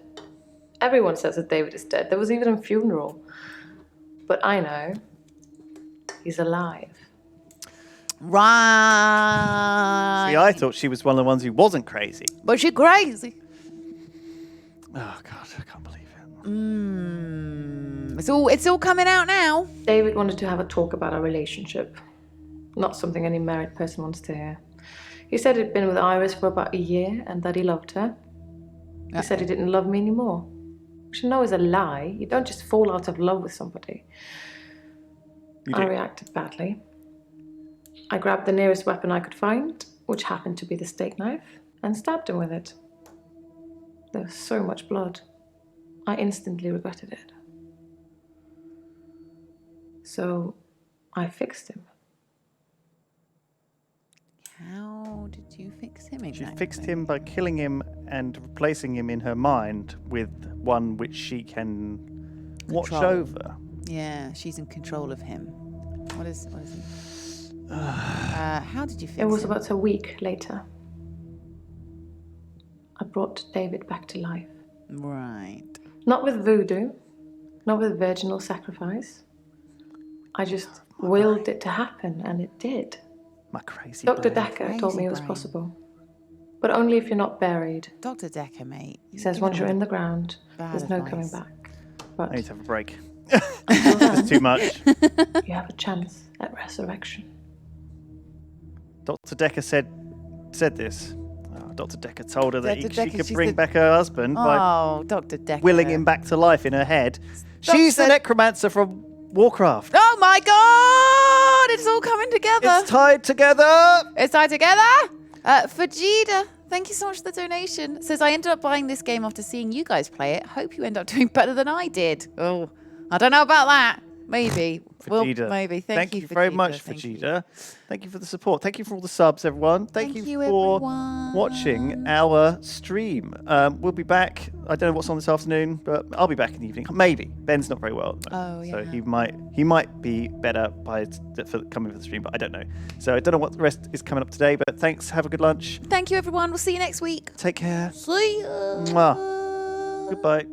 Speaker 8: Everyone says that David is dead. There was even a funeral. But I know he's alive.
Speaker 1: Right.
Speaker 2: see, I thought she was one of the ones who wasn't crazy.
Speaker 1: But she's crazy.
Speaker 2: Oh, God, I can't believe it.
Speaker 1: It's all coming out now.
Speaker 8: David wanted to have a talk about our relationship. Not something any married person wants to hear. He said he'd been with Iris for about a year and that he loved her. He said he didn't love me anymore. Which I know is a lie. You don't just fall out of love with somebody. I reacted badly. I grabbed the nearest weapon I could find, which happened to be the steak knife, and stabbed him with it. There was so much blood. I instantly regretted it. So I fixed him.
Speaker 1: How did you fix him exactly?
Speaker 2: She fixed him by killing him and replacing him in her mind with one which she can watch
Speaker 1: Control.
Speaker 2: over.
Speaker 1: Yeah, she's in control of him. What is he? How did you fix him?
Speaker 8: It was about a week later. I brought David back to life.
Speaker 1: Right.
Speaker 8: Not with voodoo, not with virginal sacrifice. I just willed it to happen, and it did.
Speaker 2: My crazy
Speaker 6: Dr.
Speaker 2: brain.
Speaker 6: Dekker told me it was
Speaker 1: brain.
Speaker 6: possible. But only if you're not buried.
Speaker 1: Dr. Dekker, mate.
Speaker 6: He says once you're in the ground,
Speaker 1: Bad
Speaker 6: there's no coming
Speaker 1: advice.
Speaker 6: back. But
Speaker 2: I need to have a break. It's too much.
Speaker 6: you have a chance at resurrection.
Speaker 2: Dr. Dekker said this. Dr. Dekker told her that
Speaker 1: Dr.
Speaker 2: she
Speaker 1: Dekker,
Speaker 2: could
Speaker 1: she's
Speaker 2: bring
Speaker 1: the-
Speaker 2: back her husband by
Speaker 1: Oh, Dr. Dekker.
Speaker 2: willing him back to life in her head. She's the necromancer from Warcraft.
Speaker 1: Oh my God! It's all coming together.
Speaker 2: It's tied together.
Speaker 1: It's tied together. Fajida, thank you so much for the donation. Says, I ended up buying this game after seeing you guys play it. Hope you end up doing better than I did. Oh, I don't know about that. Maybe. Well,
Speaker 2: Fajida.
Speaker 1: maybe. Thank you,
Speaker 2: very
Speaker 1: Fajida.
Speaker 2: much,
Speaker 1: Thank you.
Speaker 2: Fajida. Thank you for the support. Thank you for all the subs, everyone. Thank you for
Speaker 1: everyone.
Speaker 2: watching our stream. We'll be back. I don't know what's on this afternoon, but I'll be back in the evening. Maybe. Ben's not very well.
Speaker 1: Oh,
Speaker 2: So
Speaker 1: yeah.
Speaker 2: he might be better for coming for the stream, but I don't know. So I don't know what the rest is coming up today, but thanks. Have a good lunch.
Speaker 1: Thank you, everyone. We'll see you next week.
Speaker 2: Take care.
Speaker 1: See ya.
Speaker 2: Mwah. Goodbye.